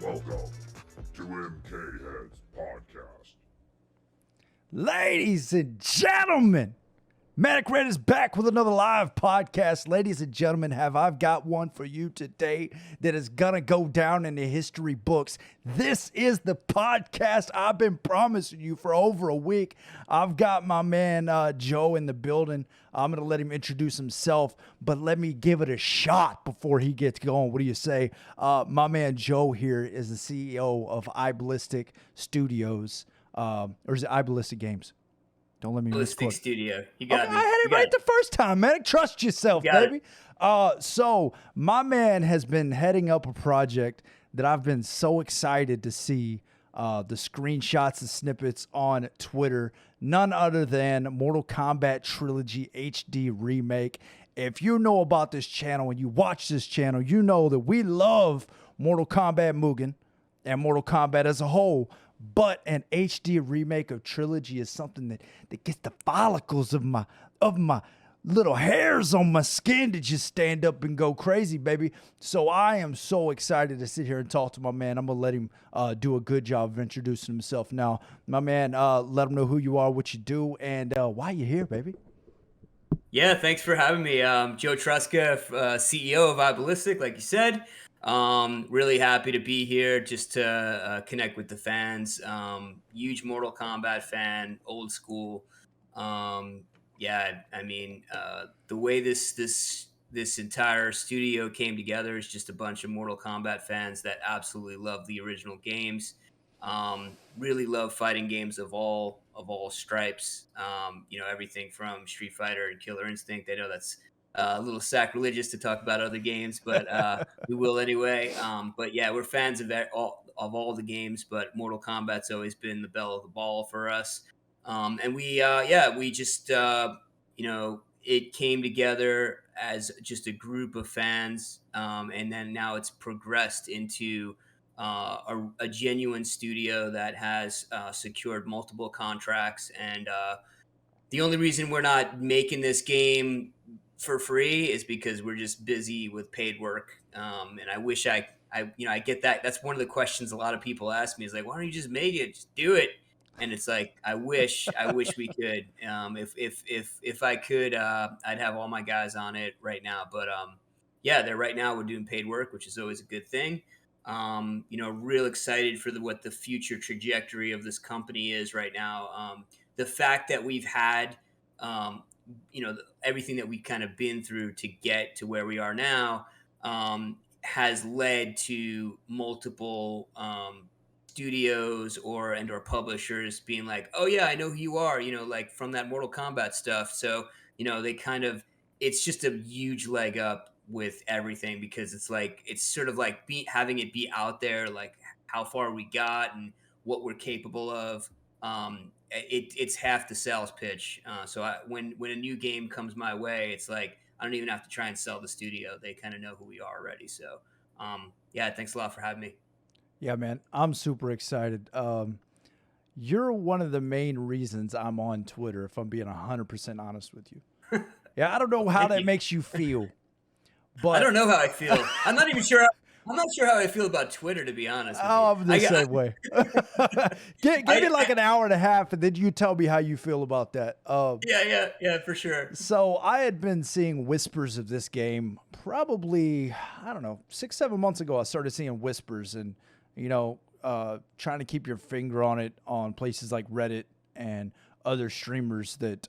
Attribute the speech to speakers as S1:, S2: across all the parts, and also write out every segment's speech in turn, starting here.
S1: Welcome to MK Heads Podcast.
S2: Ladies and gentlemen, Manic Red is back with another live podcast. Ladies and gentlemen, I've got one for you today that is going to go down in the history books. This is the podcast I've been promising you for over a week. I've got my man Joe in the building. I'm going to let him introduce himself, but let me give it a shot before he gets going. What do you say? My man Joe here is the CEO of Eyeballistic Studios, or is it Eyeballistic Games? Don't let me
S3: Eyeballistic Studio. You got me.
S2: I had it right the first time, man. Trust yourself, baby. So my man has been heading up a project that I've been so excited to see the screenshots and snippets on Twitter. None other than Mortal Kombat Trilogy HD Remake. If you know about this channel and you watch this channel, you know that we love Mortal Kombat Mugen and Mortal Kombat as a whole. But an HD remake of Trilogy is something that gets the follicles of my little hairs on my skin to just stand up and go crazy, baby. So I am so excited to sit here and talk to my man. I'm going to let him do a good job of introducing himself. Now, my man, let him know who you are, what you do, and why you're here, baby.
S3: Yeah, thanks for having me. Joe Tresca, CEO of Eyeballistic, like you said. Really happy to be here just to connect with the fans. Huge Mortal Kombat fan, old school. Yeah, I mean, the way this entire studio came together is just a bunch of Mortal Kombat fans that absolutely love the original games. Really love fighting games of all stripes. Everything from Street Fighter and Killer Instinct. I know that's a little sacrilegious to talk about other games, but we will anyway. But yeah, we're fans of all the games, but Mortal Kombat's always been the belle of the ball for us. And we just it came together as just a group of fans, and then now it's progressed into a genuine studio that has secured multiple contracts. And the only reason we're not making this game for free is because we're just busy with paid work. And I wish I get that. That's one of the questions a lot of people ask me is like, why don't you just make it? Just do it. And it's like, I wish we could. If I could, I'd have all my guys on it right now. But yeah, right now we're doing paid work, which is always a good thing. Real excited for what the future trajectory of this company is right now. The fact that we've had, everything that we've kind of been through to get to where we are now, has led to multiple studios or publishers being like, oh yeah, I know who you are, like from that Mortal Kombat stuff. So, they kind of, it's just a huge leg up with everything, because it's sort of like having it be out there, like how far we got and what we're capable of. It's half the sales pitch. So when a new game comes my way, it's like I don't even have to try and sell the studio. They kind of know who we are already. So yeah, thanks a lot for having me.
S2: Yeah, man, I'm super excited. You're one of the main reasons I'm on Twitter, if I'm being 100% honest with you. Yeah, I don't know how that makes you feel. But
S3: I don't know how I feel. I'm not even sure. I'm not sure how I feel about Twitter, to be honest with you.
S2: I'm the same way. Give me like an hour and a half, and then you tell me how you feel about that.
S3: Yeah, for sure.
S2: So I had been seeing whispers of this game probably, I don't know, 6-7 months ago. I started seeing whispers, and trying to keep your finger on it on places like Reddit and other streamers that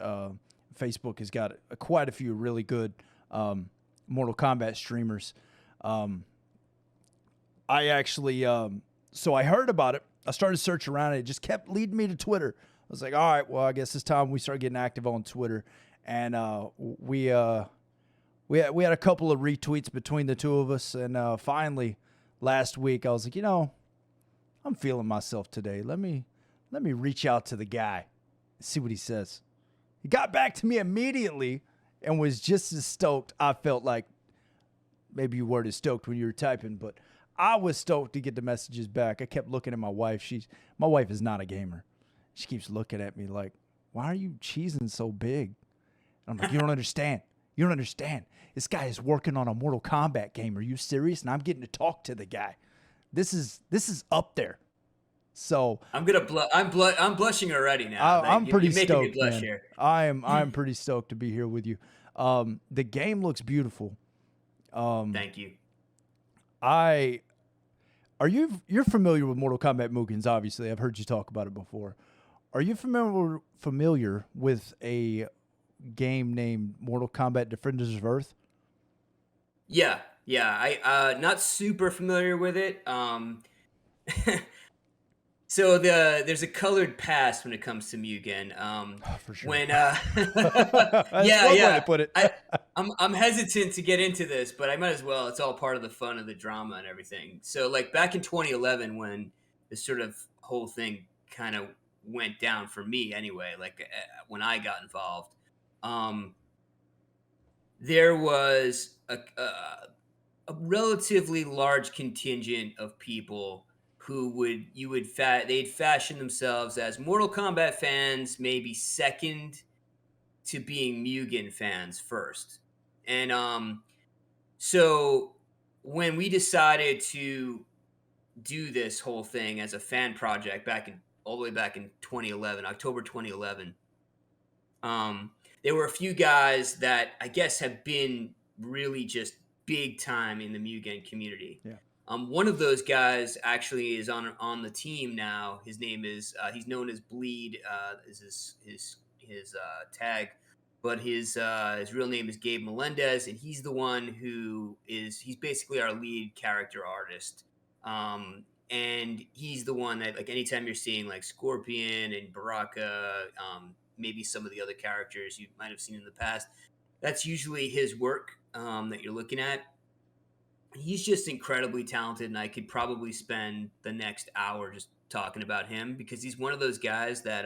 S2: Facebook has got quite a few really good Mortal Kombat streamers. I actually, so I heard about it. I started searching around it. It just kept leading me to Twitter. I was like, all right, well, I guess it's time we start getting active on Twitter. And we had a couple of retweets between the two of us. And finally, last week, I was like, I'm feeling myself today. Let me reach out to the guy and see what he says. He got back to me immediately and was just as stoked. I felt like maybe you weren't as stoked when you were typing, but I was stoked to get the messages back. I kept looking at my wife. My wife is not a gamer. She keeps looking at me like, why are you cheesing so big? And I'm like, you don't understand. You don't understand. This guy is working on a Mortal Kombat game. Are you serious? And I'm getting to talk to the guy. this is up there. So
S3: I'm I'm blushing already now. Like,
S2: I'm pretty
S3: you're making me
S2: stoked,
S3: blush
S2: man.
S3: here.
S2: I'm pretty stoked to be here with you. The game looks beautiful.
S3: Thank you.
S2: You're familiar with Mortal Kombat Mugens, obviously. I've heard you talk about it before. Are you familiar with a game named Mortal Kombat Defenders of Earth?
S3: Yeah, yeah. I not super familiar with it. So there's a colored past when it comes to Mugen.
S2: For sure.
S3: When
S2: That's
S3: yeah,
S2: one way
S3: yeah.
S2: to put it.
S3: I'm hesitant to get into this, but I might as well. It's all part of the fun of the drama and everything. So like back in 2011, when this sort of whole thing kind of went down for me anyway, like when I got involved, um, there was a relatively large contingent of people who they'd fashion themselves as Mortal Kombat fans, maybe second to being Mugen fans first. And so when we decided to do this whole thing as a fan project all the way back in 2011, October 2011, um, there were a few guys that I guess have been really just big time in the Mugen community.
S2: Yeah.
S3: One of those guys actually is on the team now. His name is he's known as Bleed is his tag, but his real name is Gabe Melendez, and he's the one he's basically our lead character artist. And he's the one that, like, anytime you're seeing like Scorpion and Baraka, maybe some of the other characters you might have seen in the past, that's usually his work that you're looking at. He's just incredibly talented, and I could probably spend the next hour just talking about him because he's one of those guys that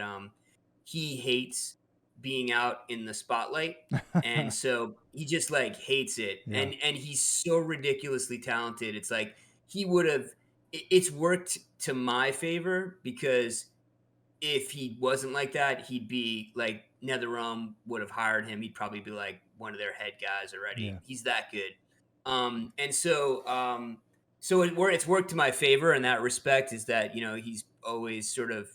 S3: he hates being out in the spotlight, and so he just like hates it.
S2: Yeah.
S3: And he's so ridiculously talented. It's like he would have. It's worked to my favor because if he wasn't like that, he'd be like NetherRealm would have hired him. He'd probably be like one of their head guys already.
S2: Yeah.
S3: He's that good. And so it's worked to my favor in that respect, is that, he's always sort of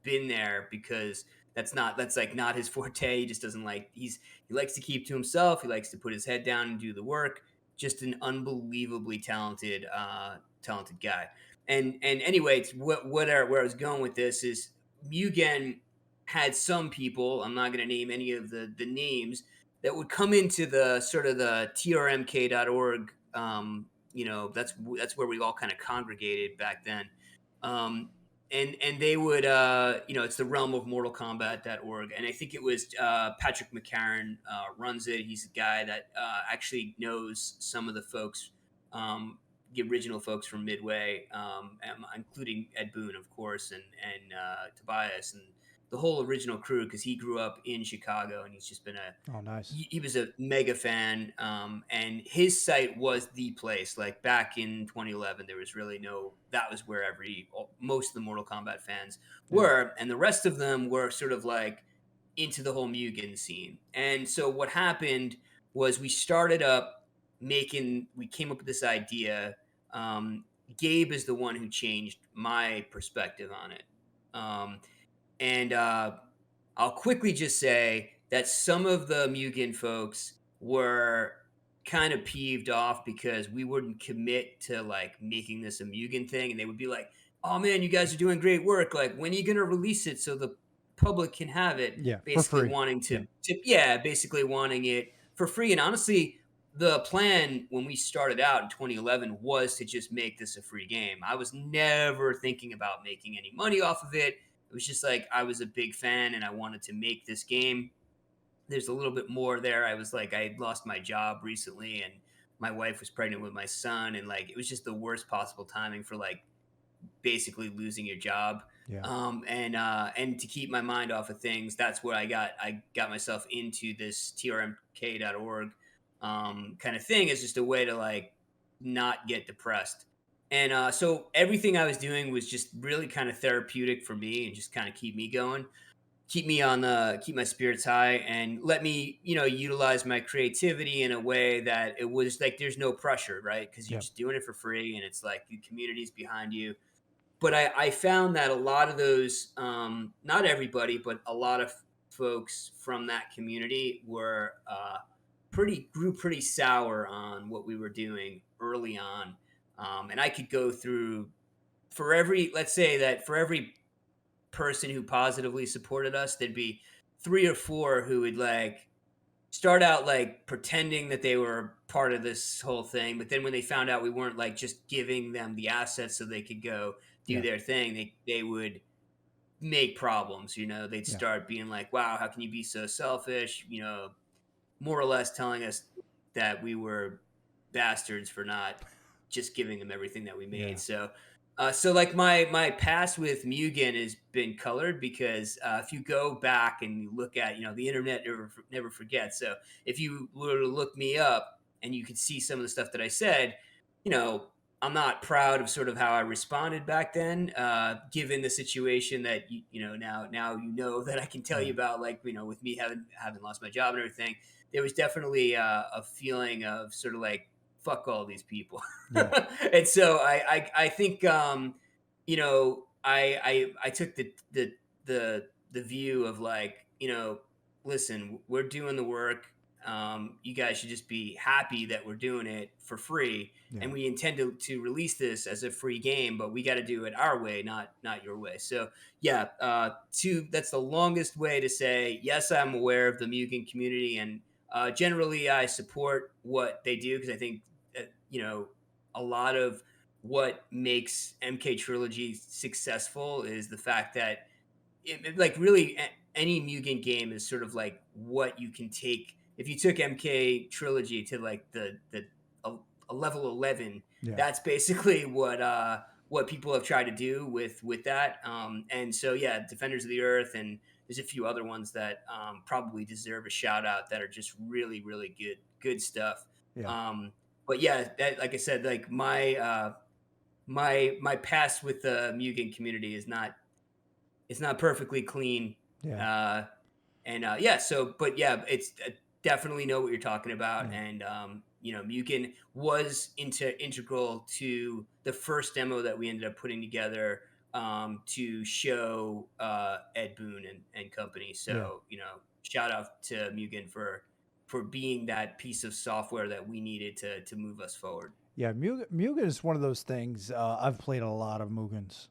S3: been there because that's like not his forte. He just doesn't like he likes to keep to himself. He likes to put his head down and do the work. Just an unbelievably talented guy. And anyway, it's where I was going with this is Mugen had some people, I'm not going to name any of the names, that would come into the sort of the trmk.org. That's where we all kind of congregated back then. And they would, it's the realm of Mortal Kombat.org. And I think it was Patrick McCarran runs it. He's a guy that actually knows some of the folks, the original folks from Midway, including Ed Boon, of course, and Tobias, and the whole original crew, because he grew up in Chicago, and he's just been
S2: nice.
S3: He was a mega fan, and his site was the place. Like back in 2011, there was really that was where most of the Mortal Kombat fans were, and the rest of them were sort of like into the whole Mugen scene. And so what happened was we came up with this idea. Gabe is the one who changed my perspective on it. And I'll quickly just say that some of the Mugen folks were kind of peeved off because we wouldn't commit to like making this a Mugen thing, and they would be like, "Oh man, you guys are doing great work. Like, when are you gonna release it so the public can have it?"
S2: Yeah,
S3: Basically
S2: for free.
S3: wanting basically wanting it for free. And honestly, the plan when we started out in 2011 was to just make this a free game. I was never thinking about making any money off of it. It was just like I was a big fan and I wanted to make this game. There's a little bit more there. I had lost my job recently, and my wife was pregnant with my son, and like it was just the worst possible timing for like basically losing your job.
S2: Yeah.
S3: And to keep my mind off of things, that's where I got myself into this trmk.org kind of thing, as just a way to like not get depressed. And so everything I was doing was just really kind of therapeutic for me and just kind of keep me going. keep me on the keep my spirits high and let me, utilize my creativity in a way that it was like there's no pressure, right? Because you're
S2: Yeah.
S3: just doing it for free and it's like the community's behind you. But I found that a lot of those, not everybody, but a lot of folks from that community were grew pretty sour on what we were doing early on. And I could go through for every, let's say that for every person who positively supported us, there'd be three or four who would like start out like pretending that they were part of this whole thing, but then when they found out we weren't like just giving them the assets so they could go do
S2: Yeah.
S3: their thing, they would make problems. They'd
S2: Yeah.
S3: start being like, "Wow, how can you be so selfish?" More or less telling us that we were bastards for not just giving them everything that we
S2: Yeah.
S3: made. So like my past with Mugen has been colored because if you go back and you look at the internet never forgets. So if you were to look me up and you could see some of the stuff that I said, you know I'm not proud of sort of how I responded back then, given the situation that now that I can tell you
S2: Yeah.
S3: about, like with me having lost my job and everything. There was definitely a feeling of sort of like fuck all these people,
S2: Yeah.
S3: and so I think I took the view of like listen, we're doing the work. You guys should just be happy that we're doing it for free,
S2: Yeah.
S3: and we intend to release this as a free game, but we got to do it our way, not your way. So yeah, that's the longest way to say yes. I'm aware of the Mugen community, and generally I support what they do because I think a lot of what makes MK Trilogy successful is the fact that like really any Mugen game is sort of like what you can take. If you took MK Trilogy to like the a level 11,
S2: Yeah.
S3: that's basically what people have tried to do with that. And so yeah, Defenders of the Earth, and there's a few other ones that probably deserve a shout out that are just really really good stuff.
S2: Yeah.
S3: Um, but yeah, that, like I said, like my past with the Mugen community is not, it's not perfectly clean.
S2: Yeah.
S3: Uh, and yeah, so but yeah, it's definitely know what you're talking about.
S2: Yeah.
S3: And Mugen was integral to the first demo that we ended up putting together to show Ed Boon and company.
S2: Yeah.
S3: So shout out to Mugen for being that piece of software that we needed to move us forward.
S2: Yeah. Mugen is one of those things. I've played a lot of Mugens.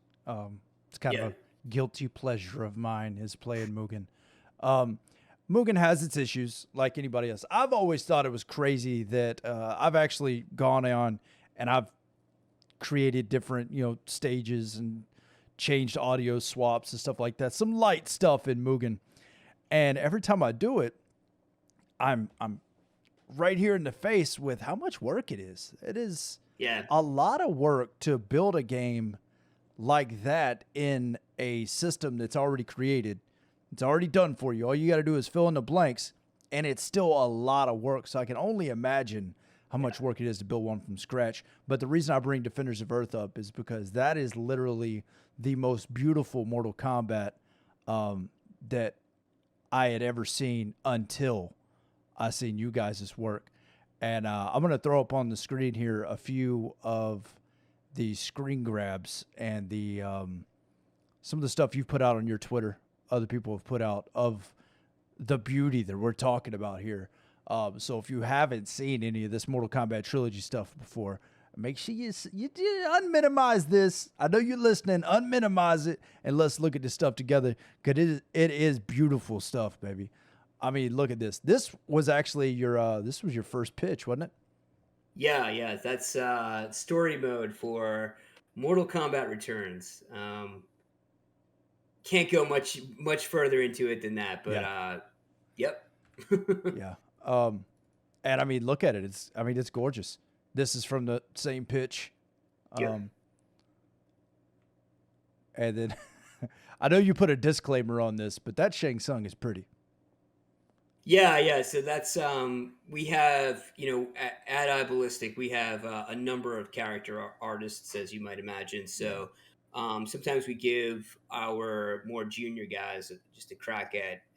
S2: It's kind of
S3: Yeah.
S2: a guilty pleasure of mine is playing Mugen. Um, Mugen has its issues like anybody else. I've always thought it was crazy that I've actually gone on and I've created different, stages and changed audio swaps and stuff like that. Some light stuff in Mugen. And every time I do it, I'm right here in the face with how much work it is. It is
S3: Yeah.
S2: a lot of work to build a game like that in a system that's already created. It's already done for you. All you got to do is fill in the blanks, and it's still a lot of work. So I can only imagine how much work it is to build one from scratch. But the reason I bring Defenders of Earth up is because that is literally the most beautiful Mortal Kombat that I had ever seen until I seen you guys' work. And I'm going to throw up on the screen here a few of the screen grabs and the some of the stuff you've put out on your Twitter, other people have put out of the beauty that we're talking about here. So if you haven't seen any of this Mortal Kombat Trilogy stuff before, make sure you unminimize this. I know you're listening. Unminimize it, and let's look at this stuff together because it is beautiful stuff, baby. I mean, look at this. This was actually this was your first pitch, wasn't it?
S3: Yeah, that's story mode for Mortal Kombat Returns. Can't go much further into it than that, but
S2: Yeah,
S3: yep.
S2: yeah. And I mean, look at it. It's gorgeous. This is from the same pitch.
S3: Yep.
S2: And then I know you put a disclaimer on this, but that Shang Tsung is pretty.
S3: Yeah. So that's we have at Eyeballistic we have a number of character artists, as you might imagine. So Sometimes we give our more junior guys just a crack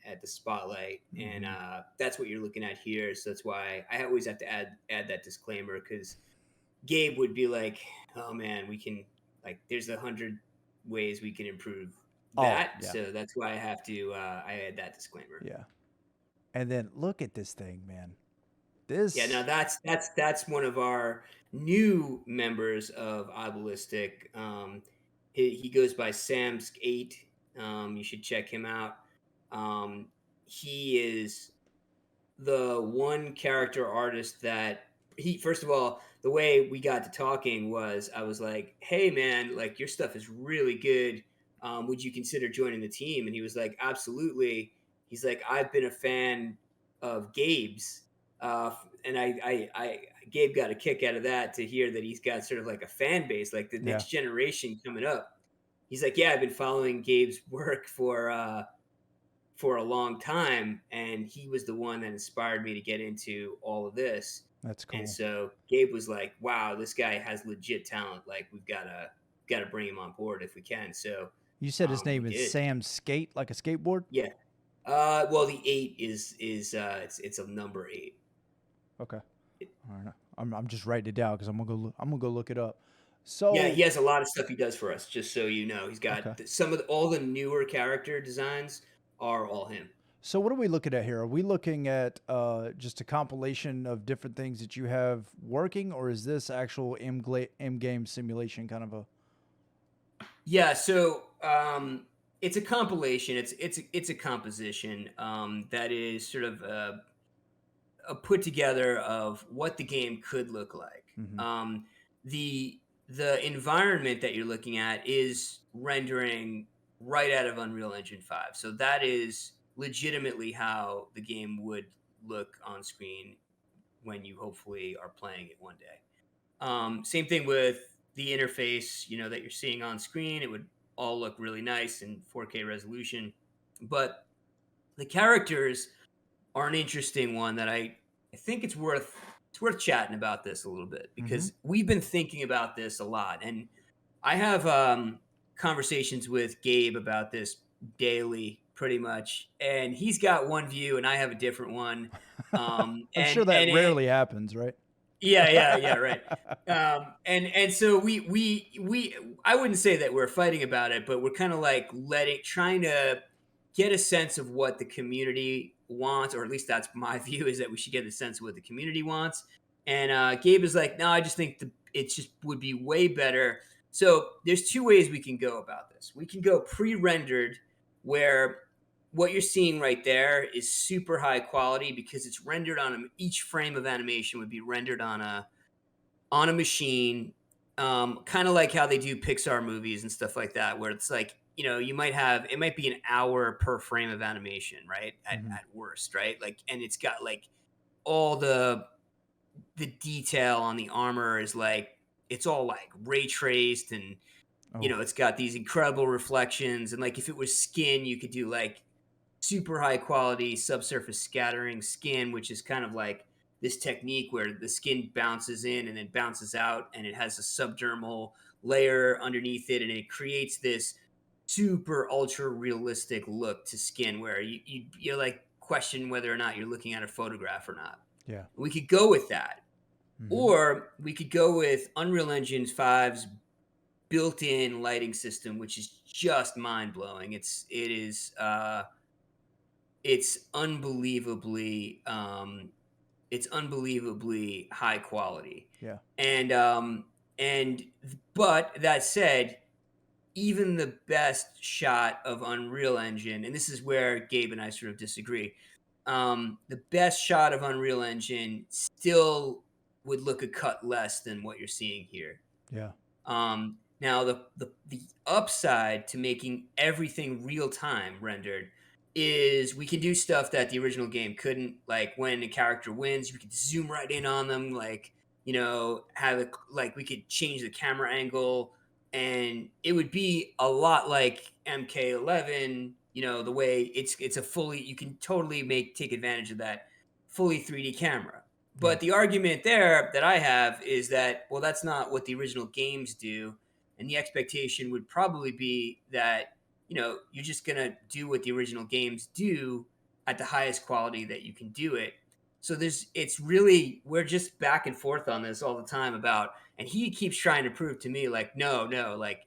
S3: at the spotlight, and that's what you're looking at here. So that's why I always have to add that disclaimer, because Gabe would be like, "Oh man, we can there's 100 ways we can improve
S2: Oh,
S3: that."
S2: yeah.
S3: So that's why I have to I add that disclaimer.
S2: Yeah. And then look at this thing, man.
S3: Yeah, now
S2: This,
S3: that's one of our new members of Eyeballistic. He goes by Samsk8. You should check him out. Um, he is the one character artist that he first of all, the way we got to talking was I was like, "Hey man, like your stuff is really good. Would you consider joining the team?" And he was like, "Absolutely." He's like, "I've been a fan of Gabe's." And Gabe got a kick out of that, to hear that he's got sort of like a fan base, like the
S2: yeah,
S3: next generation coming up. He's like, "Yeah, I've been following Gabe's work for a long time, and he was the one that inspired me to get into all of this."
S2: that's
S3: And
S2: cool.
S3: so Gabe was like, "Wow, this guy has legit talent. Like we've got to bring him on board if we can." So
S2: You said his
S3: we
S2: name is
S3: did.
S2: Sam Skate, like a skateboard?
S3: Yeah. Well, the 8 is it's a number 8.
S2: Okay.
S3: It,
S2: All right. I'm just writing it down because I'm gonna go look it up.
S3: yeah,
S2: So
S3: he has a lot of stuff he does for us. Just so you know, he's
S2: okay.
S3: got some of all the newer character designs are all him.
S2: So what are we looking at here? Are we looking at just a compilation of different things that you have working, or is this actual M game simulation kind of a?
S3: Yeah, so it's a compilation. It's a composition that is sort of a put together of what the game could look like.
S2: Mm-hmm.
S3: The environment that you're looking at is rendering right out of Unreal Engine 5. So that is legitimately how the game would look on screen when you hopefully are playing it one day. Same thing with the interface, that you're seeing on screen. It would all look really nice in 4K resolution. But the characters are an interesting one that I think it's worth chatting about this a little bit,
S2: Mm-hmm.
S3: because we've been thinking about this a lot, and I have conversations with Gabe about this daily, pretty much, and he's got one view and I have a different one.
S2: I'm
S3: And
S2: sure that
S3: and it,
S2: rarely happens, right?
S3: yeah, right. And so we I wouldn't say that we're fighting about it, but we're kind of like trying to get a sense of what the community wants, or at least that's my view, is that we should get a sense of what the community wants. And Gabe is like, "No, I just think it just would be way better." So there's two ways we can go about this. We can go pre-rendered, where what you're seeing right there is super high quality because it's rendered on each frame of animation would be rendered on a machine, kind of like how they do Pixar movies and stuff like that, where it's like, you might have, it might be an hour per frame of animation, right,
S2: Mm-hmm.
S3: at worst, right, like, and it's got like all the detail on the armor is like, it's all like ray traced, and
S2: Oh,
S3: it's got these incredible reflections, and like if it was skin, you could do like super high quality subsurface scattering skin, which is kind of like this technique where the skin bounces in and then bounces out, and it has a subdermal layer underneath it, and it creates this super ultra realistic look to skin, where you like question whether or not you're looking at a photograph or not.
S2: yeah.
S3: We could go with that,
S2: Mm-hmm.
S3: or we could go with Unreal Engine 5's built-in lighting system, which is just mind-blowing. It's unbelievably high quality.
S2: Yeah.
S3: And and but that said, even the best shot of Unreal Engine, and this is where Gabe and I sort of disagree. The best shot of Unreal Engine still would look a cut less than what you're seeing here.
S2: Yeah.
S3: Now the upside to making everything real time rendered is we can do stuff that the original game couldn't. Like when a character wins, we could zoom right in on them. Like have it like we could change the camera angle, and it would be a lot like MK11. The way it's a fully, you can totally take advantage of that fully 3D camera.
S2: Yeah.
S3: But the argument there that I have is that, well, that's not what the original games do. and the expectation would probably be that you're just gonna do what the original games do at the highest quality that you can do it. So it's really, we're just back and forth on this all the time about, and he keeps trying to prove to me like, no, like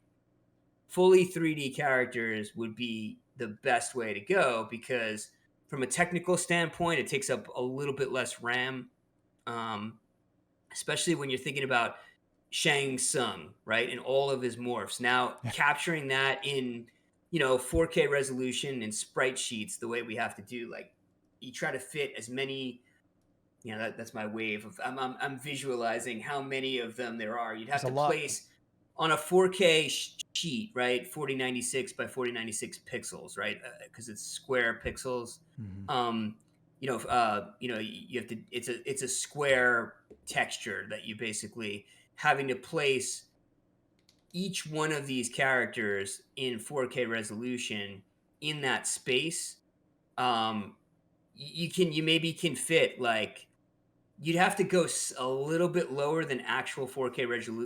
S3: fully 3D characters would be the best way to go, because from a technical standpoint, it takes up a little bit less RAM, um, especially when you're thinking about Shang Tsung, right, and all of his morphs. Now, capturing that in 4K resolution and sprite sheets, the way we have to do, like, you try to fit as many. That's my wave of I'm visualizing how many of them there are. You'd have
S2: There's a
S3: to
S2: lot.
S3: place on a 4K sheet, right? 4096 by 4096 pixels, right? Because it's square pixels.
S2: Mhm.
S3: You have to. It's a square texture that you basically having to place each one of these characters in 4K resolution in that space. Um, you maybe can fit like. You'd have to go a little bit lower than actual 4K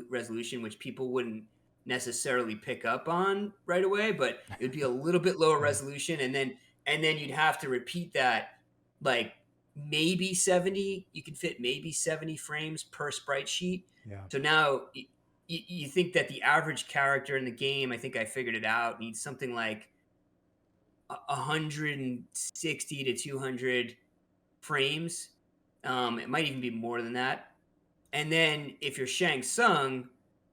S3: resolution, which people wouldn't necessarily pick up on right away, but it would be a little bit lower
S2: Yeah.
S3: resolution, and then you'd have to repeat that like maybe 70. You can fit maybe 70 frames per sprite sheet.
S2: Yeah.
S3: So now you think that the average character in the game, I think I figured it out, needs something like 160 to 200 frames. It might even be more than that. And then if you're Shang Tsung,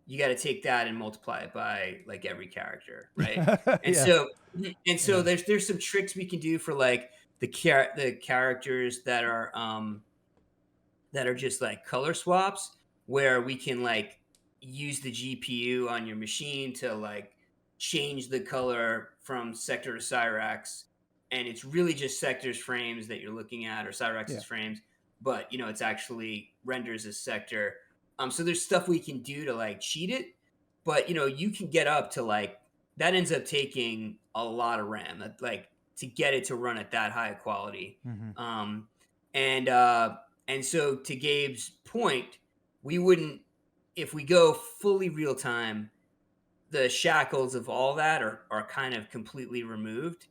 S3: you got to take that and multiply it by like every character, right? And
S2: Yeah.
S3: so
S2: Yeah.
S3: there's some tricks we can do for like the characters that are just like color swaps, where we can like use the GPU on your machine to like change the color from sector to Cyrax. And it's really just sectors frames that you're looking at, or
S2: Yeah.
S3: Cyrax's frames, but it's actually renders as sector. So there's stuff we can do to like cheat it, but you can get up to like, that ends up taking a lot of RAM, that like, to get it to run at that high quality.
S2: Mhm.
S3: Um, and so, to Gabe's point, we wouldn't, if we go fully real time, the shackles of all that are kind of completely removed.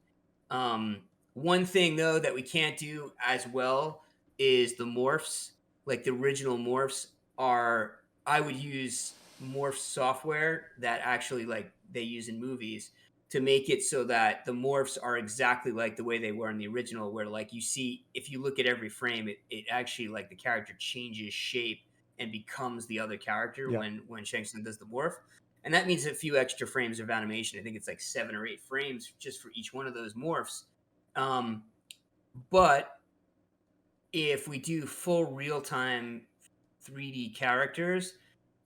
S3: Um, One thing though that we can't do as well is the morphs. Like the original morphs are, I would use morph software that actually like they use in movies to make it so that the morphs are exactly like the way they were in the original, where like you see, if you look at every frame, it actually like the character changes shape and becomes the other character
S2: Yeah.
S3: when Shang Tsung does the morph. And that means a few extra frames of animation. I think it's like 7 or 8 frames just for each one of those morphs. But if we do full real time 3D characters,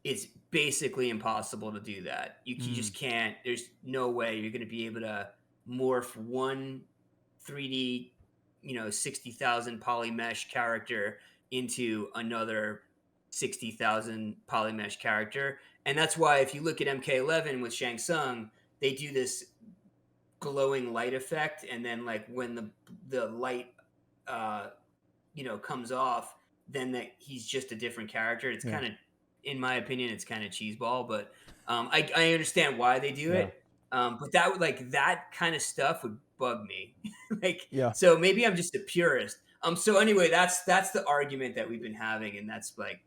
S3: it's basically impossible to do that. You
S2: Mm.
S3: just can't. There's no way you're going to be able to morph one 3D, 60,000 poly mesh character into another 60,000 poly mesh character. And that's why if you look at MK11 with Shang Tsung, they do this glowing light effect, and then like when the light uh comes off, then that he's just a different character. It's
S2: Yeah.
S3: kind of, in my opinion, it's kind of cheeseball, but I understand why they do
S2: Yeah.
S3: it. But that would, like, that kind of stuff would bug me. Like,
S2: Yeah.
S3: so maybe I'm just a purist. So anyway, that's the argument that we've been having, and that's like,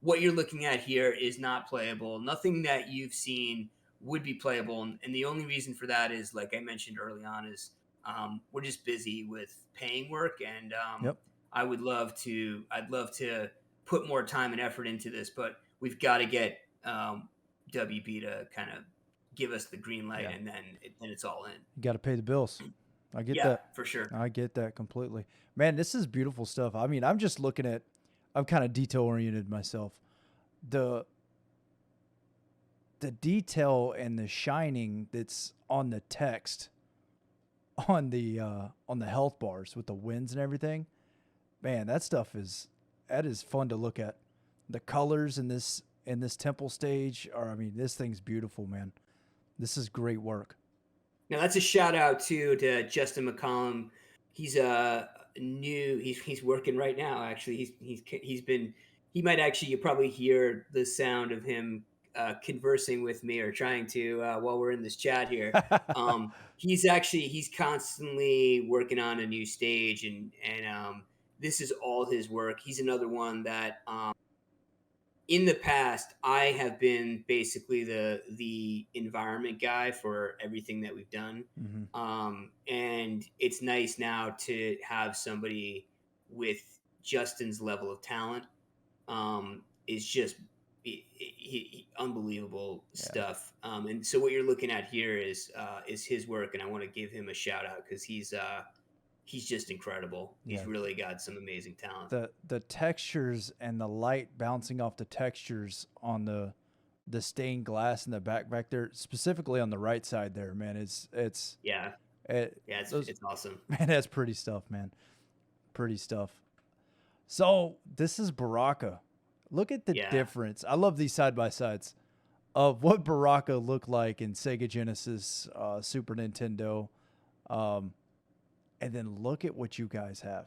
S3: what you're looking at here is not playable. Nothing that you've seen would be playable, and the only reason for that is, like I mentioned early on, is we're just busy with paying work, and
S2: Yep.
S3: I'd love to put more time and effort into this, but we've got to get WB to kind of give us the green light,
S2: Yeah.
S3: and then it's all in.
S2: You got to pay the bills. I get
S3: Yeah,
S2: that.
S3: for sure.
S2: I get that completely. Man, this is beautiful stuff. I mean, I'm just looking at, I'm kind of detail oriented myself. The detail and the shining that's on the text on the health bars with the winds and everything. Man, that is fun to look at. The colors in this temple stage are, I mean, this thing's beautiful, man. This is great work.
S3: Now that's a shout out to Justin McCollum. He's he's working right now. Actually, he might actually, you probably hear the sound of him conversing with me or trying to while we're in this chat here. He's constantly working on a new stage, and this is all his work. He's another one that in the past I have been basically the environment guy for everything that we've done.
S2: Hmm.
S3: And it's nice now to have somebody with Justin's level of talent. Is just unbelievable
S2: Yeah,
S3: stuff. And so what you're looking at here is his work, and I want to give him a shout out because he's just incredible. He's
S2: yeah.
S3: really got some amazing talent.
S2: The textures and the light bouncing off the textures on the stained glass in the back there, specifically on the right side there, man.
S3: Yeah,
S2: It,
S3: yeah,
S2: those
S3: it's awesome.
S2: man, that's pretty stuff, man. Pretty stuff. So this is Baraka. Look at the
S3: Yeah,
S2: difference. I love these side by sides of what Baraka looked like in Sega Genesis, Super Nintendo, um, and then look at what you guys have.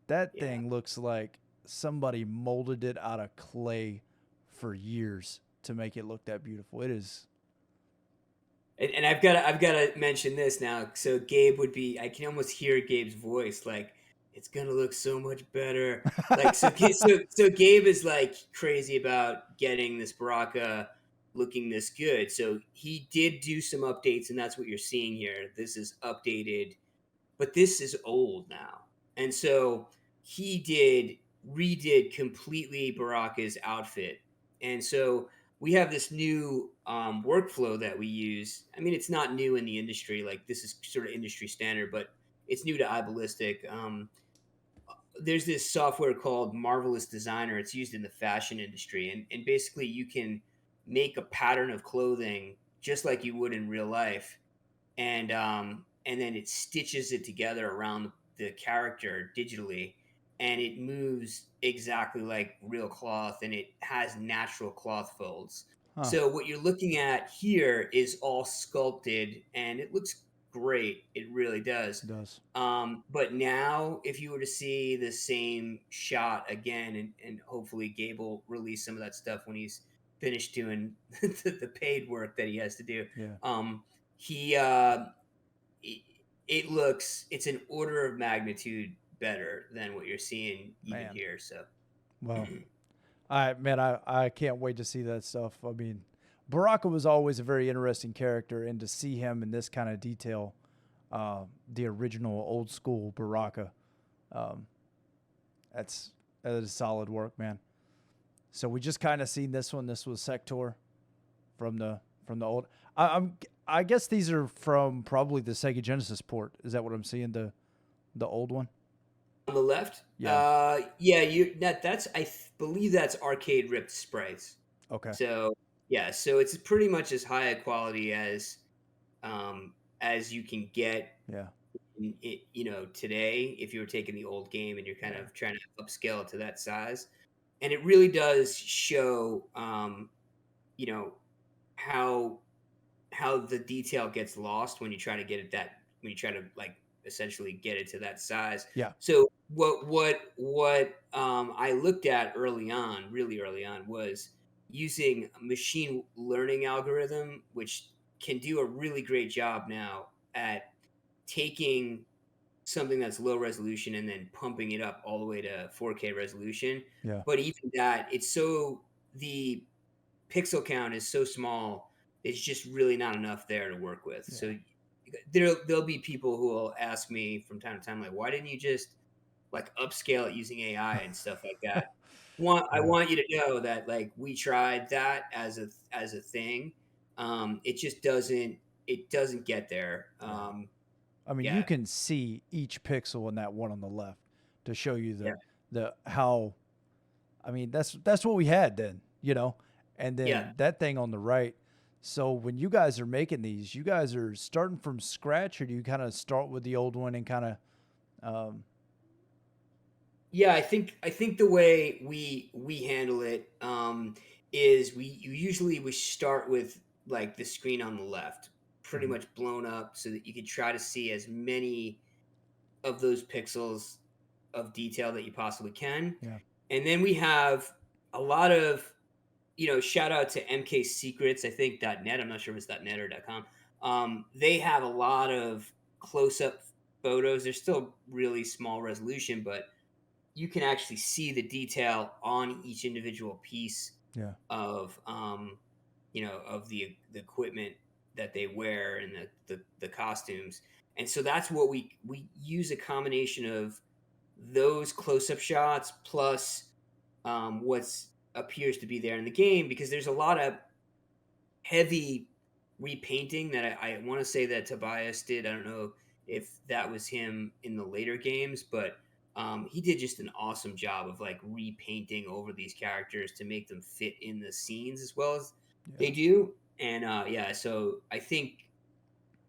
S2: That
S3: yeah.
S2: thing looks like somebody molded it out of clay for years to make it look that beautiful. It is.
S3: And I've got to mention this now. So Gabe would be. I can almost hear Gabe's voice. Like it's gonna look so much better. Like so Gabe is like crazy about getting this Baraka looking this good. So he did do some updates, and that's what you're seeing here. This is updated, but this is old now. And so he redid completely Baraka's outfit. And so we have this new workflow that we use. I mean, it's not new in the industry. Like this is sort of industry standard, but it's new to Eyeballistic. There's this software called Marvelous Designer. It's used in the fashion industry, and basically you can make a pattern of clothing just like you would in real life, and then it stitches it together around the character digitally, and it moves exactly like real cloth, and it has natural cloth folds.
S2: Huh.
S3: So what you're looking at here is all sculpted, and it looks great. It really does.
S2: It does.
S3: But now, if you were to see the same shot again, and hopefully Gabe will release some of that stuff when he's finished doing the paid work that he has to do.
S2: Yeah.
S3: He it, it's an order of magnitude better than what you're seeing even
S2: Man.
S3: here. So
S2: Well, I can't wait to see that stuff. I mean, Baraka was always a very interesting character, and to see him in this kind of detail, the original old school Baraka, um, that is solid work, man. So we just kind of seen this one. This was Sector from the old. I guess these are from probably the Sega Genesis port. Is that what I'm seeing? The old one.
S3: on the left,
S2: Yeah.
S3: yeah, that's believe that's arcade ripped sprites.
S2: Okay.
S3: So yeah, so it's pretty much as high a quality as you can get
S2: Yeah.
S3: today if you were taking the old game and you're kind
S2: Yeah.
S3: of trying to upscale it to that size. And it really does show you know how the detail gets lost when you try to get it that when you try to like essentially get it to that size.
S2: Yeah.
S3: So what I looked at early on, really early on, was using a machine learning algorithm, which can do a really great job now at taking something that's low resolution and then pumping it up all the way to 4K resolution.
S2: Yeah.
S3: But even that, the pixel count is so small, it's just really not enough there to work with.
S2: Yeah.
S3: So there'll be people who will ask me from time to time, like, why didn't you just like upscale it using AI and stuff like that? I
S2: Yeah.
S3: want you to know that like we tried that as a thing. It just doesn't get there.
S2: Yeah. I mean, you
S3: Yeah,
S2: can see each pixel in that one on the left to show you
S3: yeah,
S2: the how. I mean, that's what we had then, and
S3: yeah.
S2: then that thing on the right. So when you guys are making these, you guys are starting from scratch, or do you kind of start with the old one and kind of,
S3: Yeah, I think the way we handle it is we start with like the screen on the left, pretty
S2: mhm,
S3: much blown up, so that you can try to see as many of those pixels of detail that you possibly can,
S2: yeah,
S3: and then we have a lot of shout out to MK Secrets, I think .net. I'm not sure if it's .net or .com. They have a lot of close-up photos. They're still really small resolution, but you can actually see the detail on each individual piece
S2: Yeah.
S3: of of the equipment that they wear and the costumes. And so that's what we use, a combination of those close-up shots plus what's appears to be there in the game, because there's a lot of heavy repainting that I want to say that Tobias did. I don't know if that was him in the later games, but he did just an awesome job of like repainting over these characters to make them fit in the scenes as well as they
S2: Yeah.
S3: do. And yeah, so I think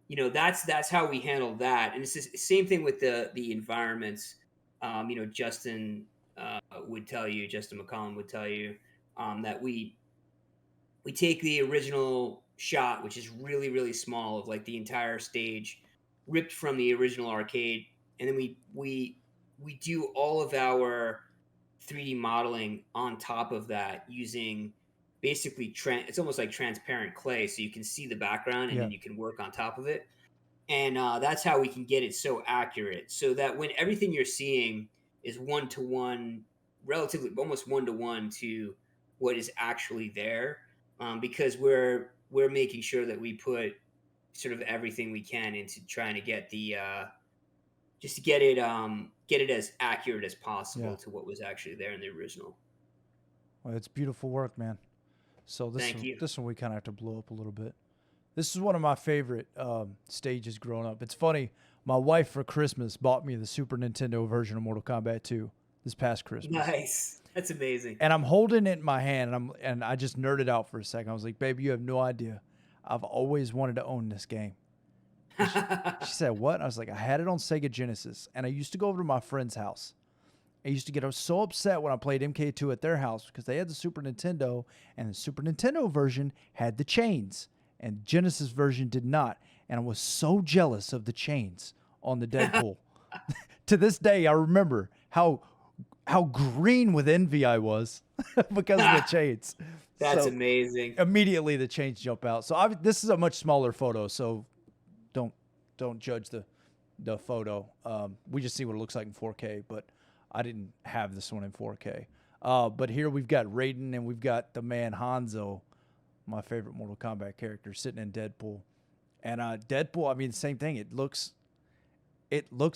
S3: that's how we handle that. And it's the same thing with the environments. Justin would tell you, Justin McCollum would tell you that we take the original shot, which is really really small, of like the entire stage, ripped from the original arcade, and then we do all of our 3D modeling on top of that using basically it's almost like transparent clay, so you can see the background and
S2: Yeah.
S3: then you can work on top of it. And that's how we can get it so accurate, so that when everything you're seeing is one to one, relatively almost one to one to what is actually there, because we're making sure that we put sort of everything we can into trying to get the just to get it as accurate as
S2: Yeah.
S3: possible to what was actually there in the original.
S2: Well, it's beautiful work, man. So
S3: Thank you.
S2: this one we kind of have to blow up a little bit. This is one of my favorite stages growing up. It's funny. My wife for Christmas bought me the Super Nintendo version of Mortal Kombat 2 this past Christmas.
S3: Nice. That's amazing.
S2: And I'm holding it in my hand, and I just nerded out for a second. I was like, "Baby, you have no idea. I've always wanted to own this game." She said, "What?" And I was like, "I had it on Sega Genesis, and I used to go over to my friend's house. I used to get so upset when I played MK2 at their house because they had the Super Nintendo, and the Super Nintendo version had the chains, and Genesis version did not. And I was so jealous of the chains on the Deadpool. To this day, I remember how green with envy I was because of the chains.
S3: That's
S2: So
S3: amazing.
S2: immediately the chains jump out. So this is a much smaller photo, so don't judge the photo. We just see what it looks like in 4K, but I didn't have this one in 4K. But here we've got Raiden and we've got the man Hanzo, my favorite Mortal Kombat character, sitting in Deadpool. And Deadpool, I mean, same thing. It looks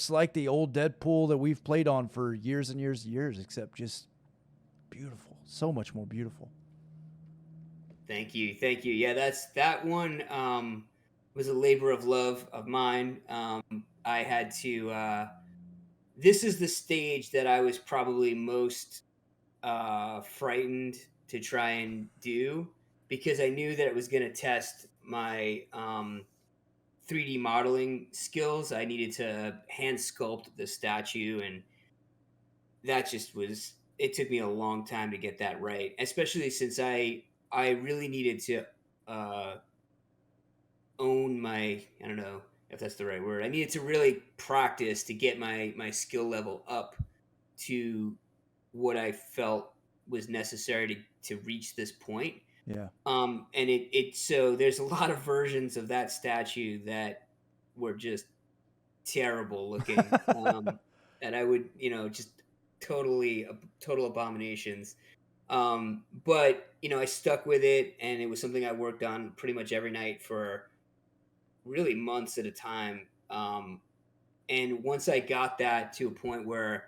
S2: like the old Deadpool that we've played on for years and years and years, except just beautiful, so much more beautiful.
S3: Thank you. Yeah, that one was a labor of love of mine. I had to. This is the stage that I was probably most frightened to try and do, because I knew that it was going to test my 3D modeling skills. I needed to hand sculpt the statue, and that just was. It took me a long time to get that right, especially since I really needed to uh, own my. I don't know if that's the right word. I needed to really practice to get my skill level up to what I felt was necessary to reach this point.
S2: Yeah.
S3: And so there's a lot of versions of that statue that were just terrible looking, and I would, just total abominations. But I stuck with it, and it was something I worked on pretty much every night for really months at a time. And once I got that to a point where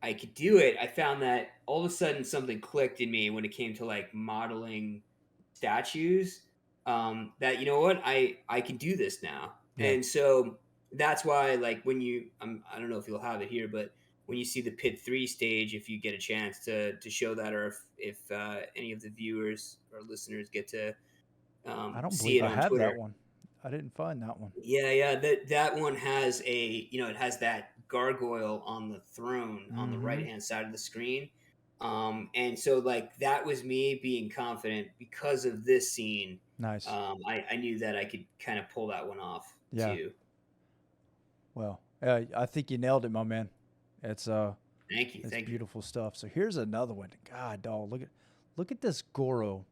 S3: I could do it, I found that all of a sudden something clicked in me when it came to like modeling statues. That what, I can do this now,
S2: Yeah.
S3: and so that's why, like, when I don't know if you'll have it here, but when you see the Pit 3 stage, if you get a chance to show that, or if any of the viewers or listeners get to
S2: I don't
S3: see
S2: believe
S3: it
S2: I
S3: on
S2: have that
S3: Twitter.
S2: one. I didn't find that one.
S3: Yeah, that one has it has that gargoyle on the throne on the
S2: Mm-hmm.
S3: right hand side of the screen. And so, like, that was me being confident because of this scene.
S2: Nice.
S3: I knew that I could kind of pull that one off
S2: Yeah.
S3: too.
S2: Well, I think you nailed it, my man. It's
S3: Thank you.
S2: it's
S3: Thank you.
S2: beautiful stuff. So here's another one. God, dog, look at this Goro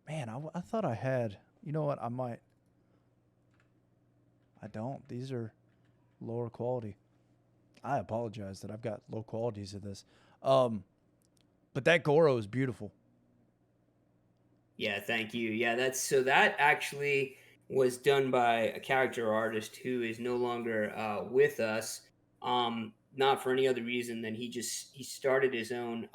S2: Man, I thought I had. You know what? I might. I don't. These are lower quality. I apologize that I've got low qualities of this. Um, but that Goro is beautiful.
S3: Yeah, thank you. Yeah, that actually was done by a character artist who is no longer with us. Not for any other reason than he started his own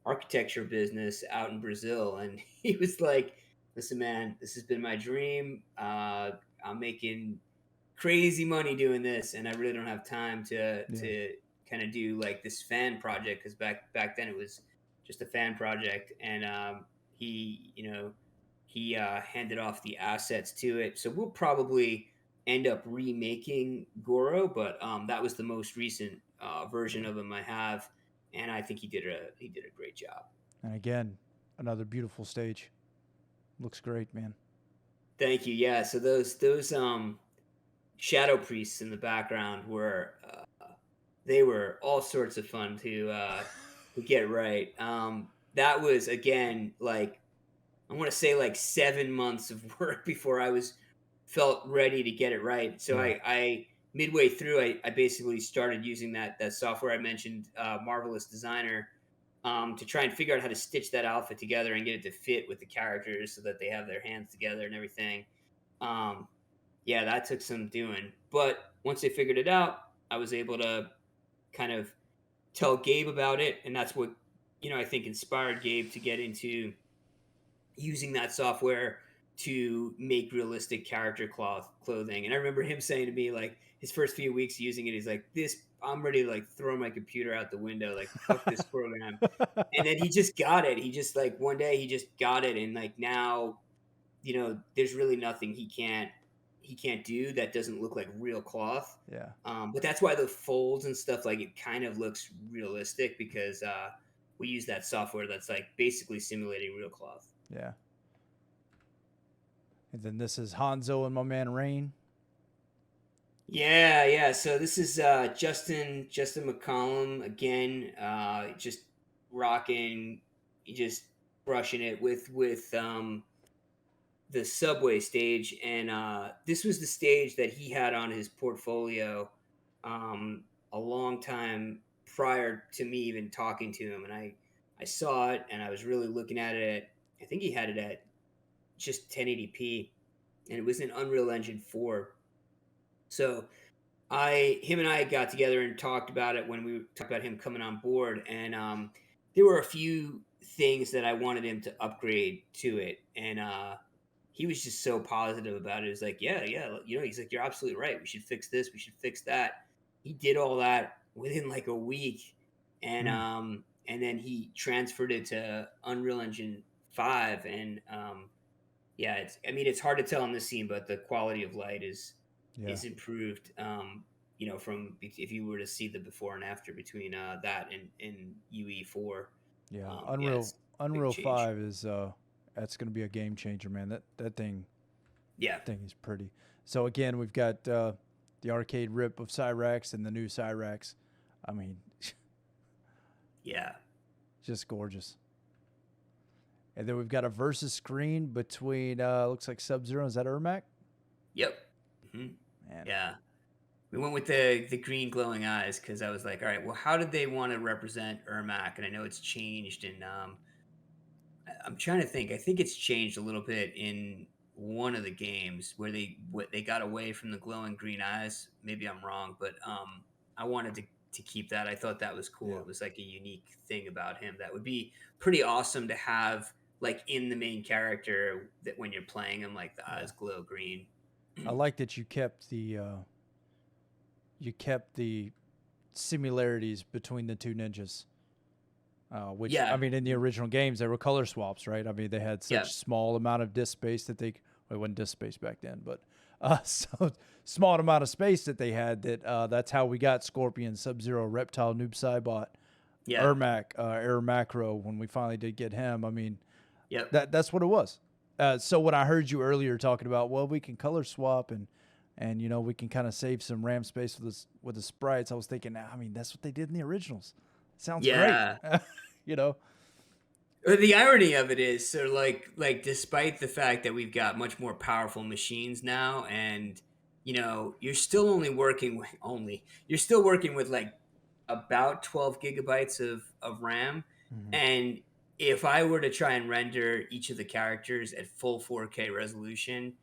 S3: architecture business out in Brazil, and he was like, "Listen, man, this has been my dream. I'm making crazy money doing this, and I really don't have time
S2: Yeah.
S3: to kind of do like this fan project because back then it was just a fan project, and he he handed off the assets to it. So we'll probably end up remaking Goro, but that was the most recent version
S2: Yeah.
S3: of him I have, and I think he did a great job.
S2: And again, another beautiful stage. Looks great, man.
S3: Thank you. Yeah. So those shadow priests in the background were they were all sorts of fun to get right. That was again like I want to say like 7 months of work before I was felt ready to get it right. So
S2: Yeah.
S3: I midway through I basically started using that software I mentioned, Marvelous Designer, to try and figure out how to stitch that outfit together and get it to fit with the characters so that they have their hands together and everything. Um, yeah, that took some doing, but once I figured it out, I was able to kind of tell Gabe about it, and that's what I think inspired Gabe to get into using that software to make realistic character clothing. And I remember him saying to me, like, his first few weeks using it, he's like, "This, I'm ready to like throw my computer out the window, like fuck this program." And then he just got it. He just like one day he just got it, and like now, there's really nothing he can't do that doesn't look like real cloth.
S2: Yeah.
S3: But that's why the folds and stuff, like, it kind of looks realistic because we use that software that's like basically simulating real cloth.
S2: Yeah. And then this is Hanzo and my man Rain.
S3: Yeah, yeah. So this is Justin McCollum again, just rocking, just brushing it with the subway stage, and this was the stage that he had on his portfolio a long time prior to me even talking to him, and I saw it and I was really looking at it. I think he had it at just 1080p, and it was in Unreal Engine 4. So him and I got together and talked about it when we talked about him coming on board, and there were a few things that I wanted him to upgrade to it, and he was just so positive about it. He was like, "Yeah, yeah, he's like, you're absolutely right. We should fix this. We should fix that." He did all that within like a week,
S2: Hmm.
S3: and then he transferred it to Unreal Engine 5, and yeah, it's hard to tell in this scene, but the quality of light
S2: Yeah.
S3: is improved. From if you were to see the before and after between that and UE4,
S2: Yeah.
S3: yeah,
S2: Unreal
S3: it's a big
S2: Unreal
S3: change.
S2: 5 is that's going to be a game changer, man. That
S3: Yeah,
S2: thing is pretty. So again, we've got the arcade rip of Cyrax and the new Cyrax. I mean,
S3: yeah,
S2: just gorgeous. And then we've got a versus screen between looks like Sub Zero. Is that Ermac?
S3: yep, hmm
S2: Man.
S3: yeah. We went with the green glowing eyes because I was like, all right, well, how did they want to represent Ermac? And I know it's changed, and I'm trying to think. I think it's changed a little bit in one of the games where they got away from the glowing green eyes. Maybe I'm wrong, but I wanted to keep that. I thought that was cool.
S2: Yeah.
S3: It was like a unique thing about him that would be pretty awesome to have like in the main character, that when you're playing him, like the
S2: Yeah.
S3: eyes glow green.
S2: I like that you kept the similarities between the two ninjas. Which I
S3: Yeah.
S2: mean, in the
S3: Mhm.
S2: original games, they were color swaps, right? I mean, they had
S3: Yeah.
S2: such small amount of disk space that they well, it wasn't disk space back then, but so small amount of space that they had that that's how we got Scorpion, Sub Zero, Reptile, Noob Saibot,
S3: Yeah.
S2: Ermac, Air Macro. When we finally did get him, I mean,
S3: Yep.
S2: that's what it was. So when I heard you earlier talking about, well, we can color swap and we can kind of save some RAM space with the sprites, I was thinking, I mean, that's what they did in the originals. Sounds great.
S3: Yeah.
S2: you know.
S3: The irony of it is, so like despite the fact that we've got much more powerful machines now, and you're still you're still working with like about 12 gigabytes of RAM.
S2: Mhm.
S3: And if I were to try and render each of the characters at full 4K resolution,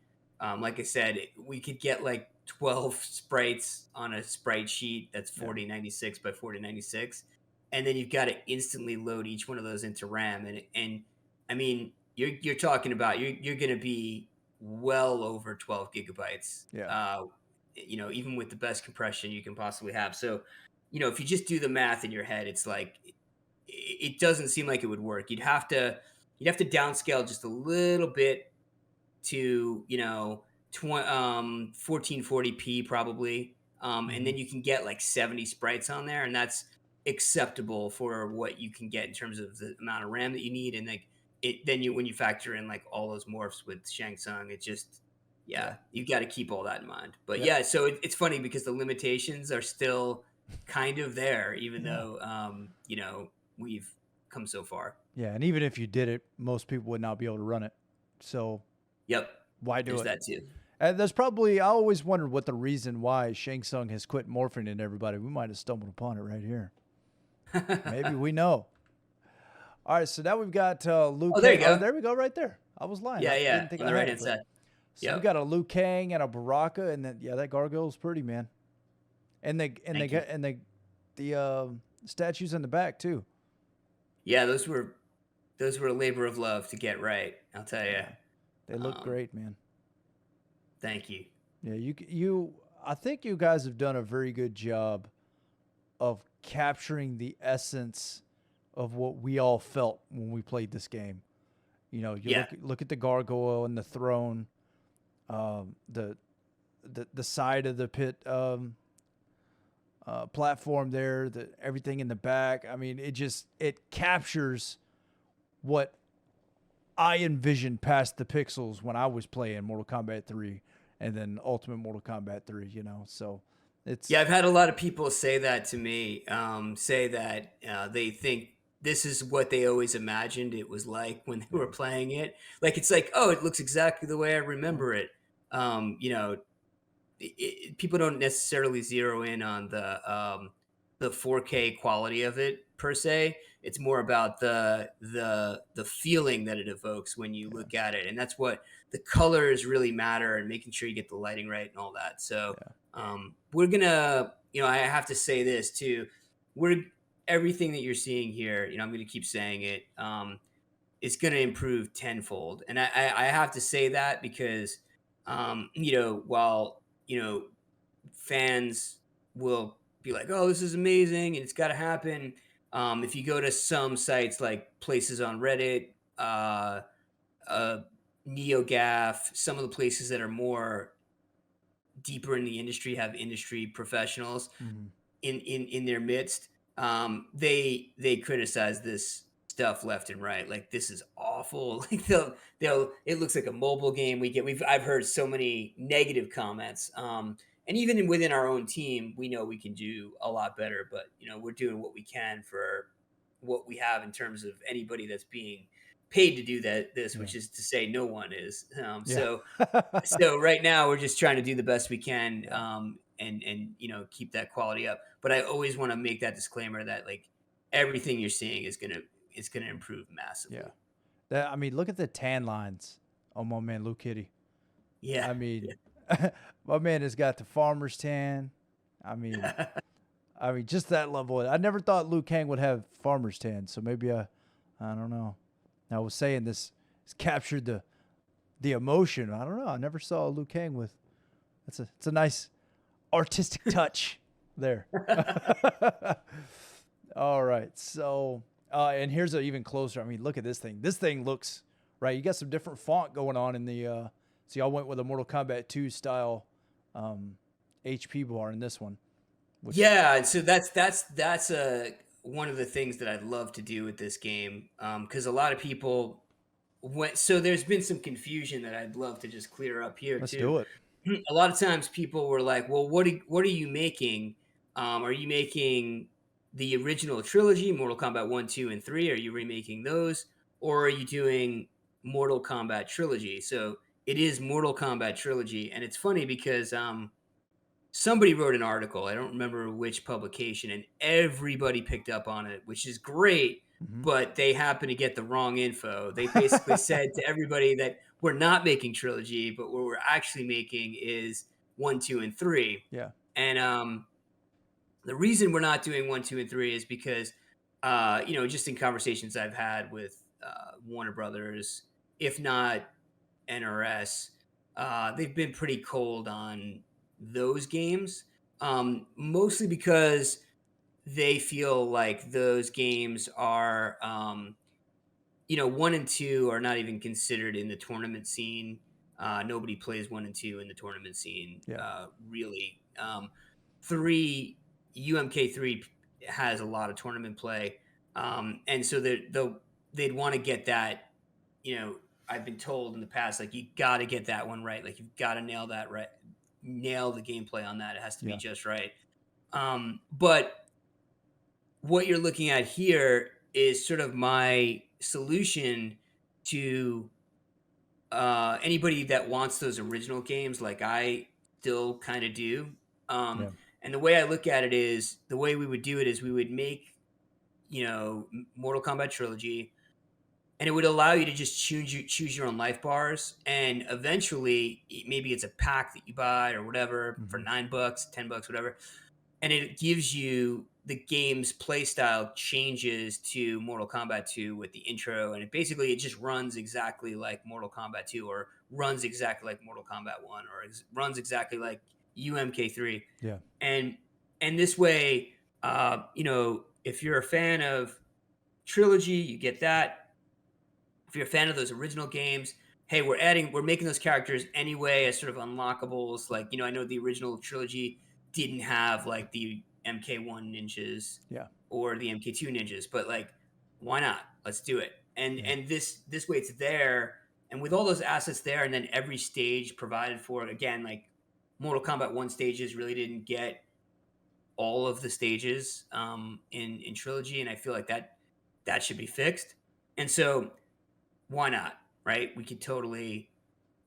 S3: like I said, we could get like 12 sprites on a sprite sheet that's
S2: Yeah.
S3: 4096 by 4096, and then you've got to instantly load each one of those into RAM. And I mean, you're talking about you're going to be well over 12 gigabytes.
S2: Yeah.
S3: Even with the best compression you can possibly have. So if you just do the math in your head, it's like it doesn't seem like it would work. You'd have to downscale just a little bit to 1440p probably, and
S2: Mhm.
S3: then you can get like 70 sprites on there, and that's acceptable for what you can get in terms of the amount of RAM that you need. And like then when you factor in like all those morphs with Shang Tsung, it just yeah,
S2: Yeah.
S3: you got to keep all that in mind. But
S2: Yep.
S3: yeah, so it's funny because the limitations are still kind of there, even
S2: Yeah.
S3: though we've come so far.
S2: Yeah. And even if you did it, most people would not be able to run it. So
S3: Yep,
S2: why do
S3: there's
S2: it?
S3: that too.
S2: And there's probably, I always wondered what the reason why Shang Tsung has quit morphing into everybody. We might have stumbled upon it right here. Maybe we know. All right, so now we've got Liu
S3: Oh, there you
S2: Kang. Oh,
S3: go.
S2: there we go, right there. I was lying.
S3: Yeah,
S2: I
S3: yeah,
S2: didn't think
S3: on
S2: I
S3: the
S2: had
S3: right-hand
S2: it, but
S3: side.
S2: so we
S3: Yep.
S2: got a Liu Kang and a Baraka, and then yeah, that gargoyle's pretty, man. And they
S3: Thank you.
S2: get the statues in the back too.
S3: Yeah, those were a labor of love to get right. I'll tell you.
S2: Yeah, they look
S3: Um,
S2: great, man.
S3: Thank you.
S2: Yeah, you. I think you guys have done a very good job of capturing the essence of what we all felt when we played this game. You know, you
S3: Yeah,
S2: look at the gargoyle and the throne, um, the the side of the pit platform there, everything in the back. I mean, it captures what I envisioned past the pixels when I was playing Mortal Kombat 3 and then Ultimate Mortal Kombat 3. So
S3: yeah.
S2: it's
S3: I've had a lot of people say that to me. Say that they think this is what they always imagined it was like when they were
S2: yeah,
S3: playing it. Like it's like, oh, it looks exactly the way I
S2: yeah,
S3: remember it. Um, you know, People don't necessarily zero in on the 4K quality of it per se. It's more about the feeling that it evokes when you
S2: yeah,
S3: look at it, and that's what the colors really matter, and making sure you get the lighting right and all that. So
S2: yeah,
S3: we're gonna, I have to say this too. We're Everything that you're seeing here. I'm gonna keep saying it. It's gonna improve tenfold, and I have to say that because while fans will be like, "Oh, this is amazing, and it's got to happen." If you go to some sites like places on Reddit, uh, NeoGaf, some of the places that are more deeper in the industry have industry professionals
S2: mhm,
S3: in their midst. They criticize this stuff left and right. Like this is awful. Like they'll it looks like a mobile game. I've heard so many negative comments. And even within our own team, we know we can do a lot better. But we're doing what we can for what we have in terms of anybody that's being paid to do this,
S2: yeah,
S3: which is to say no one is.
S2: yeah,
S3: So right now we're just trying to do the best we can,
S2: yeah,
S3: and keep that quality up. But I always want to make that disclaimer that like everything you're seeing is gonna improve
S2: yeah.
S3: massively.
S2: I mean, look at the tan lines on my man Luke Kitty.
S3: Yeah,
S2: I mean,
S3: yeah.
S2: my man has got the farmer's tan. I mean, just that level. I never thought Liu Kang would have farmer's tan, so maybe I don't know. I was saying this has captured the emotion. I don't know. I never saw Liu Kang with. It's a nice artistic touch there. All right, so and here's a even closer. I mean, look at this thing. This thing looks right. You got some different font going on in the. So y'all went with a Mortal Kombat 2 style HP bar in this one, which
S3: Yeah, so that's one of the things that I'd love to do with this game, because a lot of people went. So there's been some confusion that I'd love to just clear up here
S2: let's
S3: too.
S2: do it.
S3: A lot of times people were like, "Well, what are you making? Are you making the original trilogy, Mortal Kombat 1, 2, and 3? Are you remaking those? or are you doing Mortal Kombat Trilogy? So it is Mortal Kombat Trilogy, and it's funny because somebody wrote an article. I don't remember which publication, and everybody picked up on it, which is great.
S2: Hmm.
S3: But they happen to get the wrong info. They basically said to everybody that we're not making trilogy, but what we're actually making is 1, 2, and 3.
S2: Yeah.
S3: And the reason we're not doing 1, 2, and 3 is because, just in conversations I've had with Warner Brothers, if not NRS, they've been pretty cold on those games, mostly because they feel like those games are, 1 and 2 are not even considered in the tournament scene. Nobody plays 1 and 2 in the tournament scene,
S2: Yeah.
S3: really. Three UMK3 has a lot of tournament play, and so they'd want to get that. I've been told in the past, like you got to get that one right. Like you've got to nail that right, nail the gameplay on that. It has to be
S2: Yeah.
S3: just right. But what you're looking at here is sort of my solution to anybody that wants those original games, like I still kind of do.
S2: Yeah.
S3: And the way I look at it is the way we would do it is we would make, Mortal Kombat Trilogy, and it would allow you to just choose your own life bars, and eventually maybe it's a pack that you buy or whatever for
S2: Hmm.
S3: $9, $10, whatever, and it gives you the game's playstyle changes to Mortal Kombat 2 with the intro, and it just runs exactly like Mortal Kombat 2, or runs exactly like Mortal Kombat 1, or runs exactly like UMK3,
S2: Yeah.
S3: and this way, if you're a fan of Trilogy, you get that. If you're a fan of those original games, hey, we're making those characters anyway as sort of unlockables. Like, I know the original Trilogy didn't have like the MK1 ninjas
S2: Yeah.
S3: or the MK2 ninjas, but like, why not? Let's do it. And
S2: Yeah.
S3: and this way it's there, and with all those assets there, and then every stage provided for it. Again, like Mortal Kombat 1 stages really didn't get all of the stages in Trilogy, and I feel like that should be fixed. And so why not? Right? We could totally,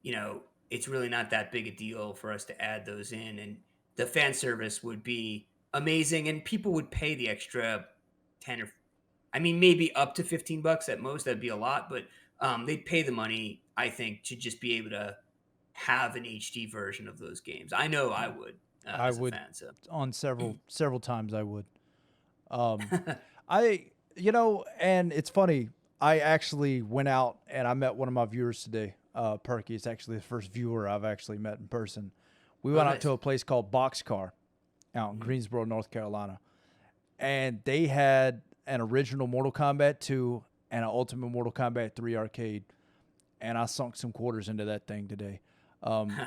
S3: you know, it's really not that big a deal for us to add those in, and the fan service would be amazing, and people would pay the extra 10, or I mean maybe up to $15 at most. That'd be a lot, but they'd pay the money, I think, to just be able to have an HD version of those games. I know I
S2: Yeah.
S3: would,
S2: I
S3: as a
S2: would
S3: fan. So
S2: on several times I would. Um, I and it's funny. I actually went out and I met one of my viewers today. Perky. It's actually the first viewer I've actually met in person. We
S3: oh,
S2: went out
S3: nice.
S2: to a place called Boxcar out in
S3: Mhm.
S2: Greensboro, North Carolina, and they had an original Mortal Kombat 2 and an Ultimate Mortal Kombat 3 arcade, and I sunk some quarters into that thing today.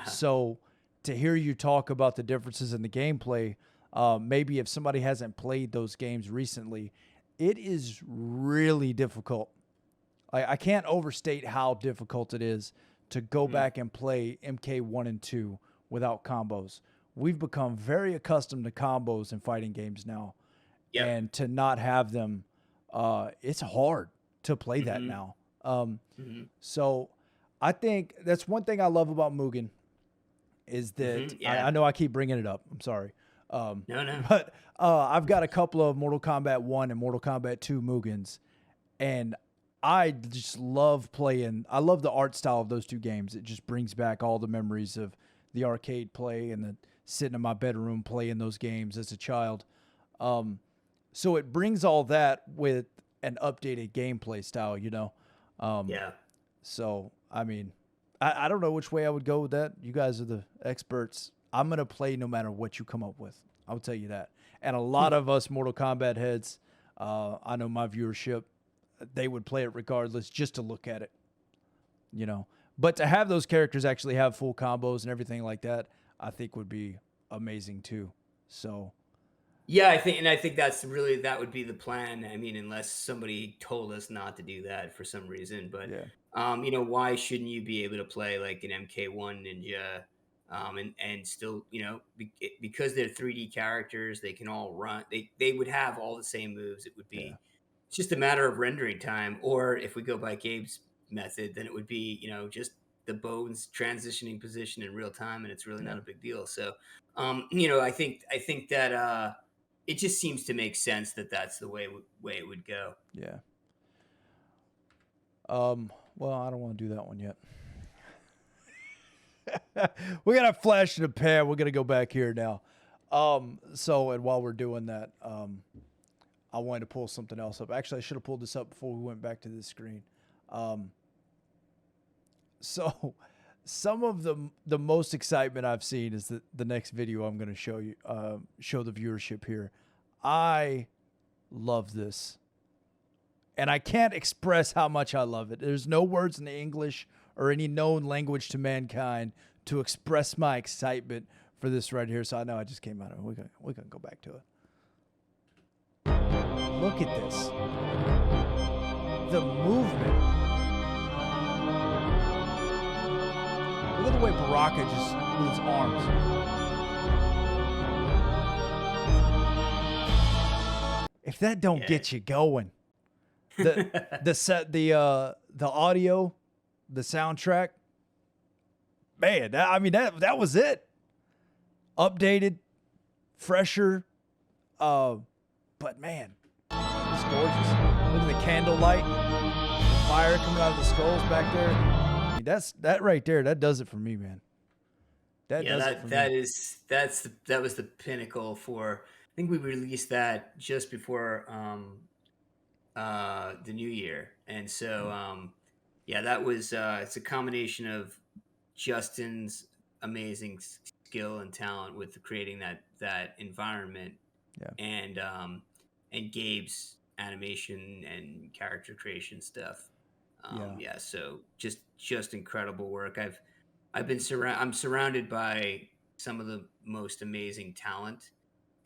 S2: So to hear you talk about the differences in the gameplay, maybe if somebody hasn't played those games recently, it is really difficult. I can't overstate how difficult it is to go
S3: Mhm.
S2: back and play MK1 and 2 without combos. We've become very accustomed to combos in fighting games now,
S3: Yep.
S2: and to not have them, it's hard to play that
S3: Mhm.
S2: now.
S3: Mhm.
S2: So I think that's one thing I love about Mugen is that
S3: Mhm. Yeah.
S2: I know I keep bringing it up. I'm sorry.
S3: No, no.
S2: But I've got a couple of Mortal Kombat 1 and Mortal Kombat 2 Mugens, and I just love playing. I love the art style of those two games. It just brings back all the memories of the arcade play and the sitting in my bedroom playing those games as a child. Um, so it brings all that with an updated gameplay style. Um,
S3: Yeah.
S2: so I mean, I don't know which way I would go with that. You guys are the experts. I'm gonna play no matter what you come up with. I'll tell you that. And a lot of us Mortal Kombat heads, I know my viewership, they would play it regardless just to look at it. But to have those characters actually have full combos and everything like that, I think would be amazing too. So
S3: Yeah, I think that would be the plan. I mean, unless somebody told us not to do that for some reason, but
S2: yeah,
S3: why shouldn't you be able to play like an MK1 Ninja, and still, because they're 3D characters, they can all run. They would have all the same moves. It would
S2: yeah,
S3: be It's just a matter of rendering time, or if we go by Gabe's method, then it would be, just the bones transitioning position in real time, and it's really
S2: Yeah.
S3: not a big deal. So, I think that it just seems to make sense that that's the way it would go.
S2: Yeah. Well, I don't want to do that one yet. We got a flash in the pan. We're gonna go back here now. And while we're doing that, I wanted to pull something else up. Actually, I should have pulled this up before we went back to this screen. So some of the most excitement I've seen is the next video I'm gonna show you, show the viewership here. I love this. And I can't express how much I love it. There's no words in the English or any known language to mankind to express my excitement for this right here. So I know I just came out of it. We're gonna go back to it. Look at this. The movement. Look at the way Baraka just with his arms. If that don't get you going. The audio, the soundtrack, man. That was it. Updated, fresher, but man, it's gorgeous. Look at the candlelight, the fire coming out of the skulls back there. I mean, that right there. That does it for me, man. That
S3: was the pinnacle for. I think we released that just before the new year, and so that was it's a combination of Justin's amazing skill and talent with creating that environment, and Gabe's animation and character creation stuff. So just incredible work. I'm surrounded by some of the most amazing talent,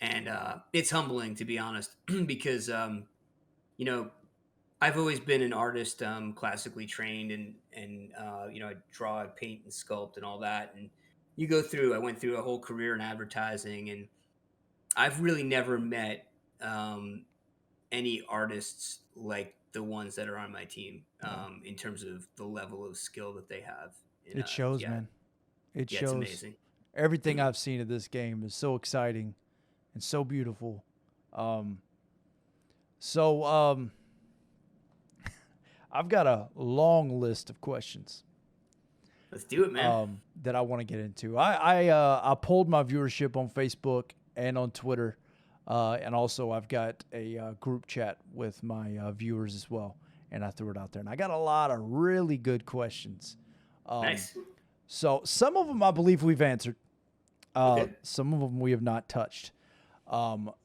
S3: and it's humbling, to be honest, because I've always been an artist, classically trained, and I draw, I paint, and sculpt, and all that. And I went through a whole career in advertising, and I've really never met any artists like the ones that are on my team, in terms of the level of skill that they have. And,
S2: it shows, man. It shows.
S3: It's amazing.
S2: Everything I've seen of this game is so exciting and so beautiful. I've got a long list of questions.
S3: Let's do it, man.
S2: That I want to get into. I polled my viewership on Facebook and on Twitter, and also I've got a group chat with my viewers as well, and I threw it out there, and I got a lot of really good questions.
S3: Nice.
S2: So some of them I believe we've answered.
S3: Okay.
S2: Some of them we have not touched.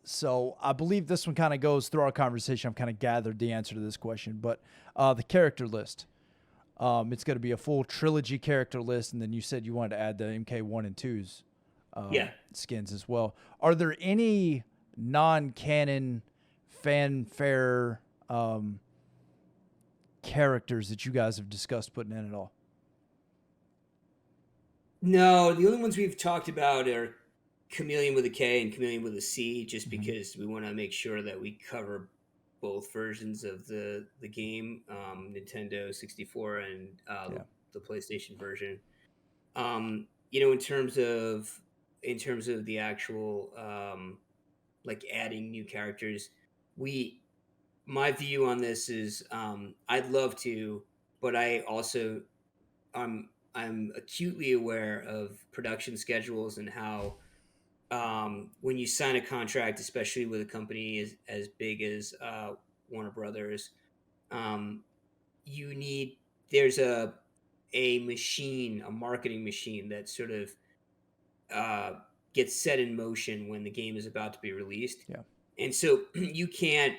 S2: So I believe this one kind of goes through our conversation. I've kind of gathered the answer to this question, but the character list. It's going to be a full trilogy character list, and then you said you wanted to add the MK1 and 2's skins as well. Are there any non-canon fanfare characters that you guys have discussed putting in at all?
S3: No, the only ones we've talked about are Chameleon with a K and Chameleon with a C, just because we want to make sure that we cover both versions of the game, Nintendo 64 and the PlayStation version. In terms of the actual like adding new characters, my view on this is I'd love to, but I'm acutely aware of production schedules and how when you sign a contract, especially with a company as big as Warner Brothers, there's a marketing machine that sort of gets set in motion when the game is about to be released.
S2: Yeah.
S3: And so you can't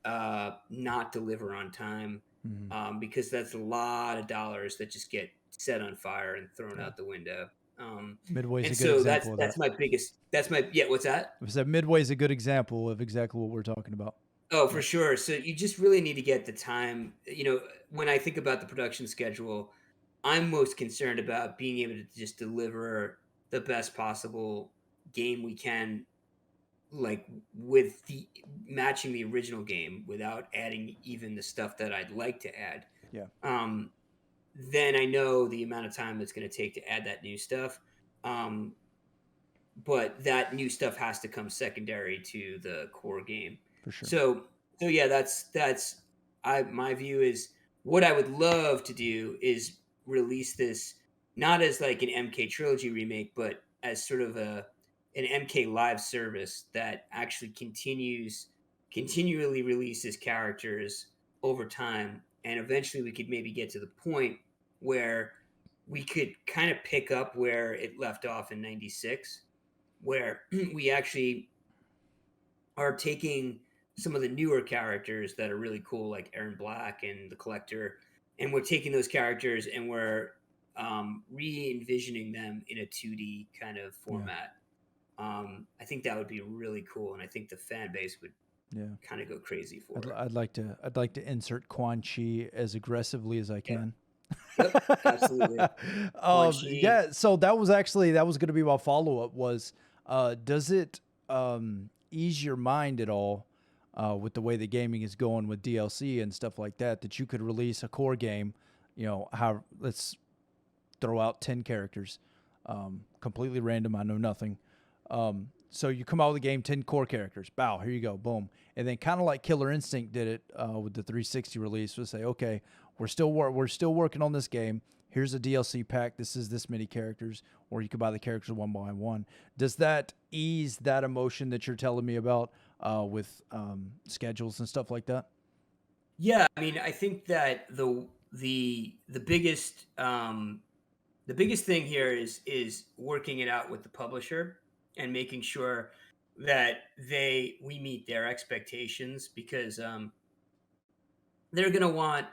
S3: not deliver on time, because that's a lot of dollars that just get set on fire and thrown out the window.
S2: Midway's
S3: and
S2: a good
S3: so
S2: example of
S3: that's
S2: that.
S3: my biggest. What's that?
S2: I said Midway's a good example of exactly what we're talking about.
S3: Oh, for sure. So you just really need to get the time. When I think about the production schedule, I'm most concerned about being able to just deliver the best possible game we can like with the matching the original game without adding even the stuff that I'd like to add,
S2: Yeah,
S3: um, then I know the amount of time it's going to take to add that new stuff. Um, but that new stuff has to come secondary to the core game.
S2: for sure.
S3: So yeah, that's I my view is what I would love to do is release this not as like an MK trilogy remake, but as sort of an MK live service that actually continually releases characters over time, and eventually we could maybe get to the point where we could kind of pick up where it left off in 96, where we actually are taking some of the newer characters that are really cool, like Aaron Black and the Collector, and we're taking those characters and we're re-envisioning them in a 2D kind of
S2: Yeah,
S3: format. I think that would be really cool, and I think the fan base would
S2: yeah.
S3: kind of go crazy for it.
S2: I'd like to insert Quan Chi as aggressively as I
S3: Yeah.
S2: can.
S3: Yep. Absolutely. Quan Chi.
S2: Yeah, so that was going to be my follow up was, does it ease your mind at all with the way the gaming is going with DLC and stuff like that, that you could release a core game, how let's throw out 10 characters, completely random. I know nothing. So you come out with a game, 10 core characters, bow, here you go, boom. And then kind of like Killer Instinct did it with the 360 release, we'll say, okay, we're still working on this game. Here's a DLC pack. This is this many characters, or you could buy the characters one by one. Does that ease that emotion that you're telling me about with schedules and stuff like that?
S3: Yeah, I mean, I think that the biggest the biggest thing here is working it out with the publisher and making sure that we meet their expectations, because they're going to want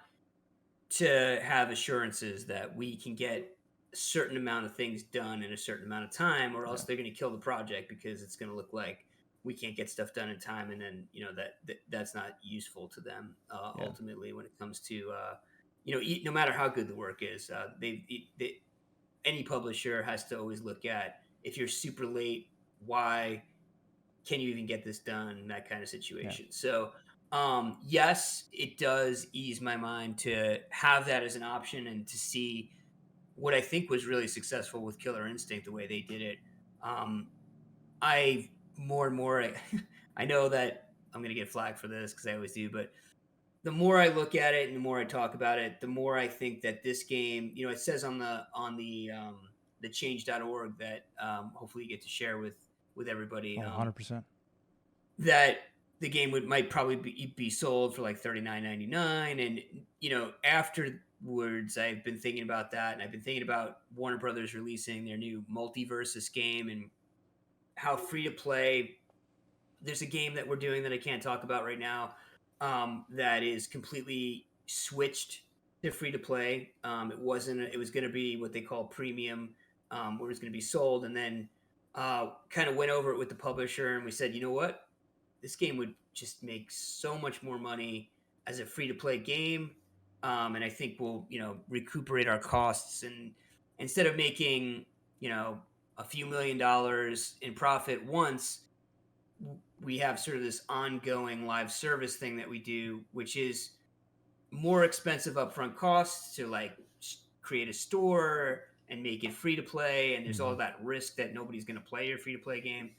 S3: to have assurances that we can get a certain amount of things done in a certain amount of time, or
S2: Yeah,
S3: else they're going to kill the project because it's going to look like we can't get stuff done in time, and then that's not useful to them
S2: yeah,
S3: ultimately when it comes to no matter how good the work is, any publisher has to always look at, if you're super late, why can you even get this done, that kind of
S2: yeah,
S3: situation. So yes, it does ease my mind to have that as an option, and to see what I think was really successful with Killer Instinct, the way they did it. um, I more and more I know that I'm going to get flack for this, because I always do, but the more I look at it and the more I talk about it, the more I think that this game, it says on the change.org that hopefully you get to share with everybody,
S2: oh, 100%.
S3: that the game might probably be sold for like $39.99. And afterwards I've been thinking about that, and I've been thinking about Warner Brothers releasing their new Multiversus game, and how free to play. There's a game that we're doing that I can't talk about right now, that is completely switched to free to play. It wasn't. It was going to be what they call premium, where it's going to be sold, and then kind of went over it with the publisher, and we said, you know what, this game would just make so much more money as a free to play game, and I think we'll recuperate our costs, and instead of making a few $1 million in profit once, we have sort of this ongoing live service thing that we do, which is more expensive upfront costs to like create a store and make it free to play, and there's all that risk that nobody's going to play your free to play game.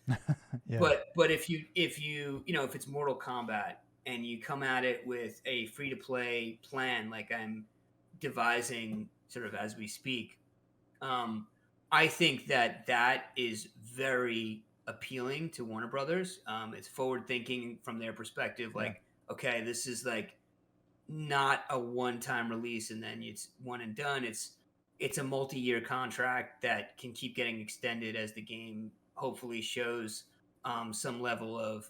S2: Yeah,
S3: But if it's Mortal Kombat, and you come at it with a free to play plan like I'm devising sort of as we speak, um, I think that is very appealing to Warner Brothers. It's forward thinking from their perspective.
S2: yeah,
S3: Like, okay, this is like not a one time release and then it's one and done. It's a multi year contract that can keep getting extended as the game hopefully shows some level of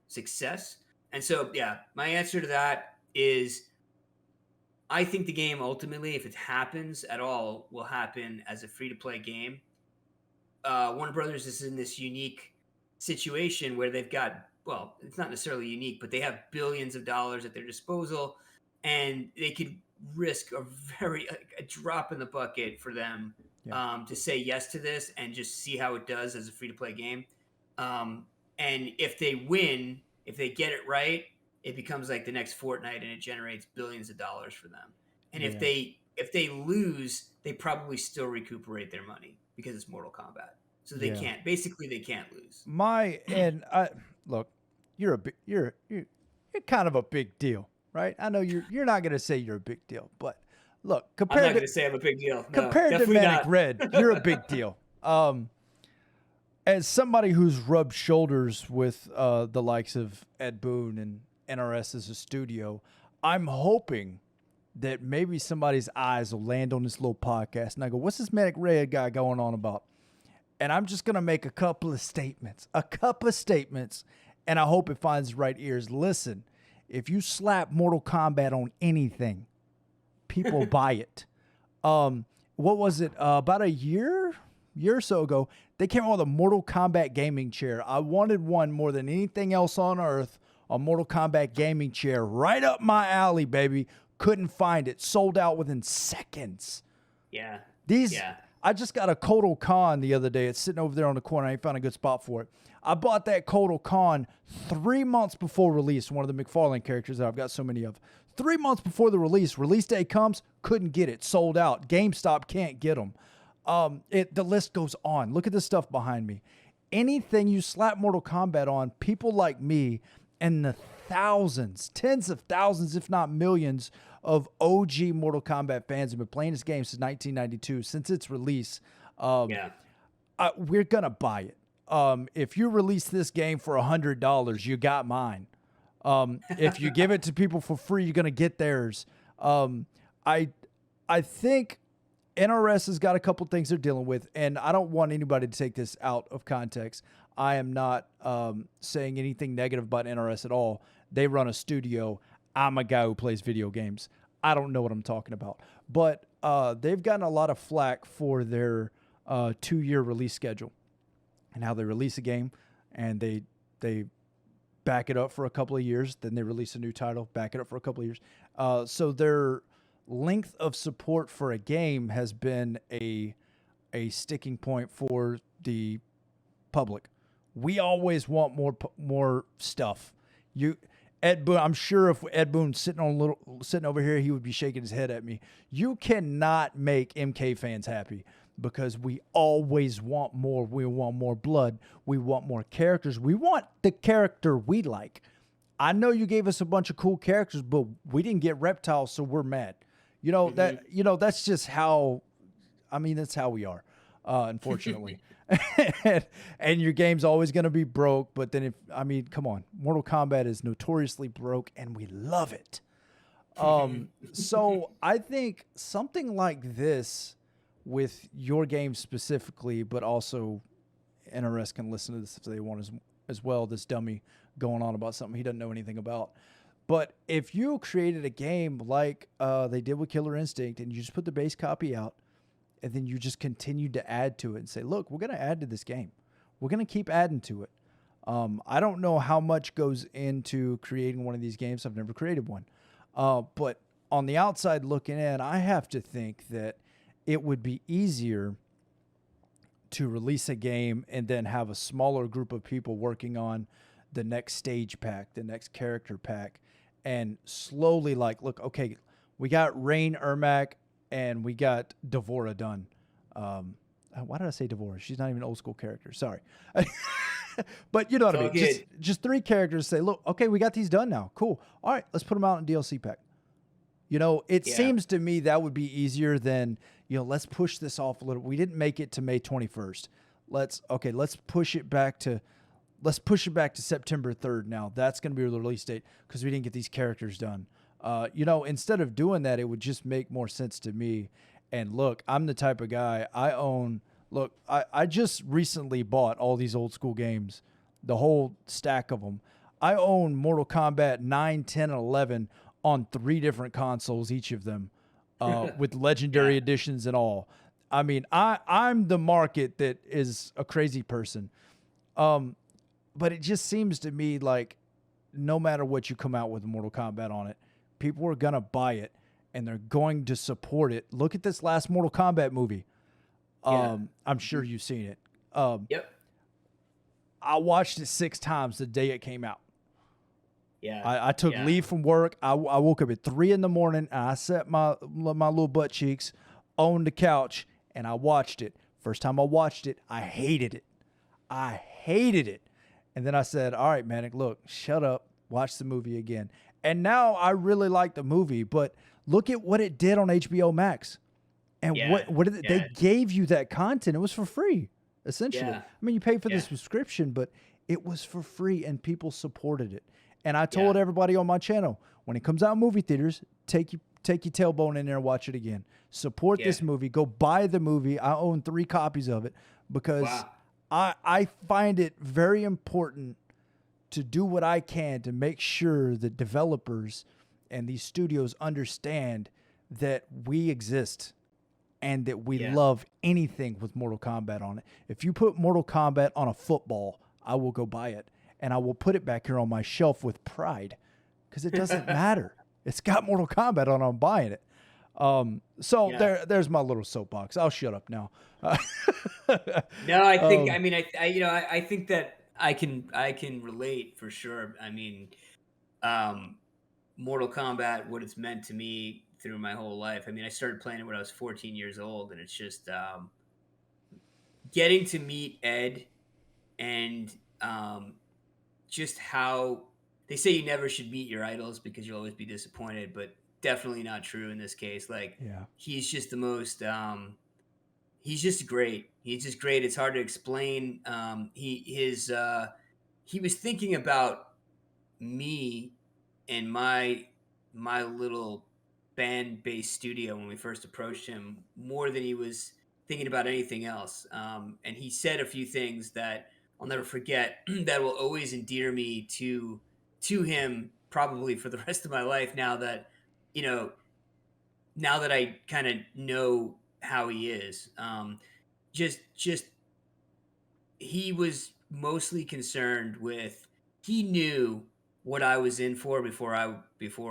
S3: success. And so, yeah, my answer to that is, I think the game ultimately, if it happens at all, will happen as a free to play game. Warner Brothers is in this unique situation where they've got, well, it's not necessarily unique, but they have billions of dollars at their disposal, and they could risk a drop in the bucket for them
S2: yeah,
S3: to say yes to this and just see how it does as a free to play game. Um, And if they win, if they get it right, it becomes like the next Fortnite, and it generates billions of dollars for them. And
S2: Yeah.
S3: if they lose, they probably still recuperate their money because it's Mortal Kombat. So they
S2: Yeah.
S3: can't. Basically, they can't lose.
S2: Look, you're kind of a big deal, right? I know you're not gonna say you're a big deal, but look,
S3: I'm not going to say I'm a big deal. No,
S2: compared to
S3: definitely
S2: Manic
S3: not.
S2: Red, you're a big deal. As somebody who's rubbed shoulders with the likes of Ed Boon and NRS as a studio, I'm hoping that maybe somebody's eyes will land on this little podcast and I go, what's this Manic Red guy going on about? And I'm just going to make a couple of statements, and I hope it finds the right ears. Listen, if you slap Mortal Kombat on anything, people buy it. What was it? About a year or so ago, they came out with a Mortal Kombat gaming chair. I wanted one more than anything else on earth, a Mortal Kombat gaming chair. Right up my alley, baby. Couldn't find it. Sold out within seconds.
S3: Yeah.
S2: I just got a Kotal Khan the other day. It's sitting over there on the corner. I ain't found a good spot for it. I bought that Kotal Khan 3 months before release, one of the McFarlane characters that I've got so many of. 3 months before the release day comes, couldn't get it. Sold out. GameStop can't get them. The list goes on. Look at the stuff behind me. Anything you slap Mortal Kombat on, people like me and the thousands, tens of thousands, if not millions, of OG Mortal Kombat fans have been playing this game since 1992, since its release. We're going to buy it. If you release this game for $100, you got mine. If you give it to people for free, you're going to get theirs. I think NRS has got a couple things they're dealing with, and I don't want anybody to take this out of context. I am not saying anything negative about NRS at all. They run a studio. I'm a guy who plays video games. I don't know what I'm talking about. But they've gotten a lot of flack for their 2-year release schedule and how they release a game and they back it up for a couple of years. Then they release a new title, back it up for a couple of years. So their length of support for a game has been a sticking point for the public. We always want more stuff. Ed Boon, I'm sure if Ed Boon's sitting over here, he would be shaking his head at me. You cannot make MK fans happy because we always want more. We want more blood. We want more characters. We want the character we like. I know you gave us a bunch of cool characters, but we didn't get Reptiles, so we're mad. That's just how. I mean, that's how we are, unfortunately. and your game's always going to be broke. But then come on, Mortal Kombat is notoriously broke and we love it. So I think something like this with your game specifically, but also NRS can listen to this if they want as well. This dummy going on about something he doesn't know anything about. But if you created a game like they did with Killer Instinct and you just put the base copy out, and then you just continue to add to it and say, look, we're going to add to this game. We're going to keep adding to it. I don't know how much goes into creating one of these games. I've never created one. But on the outside looking in, I have to think that it would be easier to release a game and then have a smaller group of people working on the next stage pack, the next character pack, and slowly look, okay, we got Rain Ermac, and we got Devora done. Why did I say Devora? She's not even an old school character. Sorry. But you know what I mean. Just 3 characters say, look, okay, we got these done now. Cool. All right, let's put them out in DLC pack. It seems to me that would be easier than, let's push this off a little. We didn't make it to May 21st. Let's push it back to September 3rd now. That's going to be the release date because we didn't get these characters done. Instead of doing that, it would just make more sense to me. And look, I'm the type of guy I just recently bought all these old school games, the whole stack of them. I own Mortal Kombat 9, 10, and 11 on 3 different consoles, each of them, with legendary editions and all. I mean, I'm the market that is a crazy person. But it just seems to me like no matter what you come out with Mortal Kombat on it, people are going to buy it and they're going to support it. Look at this last Mortal Kombat movie. I'm sure you've seen it.
S3: Yep.
S2: I watched it 6 times the day it came out.
S3: Yeah.
S2: I took leave from work. I woke up at 3 a.m. and I set my little butt cheeks on the couch and I watched it. First time I watched it, I hated it. And then I said, all right, Manic, look, shut up. Watch the movie again. And now I really like the movie, but look at what it did on HBO Max. And what did they gave you that content. It was for free, essentially.
S3: Yeah.
S2: I mean, you paid for the subscription, but it was for free and people supported it. And I told everybody on my channel, when it comes out in movie theaters, take your tailbone in there and watch it again. Support this movie. Go buy the movie. I own 3 copies of it because I find it very important to do what I can to make sure that developers and these studios understand that we exist and that we love anything with Mortal Kombat on it. If you put Mortal Kombat on a football, I will go buy it. And I will put it back here on my shelf with pride because it doesn't matter. It's got Mortal Kombat on. I'm buying it. There's my little soapbox. I'll shut up now.
S3: No, I think. I think that I can relate for sure. I mean, Mortal Kombat, what it's meant to me through my whole life. I mean, I started playing it when I was 14 years old, and it's just getting to meet Ed and just how they say you never should meet your idols because you'll always be disappointed, but definitely not true in this case. Like, he's just the most, he's just great. He's just great. It's hard to explain. He was thinking about me and my little band-based studio when we first approached him more than he was thinking about anything else. And he said a few things that I'll never forget that will always endear me to him probably for the rest of my life now that I kind of know how he is. Just he was mostly concerned with, he knew what I was in for before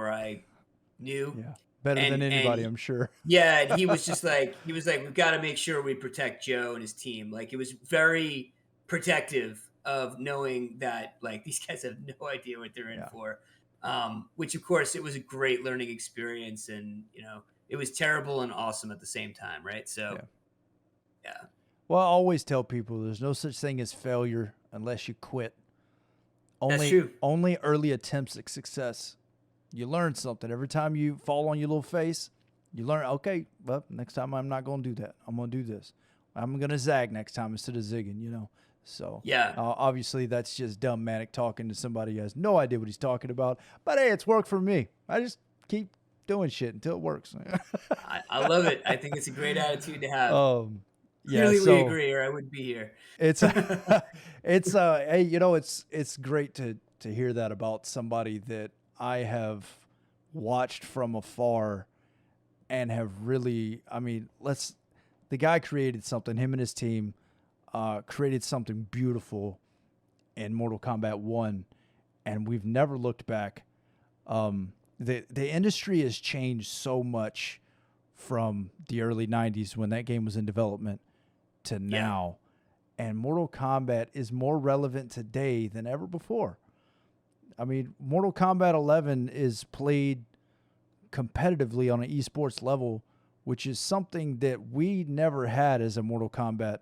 S3: I knew.
S2: Yeah. Better than anybody, I'm sure.
S3: Yeah, and he was like, we've got to make sure we protect Joe and his team. Like, it was very protective of knowing that, like, these guys have no idea what they're in for. Which, of course, it was a great learning experience, and it was terrible and awesome at the same time, right? So, yeah.
S2: Well, I always tell people there's no such thing as failure unless you quit.
S3: That's true.
S2: Only early attempts at success. You learn something. Every time you fall on your little face, you learn, okay, well, next time I'm not going to do that. I'm going to do this. I'm going to zag next time instead of zigging, So, obviously, that's just dumb Manic talking to somebody who has no idea what he's talking about. But, hey, it's worked for me. I just keep doing shit until it works.
S3: I love it. I think it's a great attitude to have.
S2: Yeah,
S3: we agree, or I wouldn't be here.
S2: It's hey, it's great to hear that about somebody that I have watched from afar and have really, the guy created something, him and his team created something beautiful in Mortal Kombat 1, and we've never looked back. The industry has changed so much from the early 90s when that game was in development to now. And Mortal Kombat is more relevant today than ever before. I mean, Mortal Kombat 11 is played competitively on an esports level, which is something that we never had as a Mortal Kombat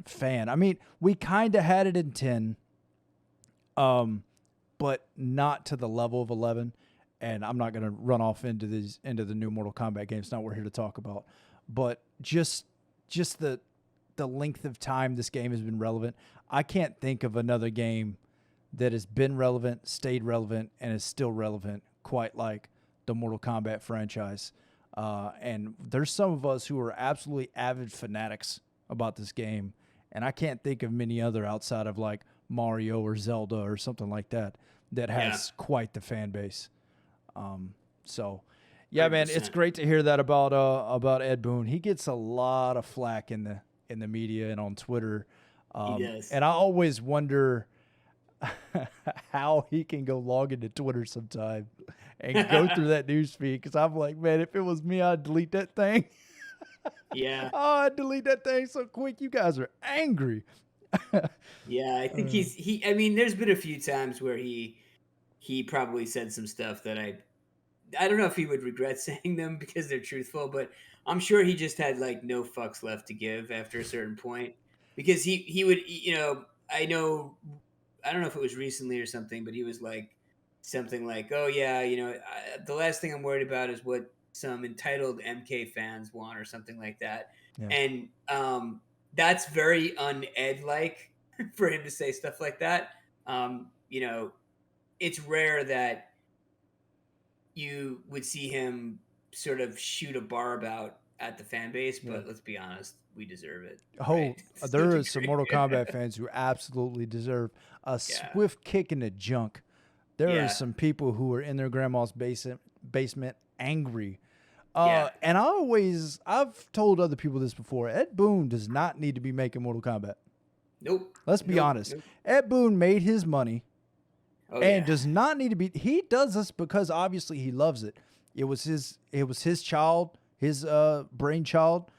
S2: fan. I mean, we kind of had it in 10, but not to the level of 11. And I'm not going to run off into the new Mortal Kombat games. It's not what we're here to talk about. But just the length of time this game has been relevant. I can't think of another game that has been relevant, stayed relevant, and is still relevant quite like the Mortal Kombat franchise. And there's some of us who are absolutely avid fanatics about this game, and I can't think of many other outside of like Mario or Zelda or something like that has quite the fan base. So, yeah, 100%. Man, it's great to hear that about Ed Boon. He gets a lot of flack in the media and on Twitter.
S3: He does.
S2: And I always wonder how he can go log into Twitter sometime and go through that news feed, because I'm like, man, if it was me, I'd delete that thing.
S3: Yeah.
S2: Oh, I'd delete that thing so quick. You guys are angry.
S3: Yeah, I think he. I mean, there's been a few times where he probably said some stuff that I don't know if he would regret saying them because they're truthful, but I'm sure he just had like no fucks left to give after a certain point because he would, I know, I don't know if it was recently or something, but he was like something like, oh yeah, the last thing I'm worried about is what some entitled MK fans want or something like that.
S2: Yeah.
S3: And that's very un-Ed like for him to say stuff like that. It's rare that you would see him sort of shoot a barb out at the fan base,
S2: Yeah.
S3: but let's be honest, we deserve it,
S2: Oh,
S3: right? To some
S2: there is some
S3: degree.
S2: Mortal Kombat fans who absolutely deserve a
S3: Yeah.
S2: swift kick in the junk. There are
S3: Yeah.
S2: some people who are in their grandma's basement angry.
S3: Yeah.
S2: And I've told other people this before. Ed Boon does not need to be making Mortal Kombat.
S3: Nope.
S2: Let's be
S3: Nope.
S2: honest.
S3: Nope.
S2: Ed Boon made his money
S3: Oh
S2: and
S3: yeah.
S2: does not need to be. He does this because obviously he loves it. It was his child, his brainchild.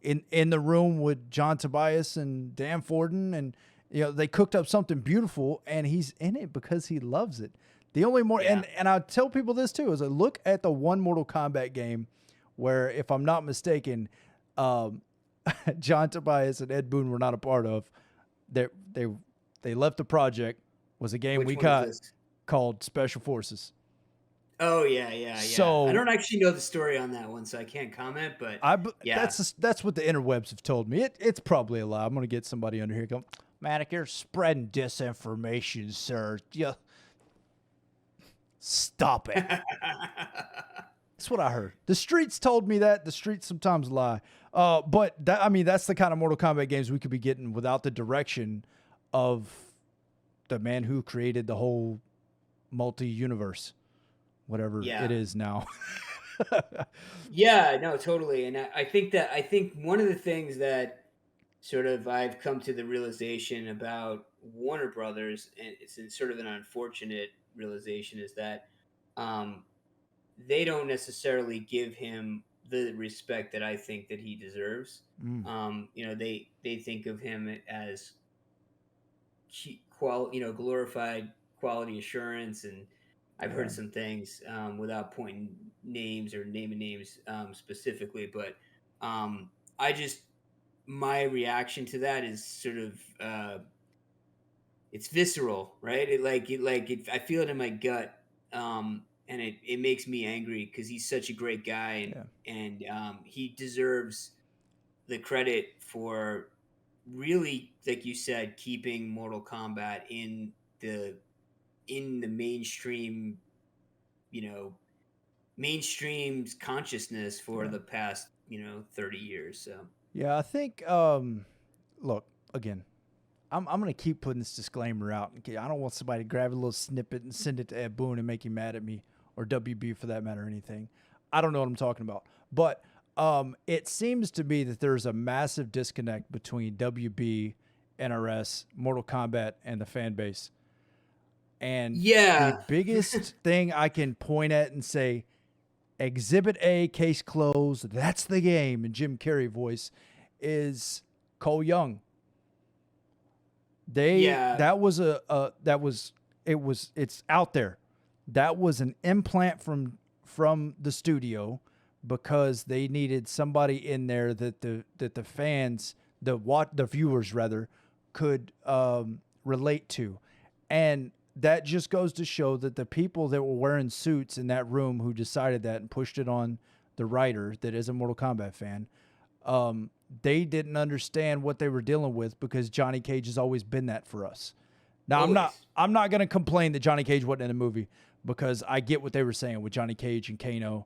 S2: In the room with John Tobias and Dan Forden, and they cooked up something beautiful, and he's in it because he loves it. The only more
S3: Yeah.
S2: and I tell people this too is I look at the one Mortal Kombat game where, if I'm not mistaken, John Tobias and Ed Boon were not a part of. They left the project. Was a game
S3: Which
S2: we
S3: one is
S2: got
S3: this?
S2: called Special Forces.
S3: Oh yeah, yeah, yeah.
S2: So
S3: I don't actually know the story on that one, so I can't comment. But yeah,
S2: that's what the interwebs have told me. It's probably a lie. I'm gonna get somebody under here going, Manic, you're spreading disinformation, sir. Yeah, stop it. That's what I heard. The streets told me that. The streets sometimes lie. But that's the kind of Mortal Kombat games we could be getting without the direction of the man who created the whole multi-universe, whatever
S3: Yeah.
S2: it is now.
S3: Yeah, no, totally. And I think one of the things that sort of I've come to the realization about Warner Brothers, and it's sort of an unfortunate realization, is that um, they don't necessarily give him the respect that I think that he deserves.
S2: Mm,
S3: They think of him as glorified quality assurance, and I've
S2: yeah.
S3: heard some things without pointing names or naming names specifically, but I just my reaction to that is sort of it's visceral, right? I feel it in my gut, and it makes me angry because he's such a great guy,
S2: Yeah.
S3: and he deserves the credit for really, like you said, keeping Mortal Kombat the in the mainstream, you know, mainstream's consciousness for
S2: Yeah.
S3: the past 30 years. So
S2: Yeah, I think look, again, I'm gonna keep putting this disclaimer out. Okay, I don't want somebody to grab a little snippet and send it to Ed Boon and make him mad at me, or WB for that matter, or anything. I don't know what I'm talking about. But it seems to be that there's a massive disconnect between WB, NRS, Mortal Kombat, and the fan base. And the
S3: yeah,
S2: biggest thing I can point at and say, Exhibit A, case closed, that's the game in Jim Carrey voice, is Cole Young.
S3: yeah,
S2: It's out there. That was an implant from the studio because they needed somebody in there that the fans, the viewers rather, could relate to. And that just goes to show that the people that were wearing suits in that room who decided that and pushed it on the writer that is a Mortal Kombat fan, they didn't understand what they were dealing with because Johnny Cage has always been that for us. Now,
S3: always.
S2: I'm not going to complain that Johnny Cage wasn't in the movie because I get what they were saying with Johnny Cage and Kano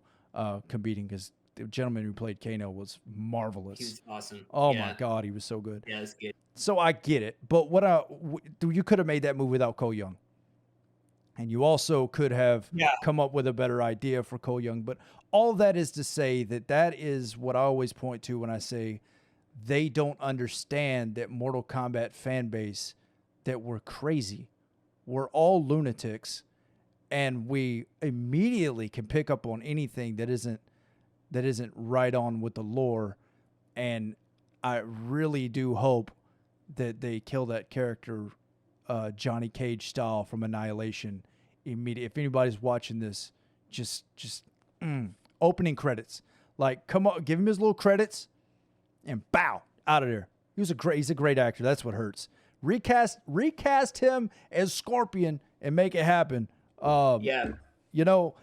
S2: competing, because the gentleman who played Kano was marvelous.
S3: He was awesome.
S2: Oh
S3: Yeah.
S2: my God, he was so good.
S3: Yeah, that's good.
S2: So I get it, but you could have made that movie without Cole Young, and you also could have come up with a better idea for Cole Young. But all that is to say that is what I always point to when I say they don't understand that Mortal Kombat fan base, that we're crazy. We're all lunatics, and we immediately can pick up on anything that isn't right on with the lore. And I really do hope that they kill that character, Johnny Cage style from Annihilation. Immediately, if anybody's watching this, just opening credits. Like, come on, give him his little credits, and bow out of there. He's a great actor. That's what hurts. Recast him as Scorpion and make it happen.
S3: Yeah.
S2: You know,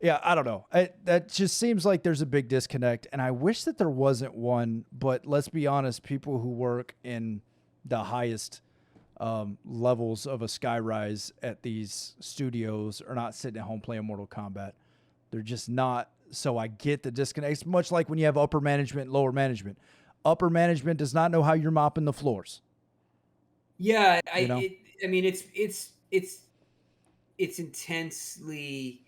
S2: yeah, I don't know. That just seems like there's a big disconnect, and I wish that there wasn't one. But let's be honest, people who work in the highest levels of a skyrise at these studios are not sitting at home playing Mortal Kombat. They're just not. So I get the disconnect. It's much like when you have upper management and lower management. Upper management does not know how you're mopping the floors.
S3: Yeah,
S2: You know?
S3: It's intensely.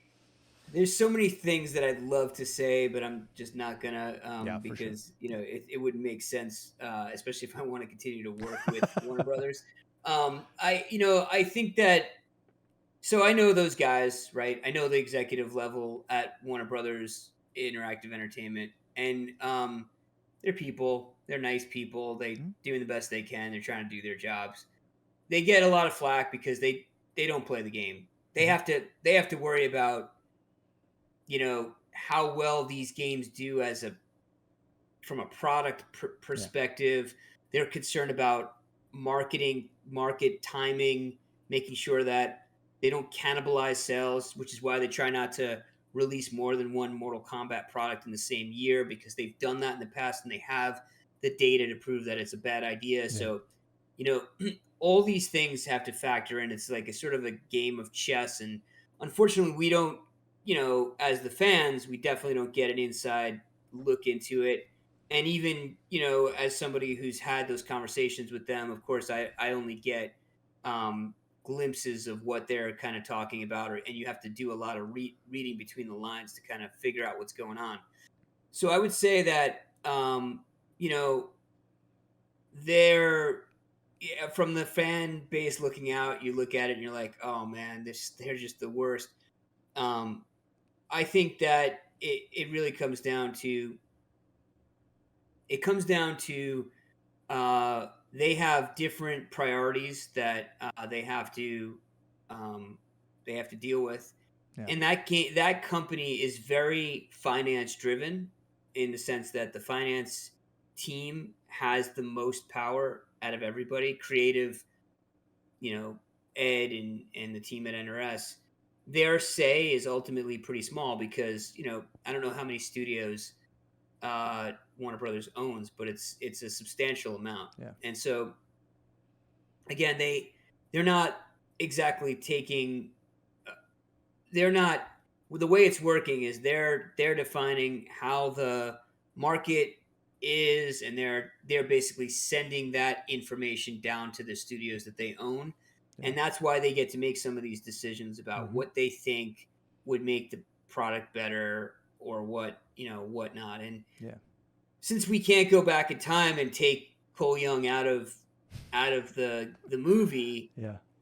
S3: There's so many things that I'd love to say, but I'm just not gonna because it wouldn't make sense, especially if I want to continue to work with Warner Brothers. I think that. So I know those guys, right? I know the executive level at Warner Brothers Interactive Entertainment, and they're people. They're nice people. They doing the best they can. They're trying to do their jobs. They get a lot of flack because they don't play the game. They have to worry about how well these games do from a product perspective. They're concerned about market timing, making sure that they don't cannibalize sales, which is why they try not to release more than one Mortal Kombat product in the same year, because they've done that in the past and they have the data to prove that it's a bad idea. Yeah. So, all these things have to factor in. It's like a sort of a game of chess. And unfortunately, we don't, as the fans, we definitely don't get an inside look into it. And even, as somebody who's had those conversations with them, of course, I only get glimpses of what they're kind of talking about, and you have to do a lot of reading between the lines to kind of figure out what's going on. So I would say that, they're, from the fan base looking out, you look at it and you're like, oh man, they're just the worst. I think that it really comes down to, they have different priorities that they have to deal with. Yeah. And that company is very finance driven, in the sense that the finance team has the most power out of everybody. Creative, Ed and the team at NRS, their say is ultimately pretty small, because I don't know how many studios Warner Brothers owns, but it's a substantial amount. Yeah. And so again, they're not exactly taking. They're not. The way it's working is they're defining how the market is, and they're basically sending that information down to the studios that they own. Yeah. And that's why they get to make some of these decisions about what they think would make the product better, or whatnot. And since we can't go back in time and take Cole Young out of the movie,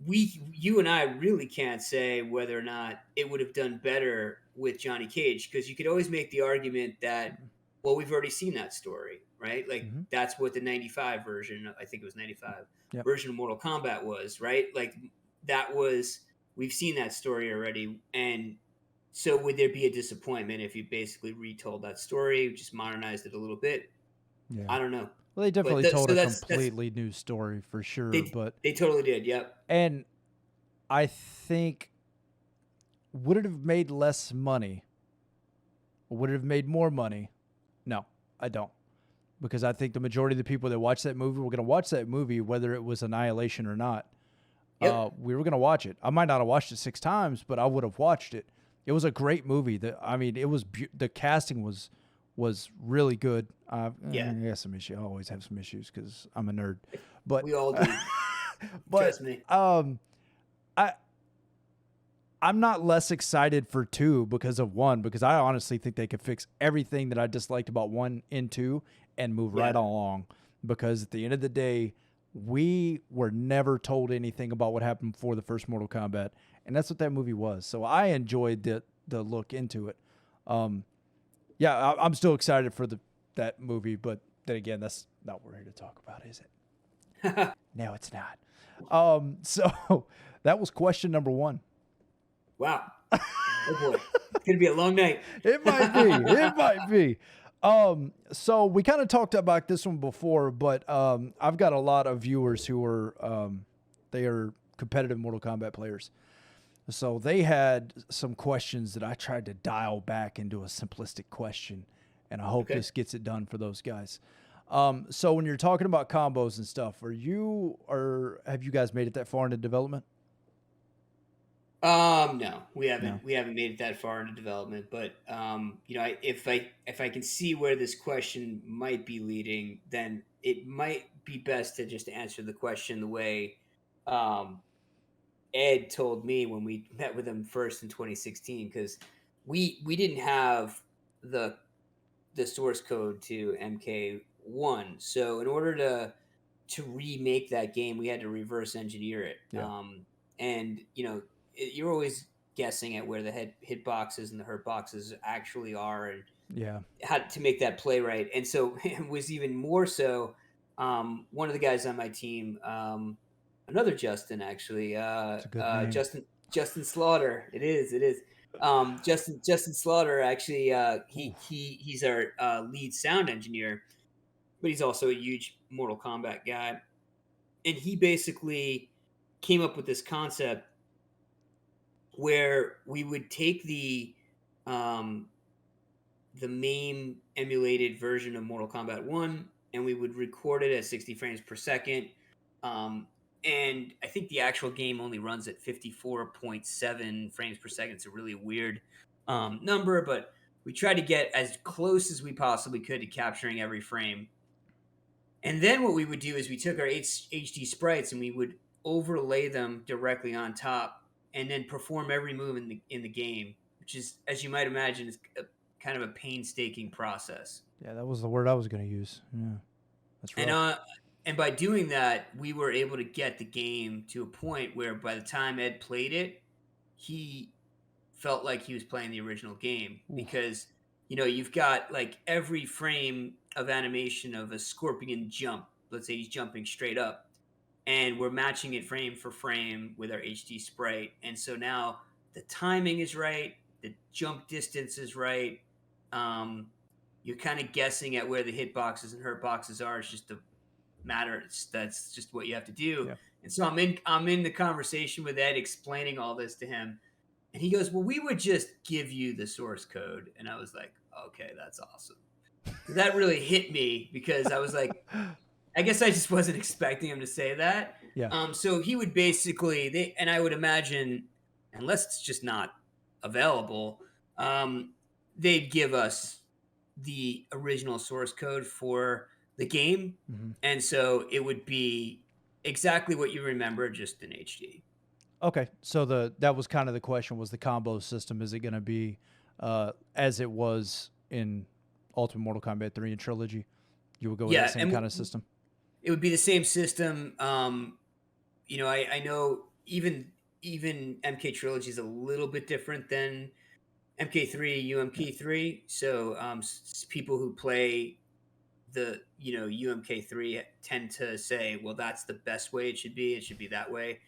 S3: you and I really can't say whether or not it would have done better with Johnny Cage, because you could always make the argument that, well, we've already seen that story, right? Like that's what the 95 version, I think it was 95 version of Mortal Kombat was, right? Like we've seen that story already. And so would there be a disappointment if you basically retold that story, just modernized it a little bit? Yeah. I don't know.
S2: Well, they definitely told a completely new story for sure.
S3: They totally did, yep.
S2: And I think, would it have made less money? Or would it have made more money? No, I don't. Because I think the majority of the people that watch that movie were going to watch that movie, whether it was Annihilation or not. Yep. We were going to watch it. I might not have watched it 6 times, but I would have watched it. It was a great movie. It was the casting was really good. I have some issues. I always have some issues because I'm a nerd. But
S3: we all do. Trust me.
S2: I'm not less excited for 2 because of 1, because I honestly think they could fix everything that I disliked about 1 and 2 and move right along. Because at the end of the day, we were never told anything about what happened before the first Mortal Kombat, and that's what that movie was. So I enjoyed the look into it. I'm still excited for that movie, but then again, that's not what we're here to talk about, is it? No, it's not. So that was question number 1.
S3: Wow. Oh boy. It's gonna be a long night.
S2: It might be. It might be. So we kind of talked about this one before, but I've got a lot of viewers who are they are competitive Mortal Kombat players. So they had some questions that I tried to dial back into a simplistic question, and I hope this gets it done for those guys. So when you're talking about combos and stuff, have you guys made it that far into development?
S3: No, we haven't. No. We haven't made it that far into development. But if I can see where this question might be leading, then it might be best to just answer the question the way Ed told me when we met with him first in 2016, because we didn't have the source code to MK1. So in order to remake that game, we had to reverse engineer it.
S2: Yeah.
S3: And you're always guessing at where the hit boxes and the hurt boxes actually are, and how to make that play right. And so it was even more so. One of the guys on my team, another Justin, actually, Justin Slaughter. It is. Justin Slaughter, actually, he's our lead sound engineer, but he's also a huge Mortal Kombat guy. And he basically came up with this concept where we would take the MAME emulated version of Mortal Kombat 1 and we would record it at 60 frames per second. And I think the actual game only runs at 54.7 frames per second. It's a really weird number, but we tried to get as close as we possibly could to capturing every frame. And then what we would do is we took our HD sprites and we would overlay them directly on top and then perform every move in the game, which is, as you might imagine, is kind of a painstaking process.
S2: Yeah, that was the word I was going to use. Yeah, that's right.
S3: And by doing that, we were able to get the game to a point where by the time Ed played it, he felt like he was playing the original game. Oof. Because, you've got like every frame of animation of a scorpion jump. Let's say he's jumping straight up, and we're matching it frame for frame with our HD sprite. And so now the timing is right, the jump distance is right. You're kind of guessing at where the hit boxes and hurt boxes are. It's just a matter. That's just what you have to do. Yeah. And so I'm in the conversation with Ed, explaining all this to him, and he goes, "Well, we would just give you the source code." And I was like, "Okay, that's awesome." That really hit me because I was like, I guess I just wasn't expecting him to say that.
S2: Yeah.
S3: So he would basically, and I would imagine, unless it's just not available, they'd give us the original source code for the game. Mm-hmm. And so it would be exactly what you remember, just in HD.
S2: Okay. So that was kind of the question, was the combo system, is it going to be as it was in Ultimate Mortal Kombat 3 and Trilogy? You would go with the same kind of system?
S3: It would be the same system. I know even MK Trilogy is a little bit different than MK3, UMK3. So people who play the UMK3 tend to say, well, that's the best way it should be. It should be that way.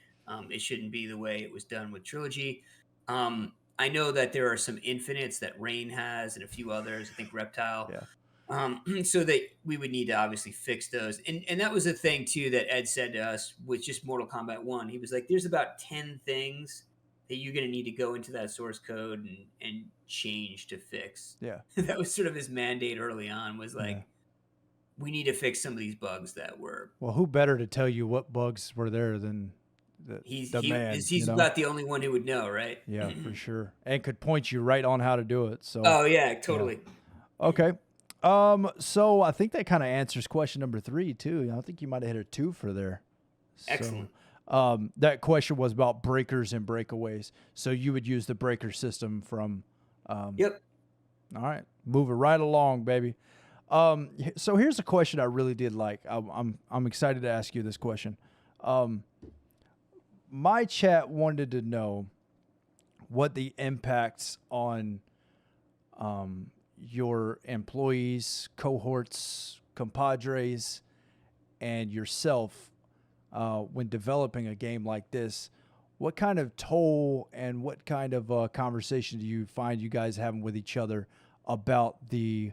S3: It shouldn't be the way it was done with Trilogy. I know that there are some infinites that Rain has and a few others. I think Reptile.
S2: Yeah.
S3: So that we would need to obviously fix those. And that was a thing too that Ed said to us with just Mortal Kombat 1. He was like, there's about 10 things that you're going to need to go into that source code and change to fix.
S2: Yeah.
S3: That was sort of his mandate early on, was like, we need to fix some of these bugs that were.
S2: Well, who better to tell you what bugs were there than
S3: he's about the only one who would know, right?
S2: Yeah, for sure. And could point you right on how to do it. So.
S3: Oh yeah, totally.
S2: Yeah. Okay. So I think that kind of answers question number 3 too. I think you might have hit a 2 for there.
S3: Excellent.
S2: So, that question was about breakers and breakaways. So you would use the breaker system from.
S3: Yep.
S2: All right, moving right along, baby. So here's a question I really did like. I'm excited to ask you this question. My chat wanted to know what the impacts on your employees, cohorts, compadres, and yourself when developing a game like this. What kind of toll and what kind of conversation do you find you guys having with each other about the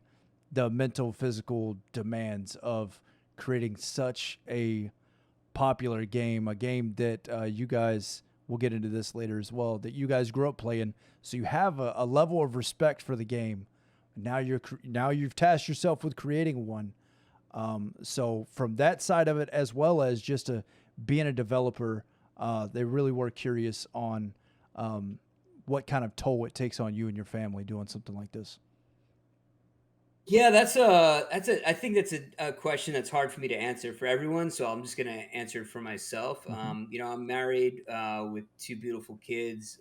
S2: mental, physical demands of creating such a popular game, a game that you guys, we'll get into this later as well, that you guys grew up playing, so you have a level of respect for the game. Now you've tasked yourself with creating one. So from that side of it, as well as just being a developer, they really were curious on what kind of toll it takes on you and your family doing something like this.
S3: Yeah, I think that's a question that's hard for me to answer for everyone. So I'm just gonna answer it for myself.
S2: Mm-hmm.
S3: I'm married with two beautiful kids.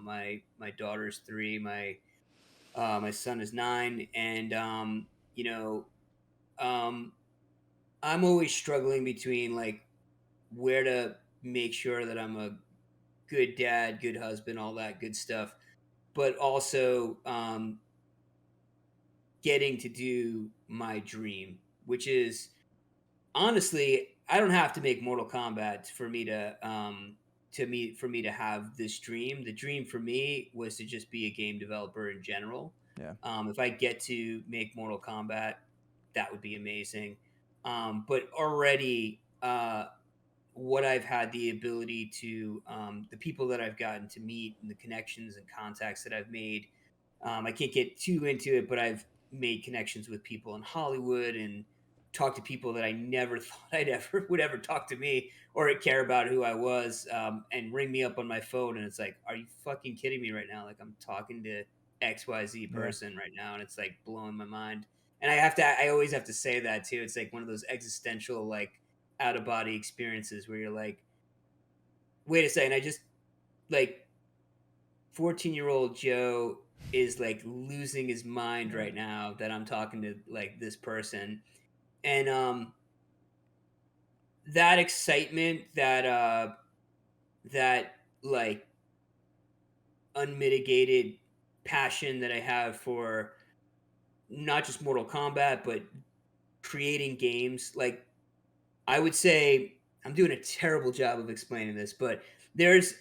S3: My daughter's 3, my son is 9, and um, I'm always struggling between like where to make sure that I'm a good dad, good husband, all that good stuff, but also getting to do my dream, which is honestly, I don't have to make Mortal Kombat for me to have this dream. The dream for me was to just be a game developer in general.
S2: Yeah.
S3: If I get to make Mortal Kombat, that would be amazing. But already, what I've had the ability to, the people that I've gotten to meet and the connections and contacts that I've made. I can't get too into it, but I've made connections with people in Hollywood and talked to people that I never thought I'd ever would ever talk to me or care about who I was, and ring me up on my phone. And it's like, are you fucking kidding me right now? Like, I'm talking to XYZ
S2: Yeah.
S3: person right now, and it's like blowing my mind. And I always have to say that too. It's like one of those existential, like, out of body experiences where you're like, wait a second, I just like 14-year-old Joe is like losing his mind
S2: Yeah.
S3: right now that I'm talking to like this person. And that excitement, that like unmitigated passion that I have for not just Mortal Kombat, but creating games, like I would say I'm doing a terrible job of explaining this, but there's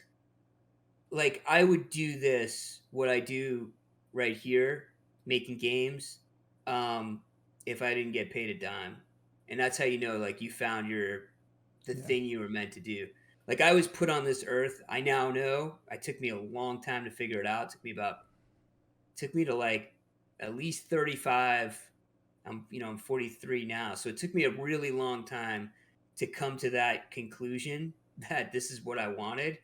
S3: like I would do this, what I do right here, making games, um, if I didn't get paid a dime. And that's how you know, like, you found the
S2: Yeah.
S3: thing you were meant to do. Like, I was put on this earth. I now know. It took me a long time to figure it out. Took me to like at least 35. I'm 43 now. So it took me a really long time to come to that conclusion that this is what I wanted.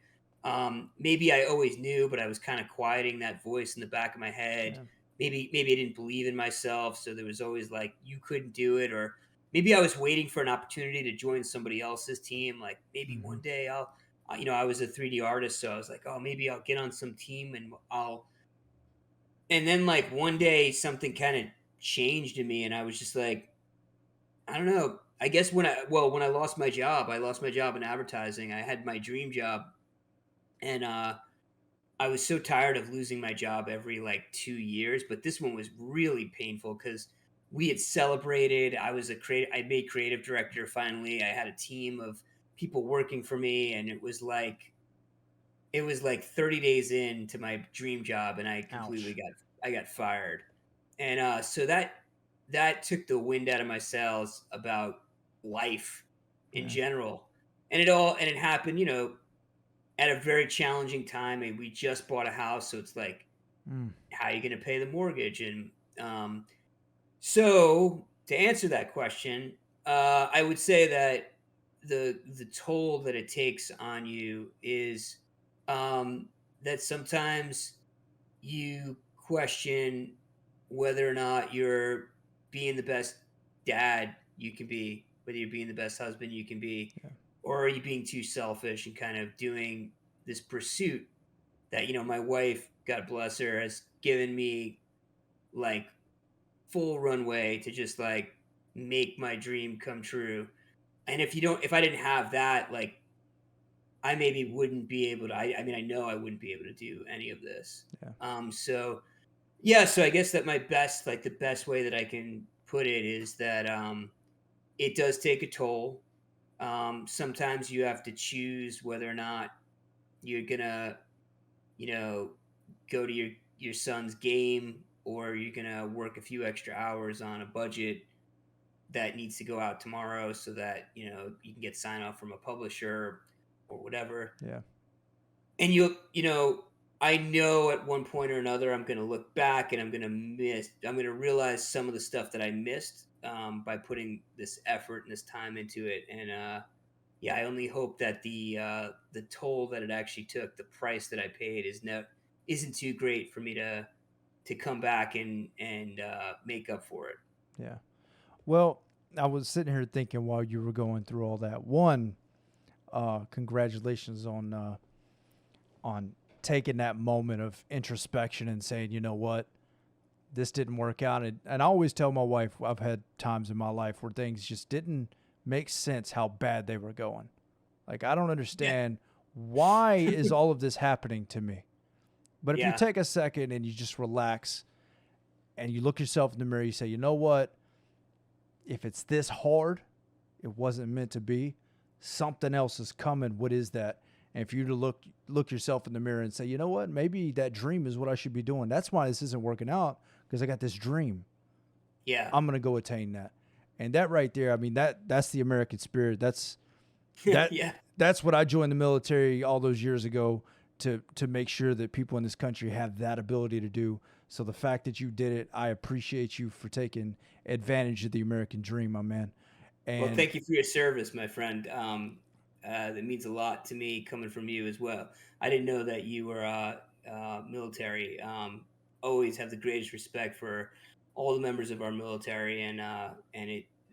S3: Maybe I always knew, but I was kind of quieting that voice in the back of my head.
S2: Yeah.
S3: Maybe I didn't believe in myself, so there was always like you couldn't do it, or maybe I was waiting for an opportunity to join somebody else's team. Like maybe
S2: Mm-hmm.
S3: one day I was a 3D artist, so I was like, oh, maybe I'll get on some team and I'll. And then like one day something kind of changed in me, and I was just like, I don't know. I guess when I lost my job, I lost my job in advertising. I had my dream job, and I was so tired of losing my job every like 2 years. But this one was really painful because we had celebrated. I made creative director finally. I had a team of people working for me, and it was like 30 days into my dream job, and
S2: Ouch.
S3: I got fired. And so that took the wind out of my sails about life in
S2: Yeah.
S3: general. And it happened, at a very challenging time. And we just bought a house, so it's like,
S2: Mm.
S3: how are you going to pay the mortgage? And so to answer that question, I would say that the toll that it takes on you is, um, that sometimes you question whether or not you're being the best dad you can be, whether you're being the best husband you can be,
S2: Yeah.
S3: or are you being too selfish and kind of doing this pursuit that, my wife, God bless her, has given me like full runway to just like make my dream come true. And if I didn't have that, like I maybe wouldn't be able to, I mean, I know I wouldn't be able to do any of this.
S2: Yeah.
S3: So yeah, so I guess that the best way that I can put it is that it does take a toll. sometimes you have to choose whether or not you're gonna, you know, go to your son's game, or you're gonna work a few extra hours on a budget that needs to go out tomorrow so that you can get sign off from a publisher or whatever.
S2: Yeah.
S3: And I know at one point or another I'm going to look back and I'm going to realize some of the stuff that I missed, by putting this effort and this time into it. And yeah, I only hope that the toll that it actually took, the price that I paid, isn't too great for me to come back and make up for it.
S2: Yeah. Well, I was sitting here thinking while you were going through all that. One, congratulations on taking that moment of introspection and saying, you know what, this didn't work out. And I always tell my wife, I've had times in my life where things just didn't make sense how bad they were going. Like, I don't understand why is all of this happening to me. But if you take a second and you just relax and you look yourself in the mirror, you say, you know what, if it's this hard, it wasn't meant to be. Something else is coming. What is that? And if you to look yourself in the mirror and say, you know what, maybe that dream is what I should be doing. That's why this isn't working out, because I got this dream.
S3: Yeah.
S2: I'm gonna go attain that. And that right there, I mean, that's the American spirit. That's what I joined the military all those years ago to make sure that people in this country have that ability to do. So the fact that you did it, I appreciate you for taking advantage of the American dream, my man. And
S3: well, thank you for your service, my friend. That means a lot to me coming from you as well. I didn't know that you were military. Always have the greatest respect for all the members of our military, and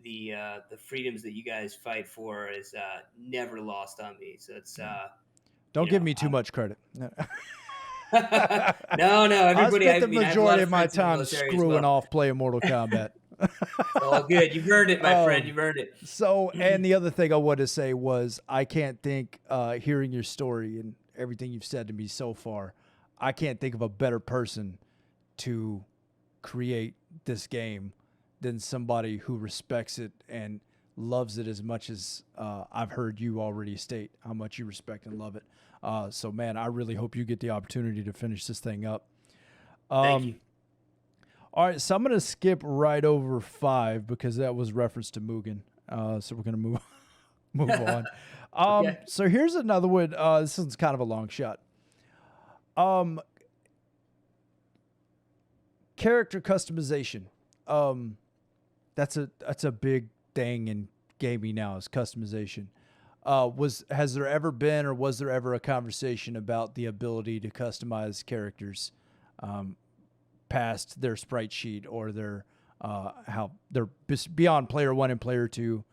S3: the freedoms that you guys fight for is never lost on me. So it's
S2: don't give me too much credit.
S3: no. Everybody.
S2: I spent the majority of my time screwing off playing Mortal Kombat.
S3: All good. You've earned it, my friend. You've earned it.
S2: So, and the other thing I wanted to say was, I can't think, hearing your story and everything you've said to me so far, I can't think of a better person to create this game than somebody who respects it and loves it as much as I've heard you already state how much you respect and love it. So, man, I really hope you get the opportunity to finish this thing up.
S3: Thank you.
S2: All right, so I'm going to skip right over 5 because that was reference to Mugen. So we're going to move on.
S3: Okay.
S2: So here's another one. This one's kind of a long shot. Character customization. That's a big thing in gaming now, is customization. Has there ever been, or was there ever a conversation about the ability to customize characters past their sprite sheet, or their how they're beyond player 1 and player 2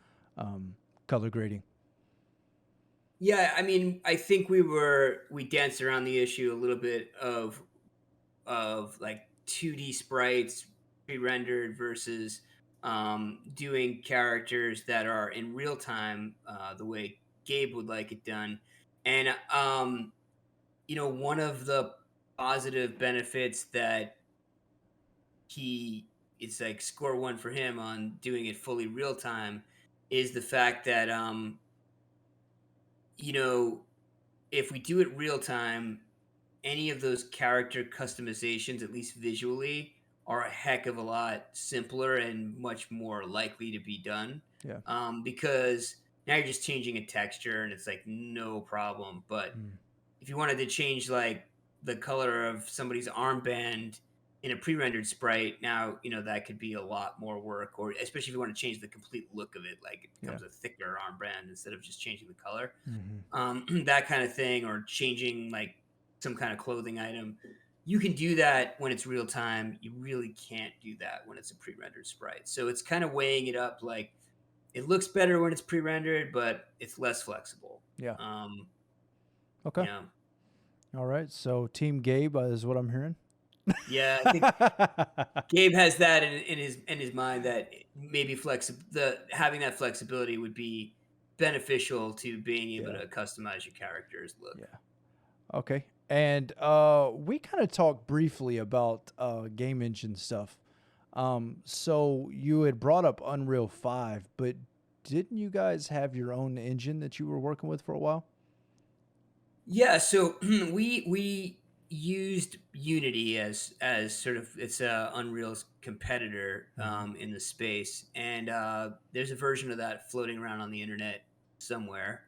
S2: color grading?
S3: Yeah, I mean, I think we danced around the issue a little bit of like 2D sprites pre-rendered versus doing characters that are in real time, the way Gabe would like it done. And one of the positive benefits that it's like score 1 for him on doing it fully real time is the fact that if we do it real time, any of those character customizations, at least visually, are a heck of a lot simpler and much more likely to be done.
S2: Yeah.
S3: Because now you're just changing a texture and it's like no problem. But if you wanted to change like the color of somebody's armband in a pre-rendered sprite, now that could be a lot more work, or especially if you want to change the complete look of it, like it becomes a thicker armband instead of just changing the color. That kind of thing, or changing like some kind of clothing item. You can do that when it's real time. You really can't do that when it's a pre-rendered sprite. So it's kind of weighing it up. Like, it looks better when it's pre-rendered, but it's less flexible.
S2: Yeah. Okay. All right. So Team Gabe is what I'm hearing.
S3: Yeah, I think Gabe has that in his mind, that maybe having that flexibility would be beneficial to being able to customize your character's look.
S2: Yeah. Okay. And we kind of talked briefly about game engine stuff. So you had brought up Unreal 5, but didn't you guys have your own engine that you were working with for a while?
S3: Yeah, so we used Unity as sort of it's Unreal's competitor
S2: Mhm.
S3: in the space, and there's a version of that floating around on the internet somewhere.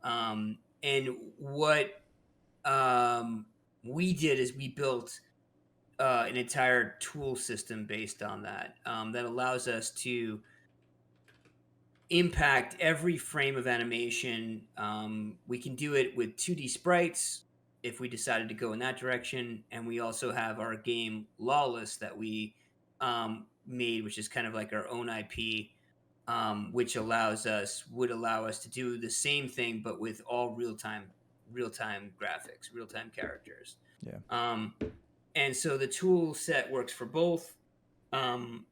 S3: And what um, we did is we built an entire tool system based on that that allows us to impact every frame of animation. We can do it with 2D sprites if we decided to go in that direction. And we also have our game Lawless that we made, which is kind of like our own IP, which would allow us to do the same thing, but with all real time graphics, real time characters.
S2: Yeah.
S3: Um, and so the tool set works for both.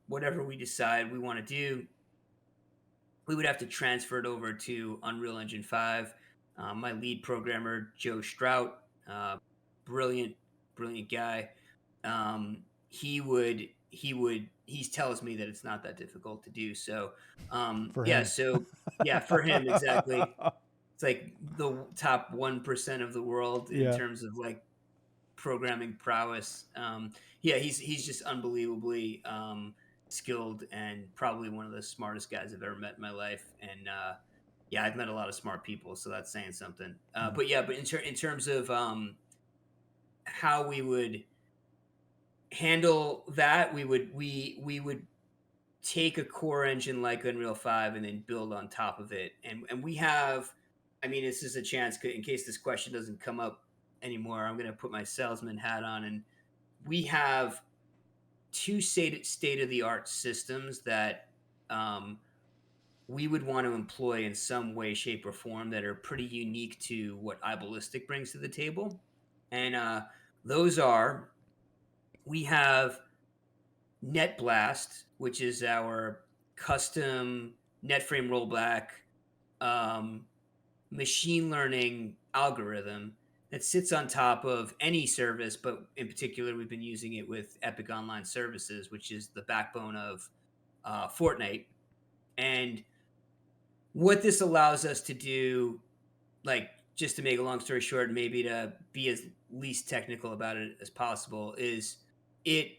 S3: Whatever we decide we want to do, we would have to transfer it over to Unreal Engine 5. My lead programmer, Joe Strout, uh, brilliant, brilliant guy. He tells me that it's not that difficult to do. So,
S2: For
S3: yeah,
S2: him.
S3: so yeah, for him, exactly. It's like the top 1% of the world in
S2: Yeah.
S3: terms of like programming prowess. Yeah, he's just unbelievably skilled and probably one of the smartest guys I've ever met in my life. And yeah, I've met a lot of smart people, so that's saying something.
S2: Yeah.
S3: But yeah, but in terms of how we would handle that, we would take a core engine like Unreal 5 and then build on top of it. And we have, I mean, this is a chance in case this question doesn't come up anymore. I'm going to put my salesman hat on, and we have two state of the art systems that um, we would want to employ in some way, shape, or form that are pretty unique to what Eyeballistic brings to the table. And those are, we have Net Blast, which is our custom net frame rollback um, machine learning algorithm that sits on top of any service, but in particular, we've been using it with Epic Online Services, which is the backbone of Fortnite. And what this allows us to do, like, just to make a long story short, maybe to be as least technical about it as possible, is it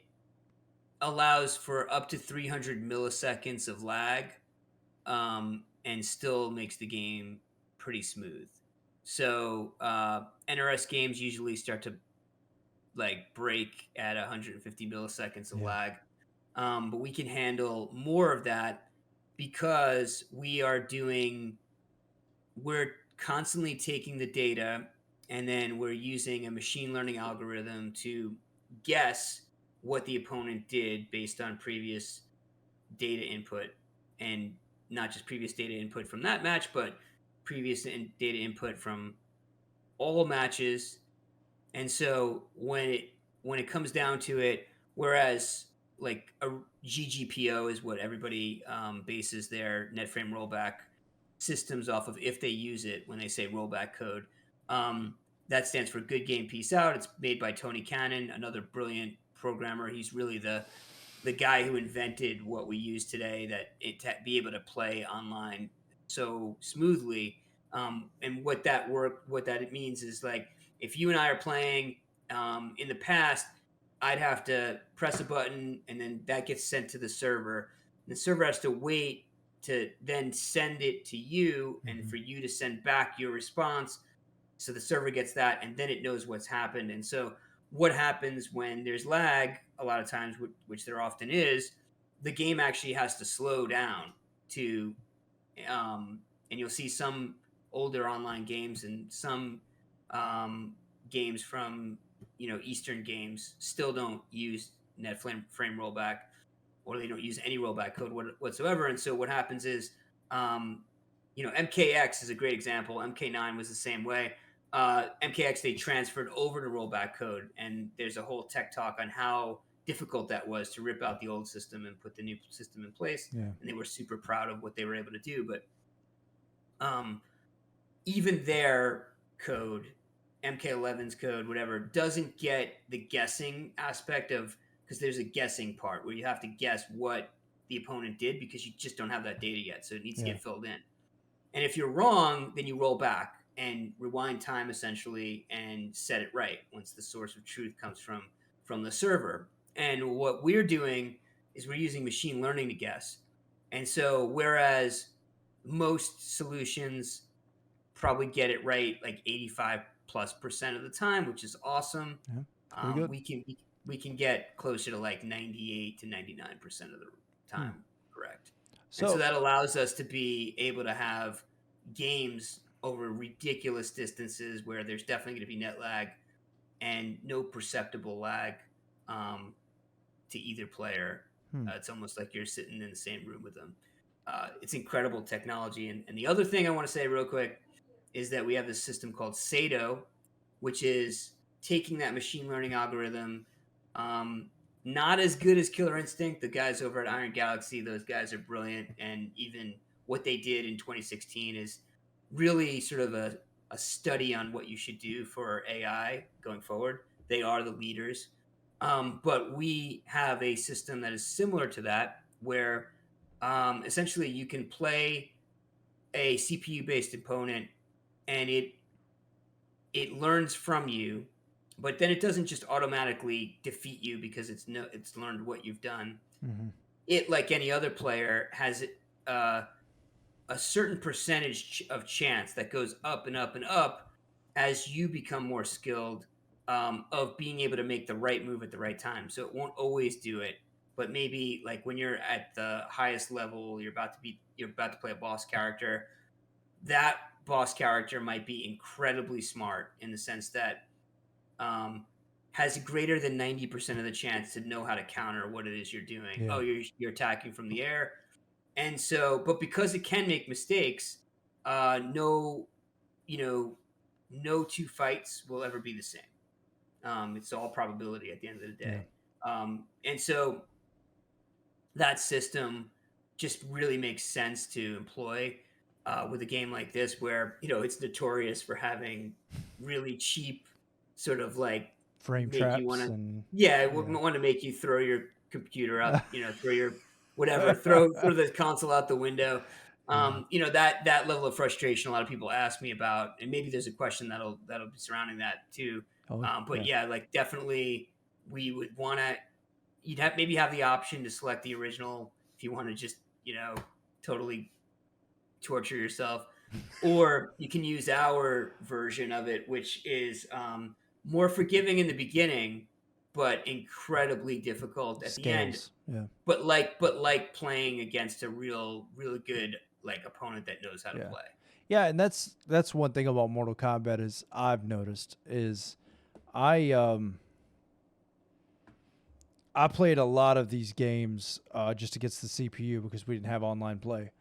S3: allows for up to 300 milliseconds of lag and still makes the game pretty smooth. So NRS games usually start to like break at 150 milliseconds of
S2: Yeah.
S3: lag, but we can handle more of that because we're constantly taking the data and then we're using a machine learning algorithm to guess what the opponent did based on previous data input, and not just previous data input from that match, but data input from all matches. And so when it comes down to it, whereas like a GGPO is what everybody bases their net frame rollback systems off of if they use it when they say rollback code. Um, that stands for Good Game Peace Out. It's made by Tony Cannon, another brilliant programmer. He's really the guy who invented what we use today, that it to be able to play online so smoothly. And what that it means is like if you and I are playing in the past, I'd have to press a button and then that gets sent to the server. The server has to wait to then send it to you and
S2: Mhm.
S3: for you to send back your response. So the server gets that and then it knows what's happened. And so what happens when there's lag, a lot of times, which there often is, the game actually has to slow down to, and you'll see some older online games and some um, games from Eastern games still don't use frame rollback, or they don't use any rollback code whatsoever. And so what happens is, um, MKX is a great example. MK9 was the same way. MKX, they transferred over to rollback code, and there's a whole tech talk on how difficult that was to rip out the old system and put the new system in place.
S2: Yeah.
S3: And they were super proud of what they were able to do. But um, even their code, MK11's code, whatever, doesn't get the guessing aspect of, because there's a guessing part where you have to guess what the opponent did because you just don't have that data yet. So it needs to
S2: Yeah.
S3: get filled in. And if you're wrong, then you roll back and rewind time essentially and set it right once the source of truth comes from the server. And what we're doing is we're using machine learning to guess. And so whereas most solutions probably get it right like 85+% of the time, which is awesome.
S2: Yeah. Pretty good.
S3: We can get closer to like 98 to 99% of the time correct. And so
S2: So
S3: that allows us to be able to have games over ridiculous distances where there's definitely going to be net lag and no perceptible lag to either player. It's almost like you're sitting in the same room with them. It's incredible technology. And the other thing I want to say real quick is that we have this system called Sado, which is taking that machine learning algorithm. Not as good as Killer Instinct. The guys over at Iron Galaxy, those guys are brilliant. And even what they did in 2016 is really sort of a study on what you should do for AI going forward. They are the leaders. But we have a system that is similar to that, where essentially you can play a CPU based opponent and it learns from you, but then it doesn't just automatically defeat you because it's learned what you've done. It, like any other player, has uh, a certain percentage of chance that goes up and up and up as you become more skilled, of being able to make the right move at the right time. So it won't always do it, but maybe like when you're at the highest level, you're about to play a boss character. That boss character might be incredibly smart in the sense that has greater than 90% of the chance to know how to counter what it is you're doing.
S2: Yeah.
S3: Oh, you're attacking from the air. And so, but because it can make mistakes, no, no two fights will ever be the same. It's all probability at the end of the day. And so that system just really makes sense to employ with a game like this, where it's notorious for having really cheap sort of like
S2: frame
S3: make you
S2: traps
S3: want to
S2: and
S3: want to make you throw your computer out, throw your whatever, throw the console out the window. That level of frustration a lot of people ask me about, and maybe there's a question that'll be surrounding that too. But yeah, like definitely we would want to. You'd maybe have the option to select the original if you want to just totally torture yourself, or you can use our version of it, which is more forgiving in the beginning, but incredibly difficult at the end.
S2: scales. Yeah.
S3: But like playing against a really good like opponent that knows how to play.
S2: Yeah, and that's one thing about Mortal Kombat is I've noticed is I played a lot of these games just against the CPU because we didn't have online play.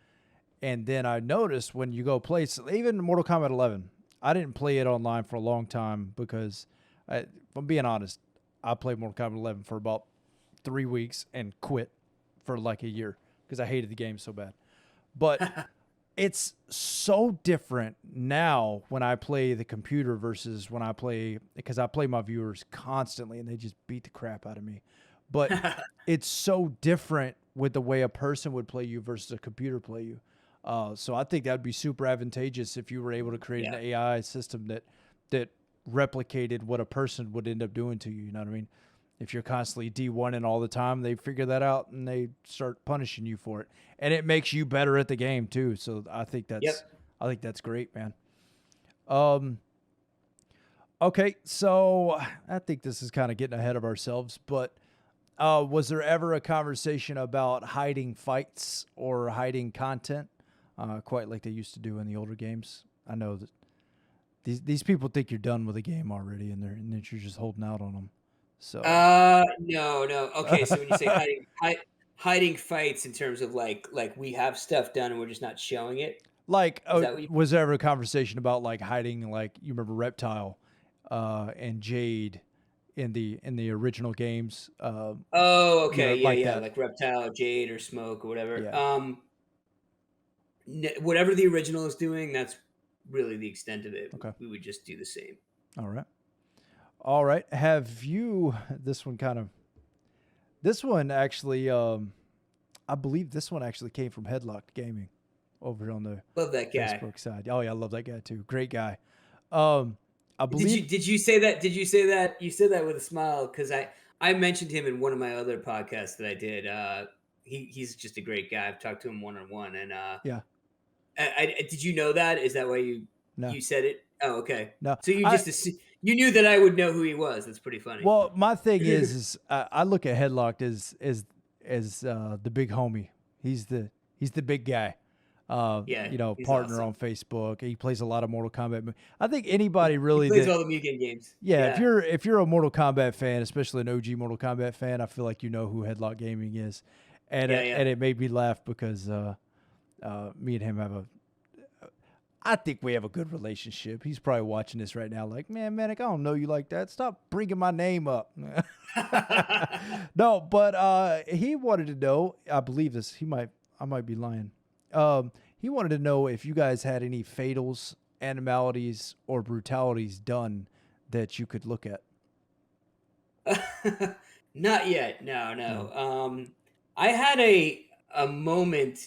S2: And then I noticed when you go play, even Mortal Kombat 11, I didn't play it online for a long time because, if I'm being honest, I played Mortal Kombat 11 for about 3 weeks and quit for like a year because I hated the game so bad. But it's so different now when I play the computer versus when I play, because I play my viewers constantly and they just beat the crap out of me. But it's so different with the way a person would play you versus a computer play you. So I think that would be super advantageous if you were able to create an AI system that replicated what a person would end up doing to you. You know what I mean? If you're constantly D1ing all the time, they figure that out and they start punishing you for it, and it makes you better at the game too. So I think that's great, man. Okay, so I think this is kind of getting ahead of ourselves, but was there ever a conversation about hiding fights or hiding content, quite like they used to do in the older games? I know that these people think you're done with the game already, and that you're just holding out on them. So
S3: no. Okay, so when you say hiding fights in terms of like we have stuff done and we're just not showing it.
S2: like,
S3: Is that what you
S2: was there ever a conversation about like hiding, like you remember Reptile and Jade in the original games?
S3: Oh, okay,
S2: like
S3: yeah,
S2: that.
S3: like Reptile, Jade, or Smoke, or whatever.
S2: Yeah.
S3: Whatever the original is doing, that's really the extent of it.
S2: Okay.
S3: We would just do the same.
S2: All right. Have you this one actually I believe this one actually came from Headlocked Gaming over on the
S3: Love that guy.
S2: Facebook side. Oh yeah, I love that guy too. Great guy. I believe.
S3: Did you say that? Did you say that? You said that with a smile because I mentioned him in one of my other podcasts that I did. He's just a great guy. I've talked to him one on one, and
S2: Yeah.
S3: did you know that? Is that why
S2: No.
S3: you said it? Oh, okay.
S2: No.
S3: So you knew that I would know who he was. That's pretty funny.
S2: Well, my thing is I look at Headlocked as the big homie. He's the big guy.
S3: Yeah, he's
S2: partner
S3: awesome.
S2: on Facebook. He plays a lot of Mortal Kombat. I think anybody
S3: He
S2: really
S3: plays
S2: that
S3: all the Mugen games.
S2: yeah, if you're a Mortal Kombat fan, especially an OG Mortal Kombat fan, I feel like you know who Headlock Gaming is, and and it made me laugh because me and him have I think we have a good relationship. He's probably watching this right now, like, man, Manic, I don't know you like that. Stop bringing my name up. No, but he wanted to know. I believe this. I might be lying. He wanted to know if you guys had any fatals, animalities, or brutalities done that you could look at.
S3: Not yet. No. I had a moment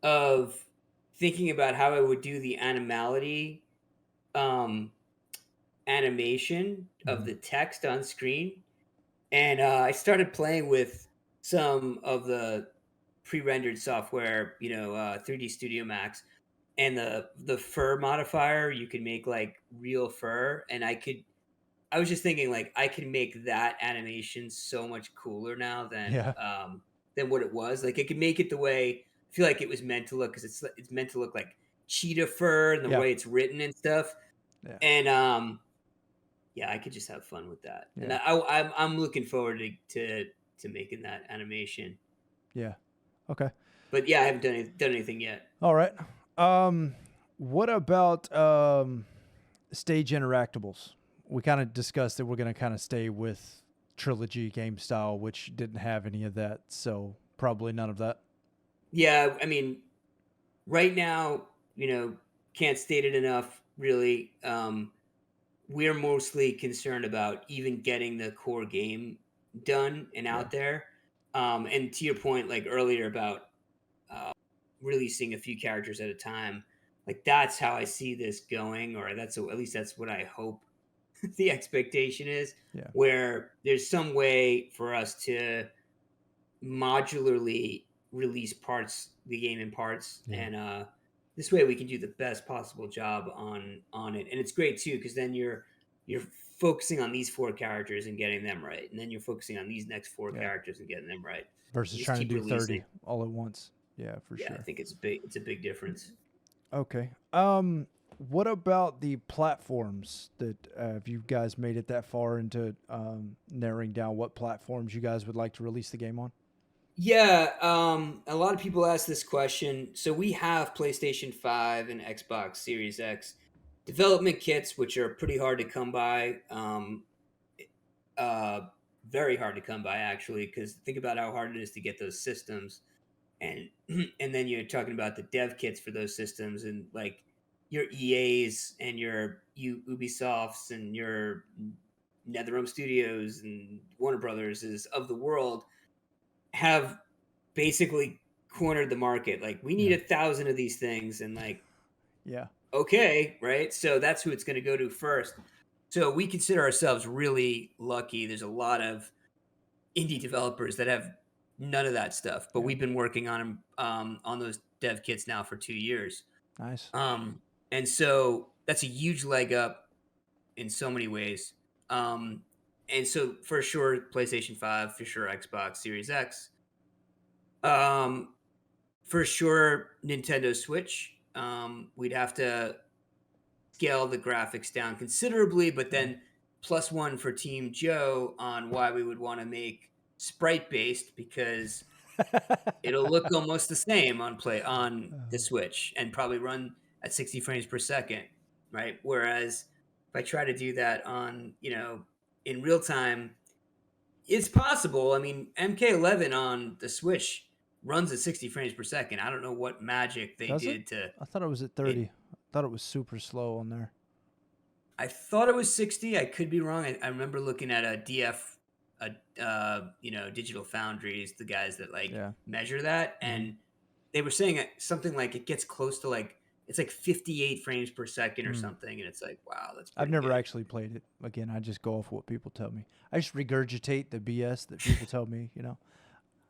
S3: of thinking about how I would do the animality um, animation of the text on screen, and I started playing with some of the pre-rendered software, 3D Studio Max, and the fur modifier. You can make like real fur, and I was just thinking like I can make that animation so much cooler now
S2: Yeah.
S3: than what it was. Like I could make it the way I feel like it was meant to look because it's meant to look like cheetah fur and the
S2: Yeah.
S3: way it's written and stuff.
S2: Yeah.
S3: And yeah, I could just have fun with that. And
S2: Yeah.
S3: I'm looking forward to making that animation.
S2: Yeah. Okay.
S3: But yeah, I haven't done anything yet.
S2: All right. What about stage interactables? We kind of discussed that we're going to kind of stay with Trilogy game style, which didn't have any of that, so probably none of that.
S3: Yeah, I mean, right now, can't state it enough. Really, we're mostly concerned about even getting the core game done and out there. And to your point, like earlier about uh, releasing a few characters at a time, like that's how I see this going, or at least that's what I hope the expectation is.
S2: Yeah.
S3: Where there's some way for us to modularly release the game in parts, and this way we can do the best possible job on it. And it's great too because then you're focusing on these four characters and getting them right, and then you're focusing on these next four characters and getting them right
S2: versus
S3: just
S2: trying to
S3: keep
S2: do
S3: releasing
S2: 30 all at once. Yeah, for
S3: I
S2: sure.
S3: think it's a big difference.
S2: Okay. What about the platforms that have you guys made it that far into narrowing down what platforms you guys would like to release the game on?
S3: Yeah, a lot of people ask this question. So we have PlayStation 5 and Xbox Series X development kits, which are pretty hard to come by. Uh, Very hard to come by, actually, because think about how hard it is to get those systems, and and then you're talking about the dev kits for those systems, and like your EAs and your Ubisofts and your NetherRealm Studios and Warner Brothers is of the world have basically cornered the market. Like we need 1,000 of these things, and like,
S2: Yeah.
S3: okay, right? So that's who it's going to go to first. So we consider ourselves really lucky. There's a lot of indie developers that have none of that stuff, but we've been working on them on those dev kits now for 2 years.
S2: Nice.
S3: And so that's a huge leg up in so many ways. And so for sure, PlayStation 5, for sure, Xbox Series X. For sure, Nintendo Switch. We'd have to scale the graphics down considerably, but then +1 for Team Joe on why we would want to make sprite based because it'll look almost the same on the Switch and probably run at 60 frames per second, right? Whereas if I try to do that on in real time, it's possible. I mean, MK11 on the Switch runs at 60 frames per second. I don't know what magic they
S2: Does it?
S3: did to
S2: I thought it was at 30. I thought it was super slow on there.
S3: I thought it was 60. I could be wrong. I remember looking at a DF Digital Foundries, the guys that like
S2: Yeah.
S3: measure that, and they were saying something like it gets close to like it's like 58 frames per second or something, and it's like, wow, that's
S2: I've
S3: pretty
S2: never
S3: good.
S2: actually played it. Again, I just go off what people tell me. I just regurgitate the BS that people tell me, you know.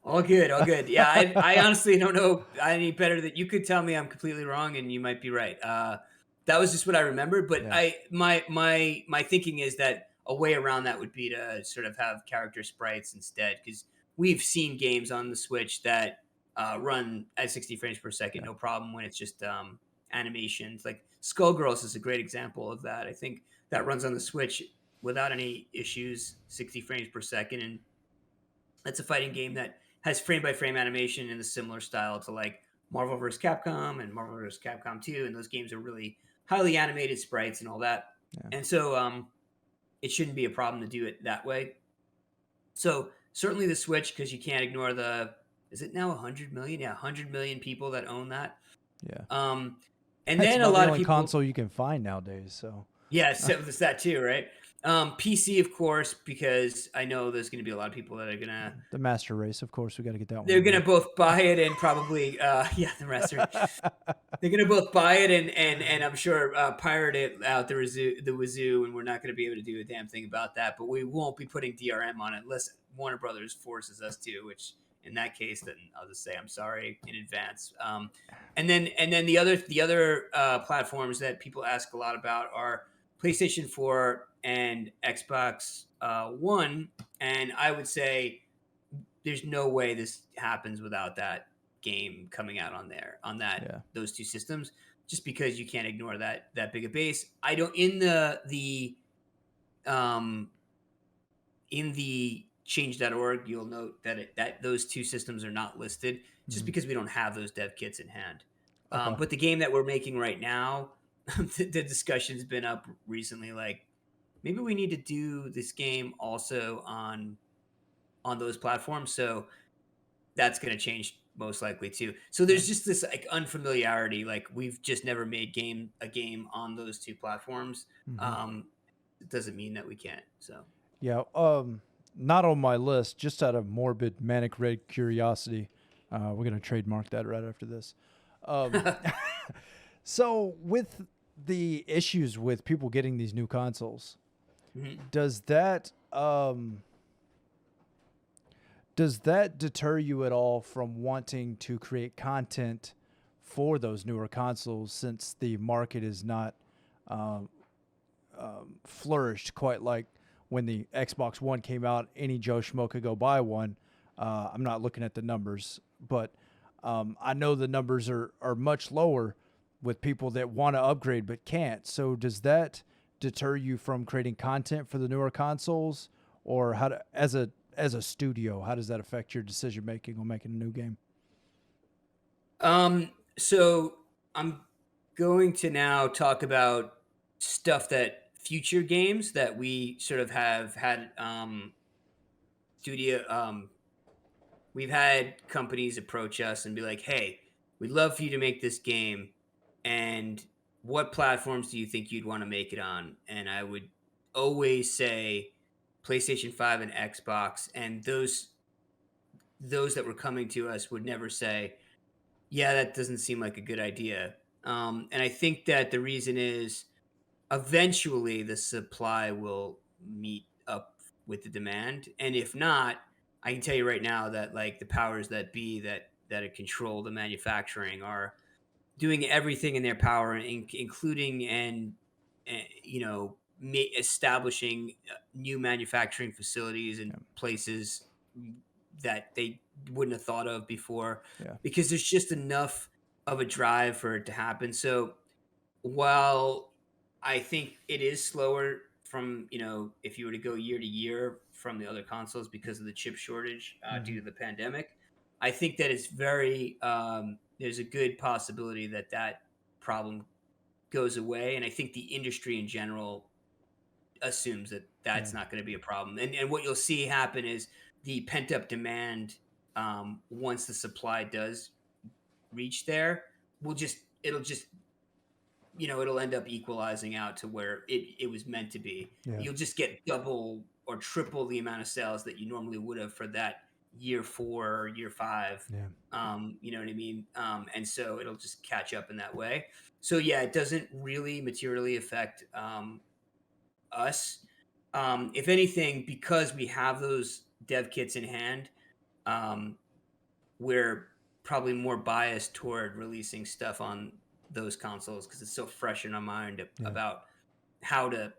S3: All good, all good. Yeah, I honestly don't know any better that you could tell me I'm completely wrong, and you might be right. That was just what I remembered, but
S2: Yeah.
S3: my thinking is that a way around that would be to sort of have character sprites instead, because we've seen games on the Switch that run at 60 frames per second,
S2: Yeah.
S3: no problem when it's just animations. Like Skullgirls is a great example of that. I think that runs on the Switch without any issues, 60 frames per second, and that's a fighting game that has frame by frame animation in a similar style to like Marvel vs. Capcom and Marvel vs. Capcom 2. And those games are really highly animated sprites and all that.
S2: Yeah.
S3: And so it shouldn't be a problem to do it that way. So certainly the Switch, because you can't ignore is it now 100 million? Yeah, 100 million people that own that.
S2: Yeah.
S3: Um, and
S2: That's
S3: then a
S2: about the
S3: lot of
S2: only
S3: people,
S2: console you can find nowadays. So
S3: yeah, so there's that too, right? PC, of course, because I know there's going to be a lot of people that are going to
S2: the Master Race, of course, we got to get that one
S3: they're
S2: in
S3: gonna
S2: there.
S3: both buy it and probably yeah, the rest are they're gonna both buy it and I'm sure pirate it out the wazoo, and we're not gonna be able to do a damn thing about that. But we won't be putting DRM on it unless Warner Brothers forces us to, which in that case, then I'll just say I'm sorry in advance. And then the other platforms that people ask a lot about are PlayStation 4 and Xbox One, and I would say there's no way this happens without that game coming out on that
S2: Yeah.
S3: those two systems, just because you can't ignore that big a base. I don't um in the change.org, you'll note that those two systems are not listed just
S2: Mhm.
S3: because we don't have those dev kits in hand.
S2: Okay.
S3: But the game that we're making right now, the discussion's been up recently, like maybe we need to do this game also on those platforms. So that's going to change most likely too. So
S2: Yeah.
S3: there's just this like unfamiliarity. Like we've just never made a game on those two platforms.
S2: Mhm.
S3: Um, it doesn't mean that we can't. So
S2: Yeah. Not on my list. Just out of morbid, manic red curiosity, we're gonna trademark that right after this. Um, so with the issues with people getting these new consoles,
S3: Mhm.
S2: does that deter you at all from wanting to create content for those newer consoles, since the market is not um, flourished quite like when the Xbox One came out? Any Joe Schmo could go buy one. I'm not looking at the numbers, but I know the numbers are much lower with people that want to upgrade but can't. So does that deter you from creating content for the newer consoles, or as a studio, how does that affect your decision making on making a new game?
S3: so I'm going to now talk about stuff that future games that we sort of have had studio we've had companies approach us and be like, "Hey, we'd love for you to make this game, and what platforms do you think you'd want to make it on?" And I would always say PlayStation 5 and Xbox, and those that were coming to us would never say, "Yeah, that doesn't seem like a good idea." And I think that the reason is eventually the supply will meet up with the demand, and if not, I can tell you right now that like the powers that be that control the manufacturing are doing everything in their power, including establishing new manufacturing facilities and
S2: Yeah.
S3: places that they wouldn't have thought of before,
S2: Yeah.
S3: because there's just enough of a drive for it to happen. So while I think it is slower from, if you were to go year to year from the other consoles because of the chip shortage due
S2: Hmm.
S3: to the pandemic, I think that it's there's a good possibility that problem goes away. And I think the industry in general assumes that
S2: Yeah.
S3: that's not going to be a problem. And what you'll see happen is the pent up demand, once the supply does reach there, it'll just it'll end up equalizing out to where it was meant to be.
S2: Yeah.
S3: You'll just get double or triple the amount of sales that you normally would have for that year 4 or year 5.
S2: Yeah.
S3: You know what I mean? And so it'll just catch up in that way. So yeah, it doesn't really materially affect us. If anything, because we have those dev kits in hand, um, we're probably more biased toward releasing stuff on those consoles because it's so fresh in our mind
S2: Yeah.
S3: about how to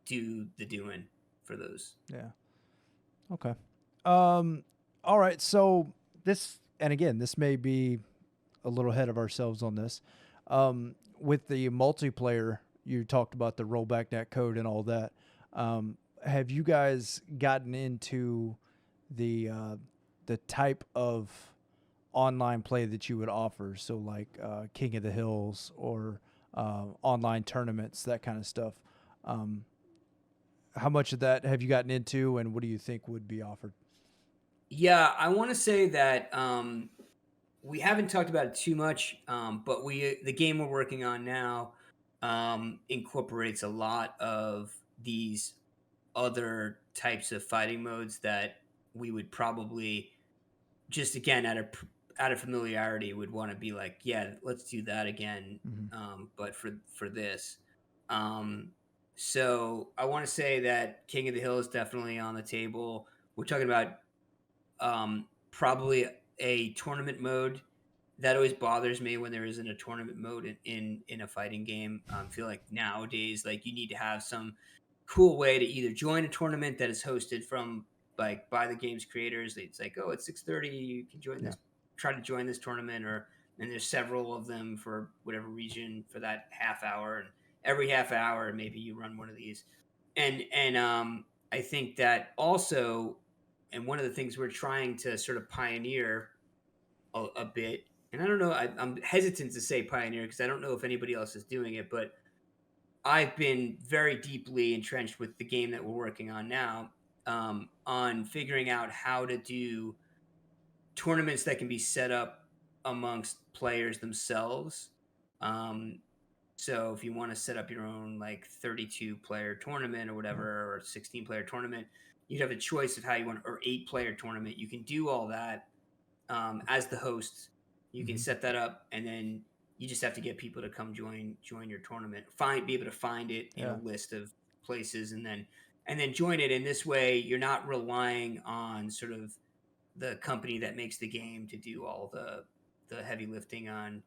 S3: do the doing for those.
S2: Yeah. Okay. All right. So this, and again, this may be a little ahead of ourselves on this. With the multiplayer, you talked about the rollback net code and all that. Have you guys gotten into the type of online play that you would offer? So like King of the Hills or online tournaments, that kind of stuff. Um, how much of that have you gotten into, and what do you think would be offered?
S3: Yeah, I want to say that we haven't talked about it too much, but the game we're working on now incorporates a lot of these other types of fighting modes that we would probably just again out of familiarity would want to be like, yeah, let's do that again,
S2: Mm-hmm.
S3: but for this. Um, so I want to say that King of the Hill is definitely on the table. We're talking about probably a tournament mode. That always bothers me when there isn't a tournament mode in a fighting game. I feel like nowadays, like you need to have some cool way to either join a tournament that is hosted from like by the game's creators. It's like, oh, it's 6:30, you can join
S2: Yeah.
S3: this, try to join this tournament, or and there's several of them for whatever region for that half hour, and every half hour maybe you run one of these, and I think that also, and one of the things we're trying to sort of pioneer a bit, and I don't know, I'm hesitant to say pioneer because I don't know if anybody else is doing it, but I've been very deeply entrenched with the game that we're working on now, on figuring out how to do tournaments that can be set up amongst players themselves. Um, so if you want to set up your own like 32 player tournament or
S2: Yeah.
S3: whatever, or 16 player tournament, you'd have a choice of how you want, or 8 player tournament. You can do all that as the host. You can
S2: Mm-hmm.
S3: set that up, and then you just have to get people to come join your tournament. Be able to find it in a
S2: Yeah.
S3: list of places, and then join it. In this way, you're not relying on sort of the company that makes the game to do all the heavy lifting on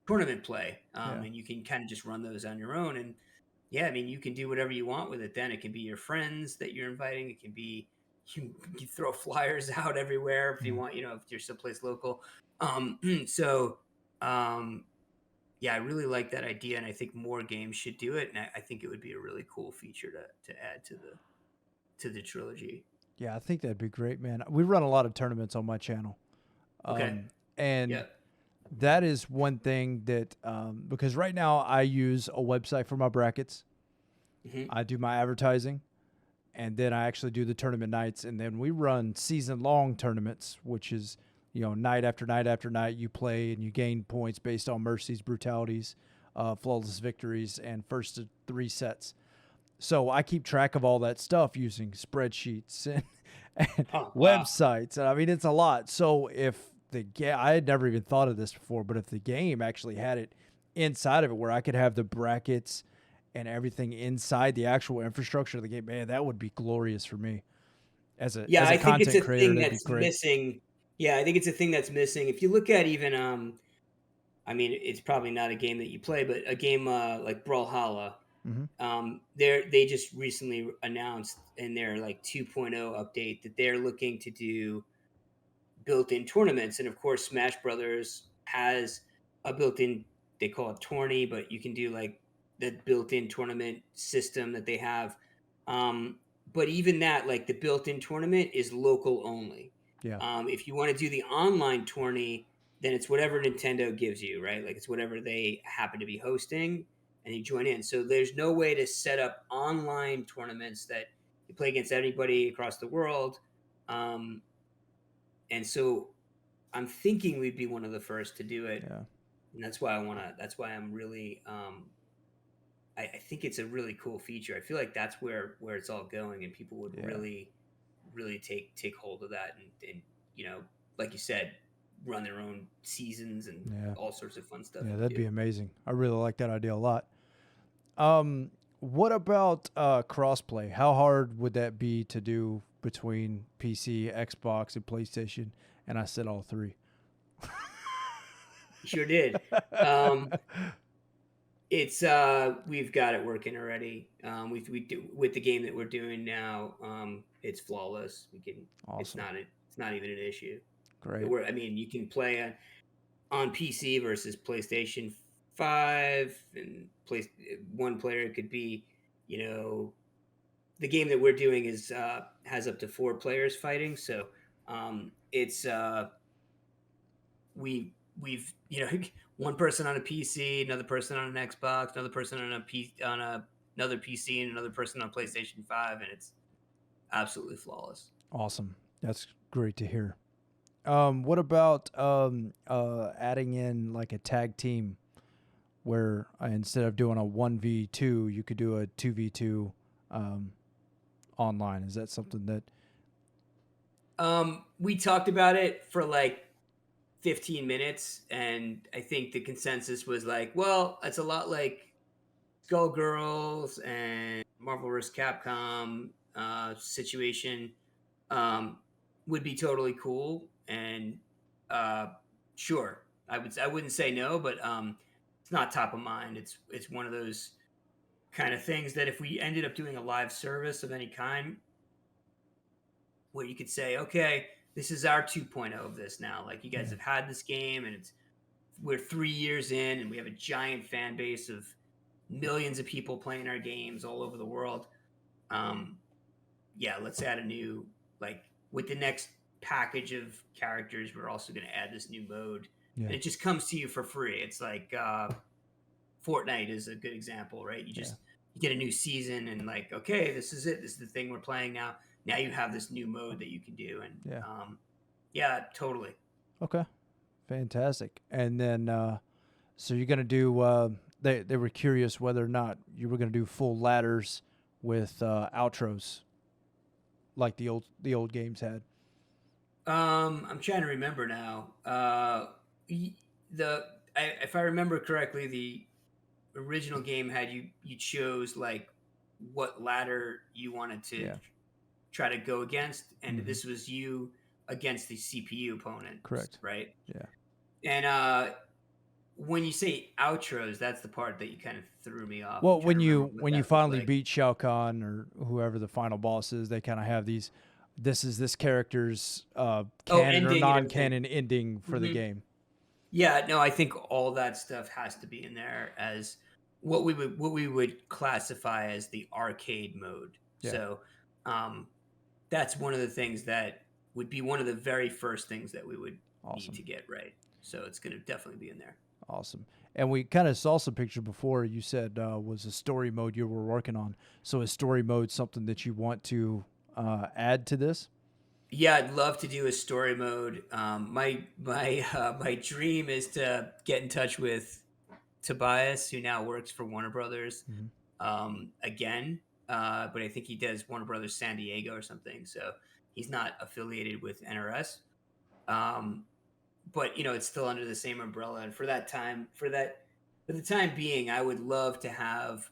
S3: tournament play,
S2: Yeah.
S3: and you can kind of just run those on your own. And yeah, I mean, you can do whatever you want with it. Then it can be your friends that you're inviting. It can be you throw flyers out everywhere if you
S2: Mm-hmm.
S3: want. If you're someplace local. So um, yeah, I really like that idea, and I think more games should do it. And I think it would be a really cool feature to add to the trilogy.
S2: Yeah, I think that'd be great, man. We run a lot of tournaments on my channel,
S3: Okay.
S2: and
S3: Yeah.
S2: that is one thing that because right now I use a website for my brackets.
S3: Hmm.
S2: I do my advertising, and then I actually do the tournament nights, and then we run season long tournaments, which is night after night after night you play and you gain points based on mercies, brutalities, flawless victories, and first to 3 sets. So I keep track of all that stuff using spreadsheets and
S3: Oh wow.
S2: websites. And I mean, it's a lot. So if the game, I had never even thought of this before, but if the game actually had it inside of it where I could have the brackets and everything inside the actual infrastructure of the game, man, that would be glorious for me as a
S3: Yeah,
S2: as a
S3: I think it's
S2: content
S3: a
S2: creator.
S3: thing
S2: That'd be
S3: that's
S2: great.
S3: missing. Yeah, I think it's a thing that's missing. If you look at even, I mean, it's probably not a game that you play, but a game like Brawlhalla,
S2: Hmm.
S3: they just recently announced in their like 2.0 update that they're looking to do built-in tournaments, and of course, Smash Brothers has a built-in. They call it tourney, but you can do like the built-in tournament system that they have. Um, but even that, like the built-in tournament, is local only.
S2: Yeah,
S3: If you want to do the online tourney, then it's whatever Nintendo gives you, right? Like it's whatever they happen to be hosting, and you join in. So there's no way to set up online tournaments that you play against anybody across the world. Um, and so I'm thinking we'd be one of the first to do it,
S2: yeah,
S3: and that's why I want to. That's why I'm really I think it's a really cool feature. I feel like that's where it's all going, and people would
S2: Yeah.
S3: really take hold of that, and like you said, run their own seasons and
S2: Yeah.
S3: all sorts of fun stuff.
S2: Yeah,
S3: you
S2: that'd
S3: do.
S2: be amazing. I really like that idea a lot. What about crossplay? How hard would that be to do between PC, Xbox, and PlayStation? And I said all three.
S3: Sure did. It's we've got it working already. We do with the game that we're doing now. It's flawless. We can.
S2: Awesome.
S3: It's not even an issue.
S2: Great.
S3: I mean, you can play on PC versus PlayStation 5, and one player could be, you know, the game that we're doing is has up to 4 players fighting. So it's we've one person on a PC, another person on an Xbox, another person on another PC, and another person on PlayStation 5, and it's absolutely flawless.
S2: Awesome. That's great to hear. What about adding in like a tag team where instead of doing a 1v2, you could do a 2v2 online? Is that something that
S3: We talked about it for like 15 minutes, and I think the consensus was like, well, it's a lot like Skullgirls and Marvel vs. Capcom situation. um, would be totally cool. And uh, sure, I wouldn't say no, but it's not top of mind. It's one of those kind of things that if we ended up doing a live service of any kind, where you could say, okay, this is our 2.0 of this now. Like you guys have had this game, and we're 3 years in, and we have a giant fan base of millions of people playing our games all over the world. Um, yeah, let's add a new, like, with the next package of characters, we're also going to add this new mode.
S2: Yeah.
S3: And it just comes to you for free. It's like Fortnite is a good example, right? You get a new season, and like, okay, this is it. This is the thing we're playing now. Now you have this new mode that you can do, and yeah, totally.
S2: Okay, fantastic. And then so you're gonna do? They were curious whether or not you were gonna do full ladders with outros like the old games had.
S3: I'm trying to remember now. If I remember correctly, the original game had you chose like what ladder you wanted to try to go against, and this was you against the CPU opponent.
S2: Correct.
S3: Right.
S2: Yeah.
S3: And when you say outros, that's the part that you kind of threw me off.
S2: Well,
S3: I'm trying
S2: when
S3: to remember
S2: you
S3: what
S2: when you
S3: that looked
S2: finally
S3: like.
S2: beat Shao Kahn or whoever the final boss is, they kind of have these. This is this character's canon or
S3: ending and
S2: non-canon ending for the
S3: Mhm.
S2: game.
S3: Yeah, no, I think all that stuff has to be in there as what we would classify as the arcade mode.
S2: Yeah.
S3: So that's one of the things that would be one of the very first things that we would need
S2: Awesome.
S3: to get right. So it's going to definitely be in there.
S2: Awesome. And we kind of saw some picture before. You said was a story mode you were working on. So is story mode something that you want to add to this?
S3: Yeah, I'd love to do a story mode. My dream is to get in touch with Tobias, who now works for Warner Brothers, again. But I think he does Warner Brothers San Diego or something, so he's not affiliated with NRS. But it's still under the same umbrella. And for the time being, I would love to have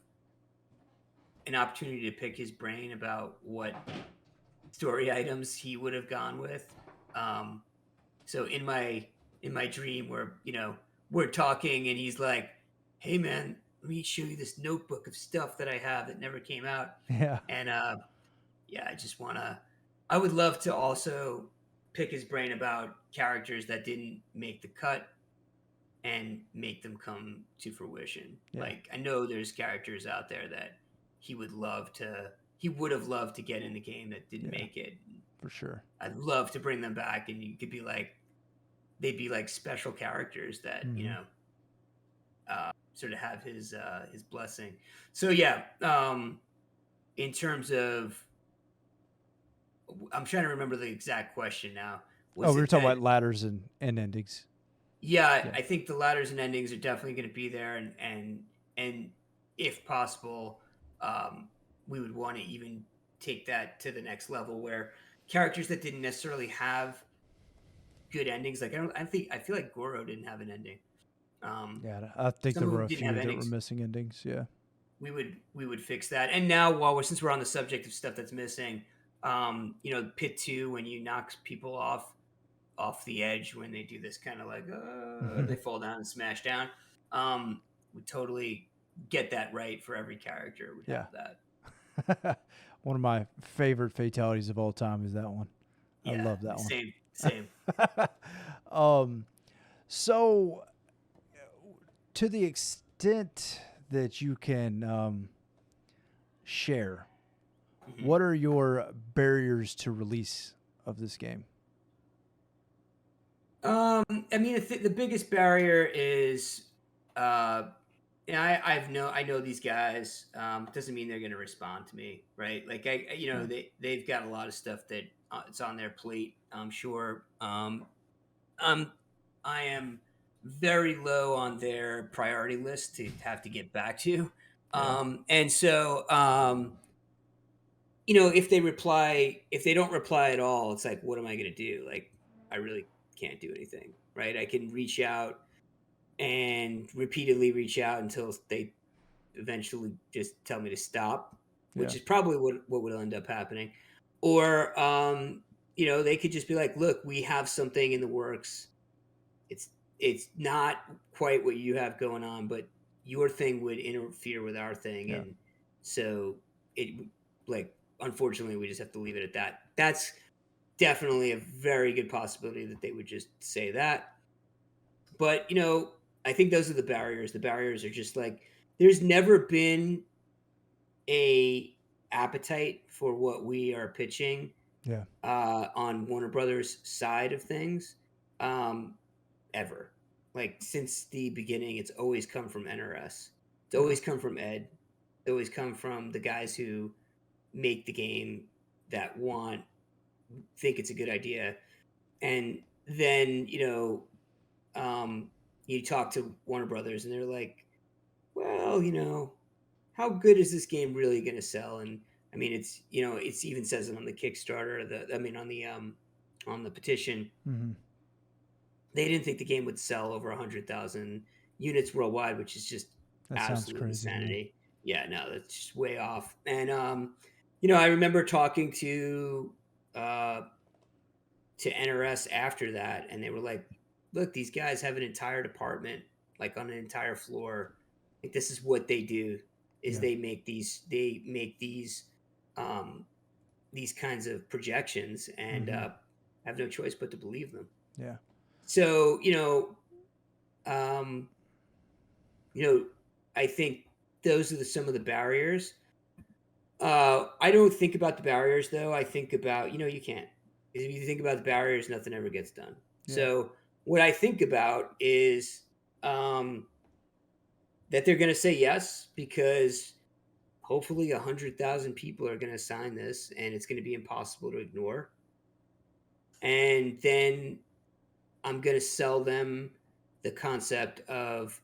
S3: an opportunity to pick his brain about what story items he would have gone with. So in my dream, where we're talking, and he's like, "Hey man, let me show you this notebook of stuff that I have that never came out."
S2: Yeah.
S3: And yeah, I would love to also pick his brain about characters that didn't make the cut and make them come to fruition.
S2: Yeah.
S3: Like, I know there's characters out there that he would have loved to get in the game that didn't make it.
S2: For sure.
S3: I'd love to bring them back, and you could be like, they'd be like special characters that sort of have his blessing. So yeah, in terms of, I'm trying to remember the exact question now.
S2: We were talking about ladders and endings.
S3: Yeah, I think the ladders and endings are definitely going to be there, and if possible, we would want to even take that to the next level where characters that didn't necessarily have good endings, like I feel like Goro didn't have an ending.
S2: Yeah, I think
S3: Some
S2: there
S3: of
S2: were
S3: them
S2: a
S3: didn't have
S2: few that were
S3: endings.
S2: missing endings. Yeah.
S3: We would fix that. And now, since we're on the subject of stuff that's missing, Pit 2, when you knock people off the edge when they do this kind of like they fall down and smash down, would totally get that right for every character. Would
S2: Yeah.
S3: have that.
S2: One of my favorite fatalities of all time is that one. I
S3: Yeah,
S2: love that one.
S3: same.
S2: So, to the extent that you can share,
S3: Mhm.
S2: what are your barriers to release of this game?
S3: I mean, the biggest barrier is, uh, and I know these guys. Doesn't mean they're going to respond to me, right? Like
S2: Yeah.
S3: they've got a lot of stuff that it's on their plate. I'm sure. I'm I am very low on their priority list to have to get back to.
S2: Yeah.
S3: And so, if they don't reply at all, it's like, what am I going to do? Like, I really can't do anything, right? I can reach out and repeatedly reach out until they eventually just tell me to stop,
S2: Yeah.
S3: which is probably what will end up happening. Or, they could just be like, look, we have something in the works. It's it's not quite what you have going on, but your thing would interfere with our thing,
S2: Yeah.
S3: and so like unfortunately we just have to leave it at that. That's definitely a very good possibility that they would just say that. But I think those are the barriers. The barriers are just like there's never been a appetite for what we are pitching
S2: Yeah.
S3: on Warner Brothers side of things. Um, Ever. Like since the beginning, it's always come from NRS. It's
S2: Yeah.
S3: always come from Ed. It's always come from the guys who make the game that think it's a good idea. And then, you talk to Warner Brothers and they're like, well, how good is this game really going to sell? And I mean, it's even says it on the Kickstarter, on the petition.
S2: Mm-hmm.
S3: They didn't think the game would sell over 100,000 units worldwide, which is just
S2: That sounds
S3: absolute
S2: crazy to me.
S3: insanity. Yeah, no, that's just way off. And I remember talking uh, to NRS after that, and they were like, "Look, these guys have an entire department, like on an entire floor. Like this is what they do. Is
S2: Yeah.
S3: um, these kinds of projections, and
S2: Mm-hmm.
S3: have no choice but to believe them."
S2: Yeah.
S3: So um, you know, I think those are some of the barriers. I don't think about the barriers though. I think about, you can't. If you think about the barriers, nothing ever gets done.
S2: Yeah.
S3: So what I think about is um, that they're going to say yes because hopefully 100,000 people are going to sign this, and it's going to be impossible to ignore. And then I'm going to sell them the concept of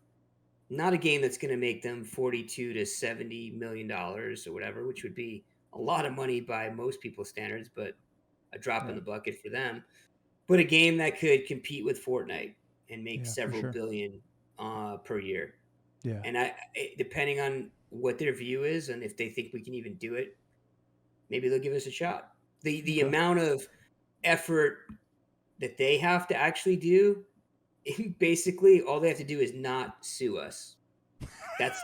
S3: not a game that's going to make them 42 to 70 million dollars or whatever, which would be a lot of money by most people's standards, but a drop in
S2: Yeah.
S3: the bucket for them. But a game that could compete with Fortnite and make
S2: Yeah. For
S3: several
S2: sure.
S3: billion per year.
S2: Yeah.
S3: And depending on what their view is and if they think we can even do it, maybe they'll give us a shot. The
S2: Okay.
S3: amount of effort that they have to actually do, basically all they have to do is not sue us. That's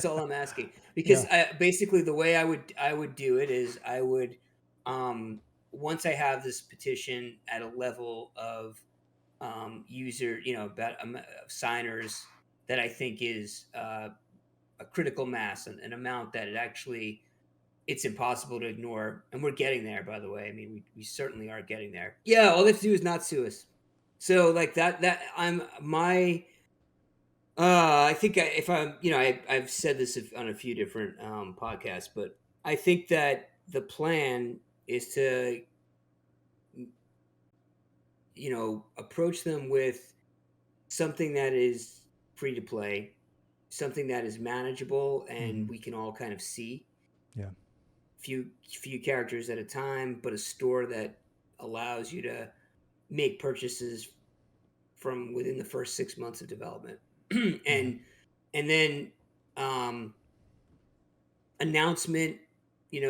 S3: all I'm asking. Because
S2: Yeah.
S3: basically the way I would do it is I would um once I have this petition at a level of user, about signers that I think is a critical mass, an amount that it's impossible to ignore, and we're getting there. By the way, I mean we certainly are getting there. Yeah, all they have to do is not sue us. So like that I'm my I think if I'm, I've said this on a few different podcasts, but I think that the plan is to, approach them with something that is free to play, something that is manageable and we can all kind of see.
S2: Yeah.
S3: Few characters at a time, but a store that allows you to make purchases from within the first 6 months of development,
S2: Yeah.
S3: and then um, announcement,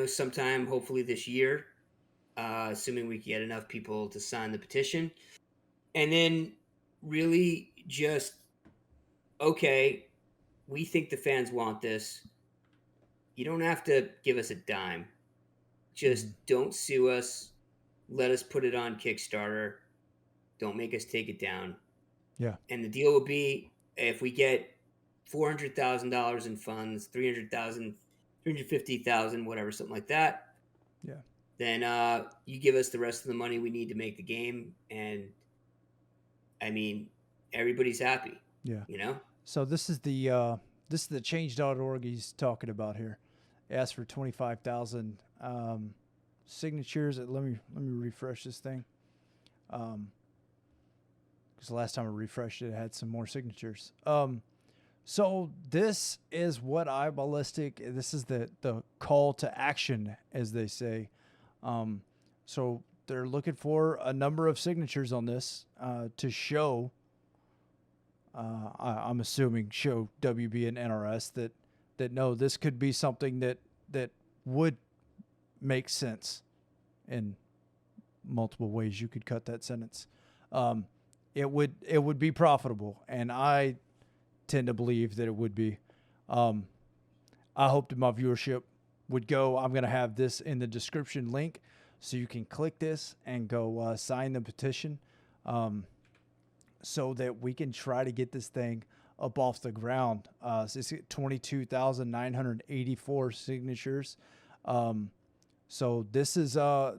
S3: sometime hopefully this year, assuming we get enough people to sign the petition, and then really just okay, we think the fans want this. You don't have to give us a dime. Just don't sue us. Let us put it on Kickstarter. Don't make us take it down.
S2: Yeah.
S3: And the deal will be if we get $400,000 in funds, 300,000, 350,000, whatever, something like that.
S2: Yeah.
S3: Then you give us the rest of the money we need to make the game, and I mean, everybody's happy.
S2: Yeah.
S3: You know.
S2: So this is the change.org he's talking about here. Asked for 25,000 signatures. Let me refresh this thing. Because the last time I refreshed it, it had some more signatures. So this is what Eyeballistic. This is the call to action, as they say. So they're looking for a number of signatures on this to show. I'm assuming show WB and NRS that no, this could be something that would make sense in multiple ways. You could cut that sentence. It would be profitable, and I tend to believe that it would be. I hope that my viewership would go. I'm going to have this in the description link, so you can click this and go sign the petition. So that we can try to get this thing up off the ground. So it's 22,984 signatures. So this is how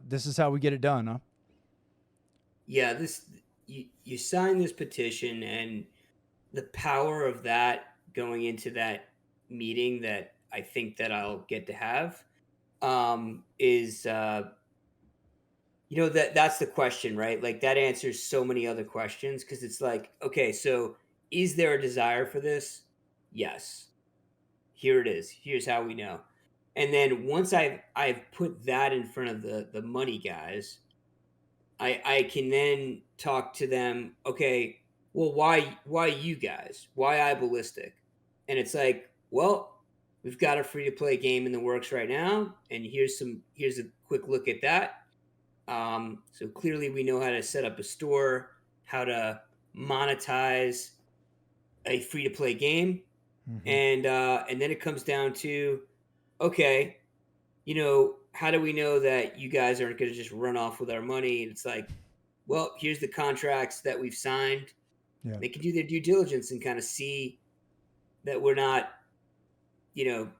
S2: we get it done, huh?
S3: Yeah, you sign this petition, and the power of that going into that meeting that I think that I'll get to have is that's the question, right? Like that answers so many other questions because it's like, okay, so is there a desire for this? Yes. Here it is. Here's how we know. And then once I've put that in front of the money guys, I can then talk to them. Okay, well, why you guys? Why Eyeballistic? And it's like, well, we've got a free to play game in the works right now, and here's a quick look at that. So clearly, we know how to set up a store, how to monetize a free to play game, and then it comes down to, okay, how do we know that you guys aren't going to just run off with our money? And it's like, well, here's the contracts that we've signed.
S2: Yeah.
S3: They can do their due diligence and kind of see that we're not, going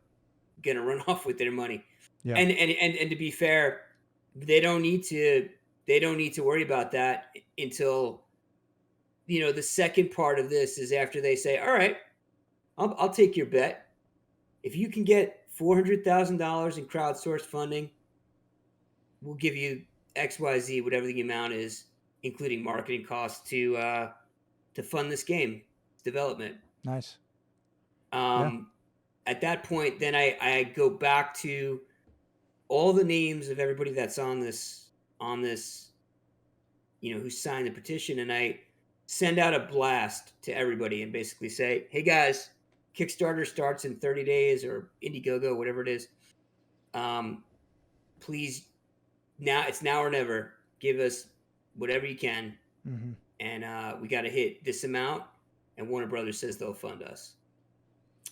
S3: to run off with their money.
S2: Yeah.
S3: And to be fair, they don't need to worry about that until, the second part of this is after they say, all right, I'll take your bet. If you can get $400,000 in crowdsourced funding, we'll give you XYZ, whatever the amount is, including marketing costs to fund this game development.
S2: Nice.
S3: At that point, then I go back to all the names of everybody that's on this, who signed the petition, and I send out a blast to everybody and basically say, hey guys, Kickstarter starts in 30 days or Indiegogo, whatever it is. Please, it's now or never. Give us whatever you can. And we got to hit this amount. And Warner Brothers says they'll fund us.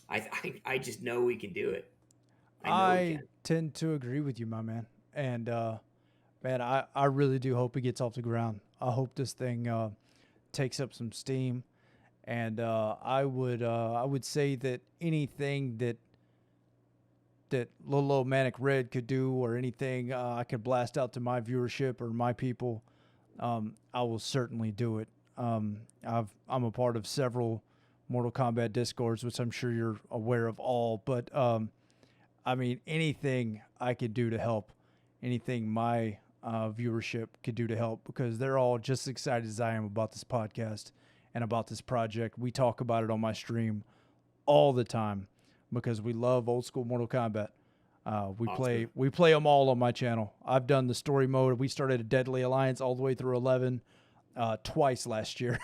S3: I just know we can do it.
S2: I tend to agree with you, my man. And man, I really do hope it gets off the ground. I hope this thing takes up some steam. And I would say that anything that Little Old Manic Red could do, or anything I could blast out to my viewership or my people, I will certainly do it. I'm a part of several Mortal Kombat Discords, which I'm sure you're aware of all. But I mean, anything I could do to help, anything my viewership could do to help, because they're all just as excited as I am about this podcast and about this project. We talk about it on my stream all the time because we love old school Mortal Kombat. We
S3: Awesome.
S2: play them all on my channel. I've done the story mode. We started a Deadly Alliance all the way through 11 twice last year.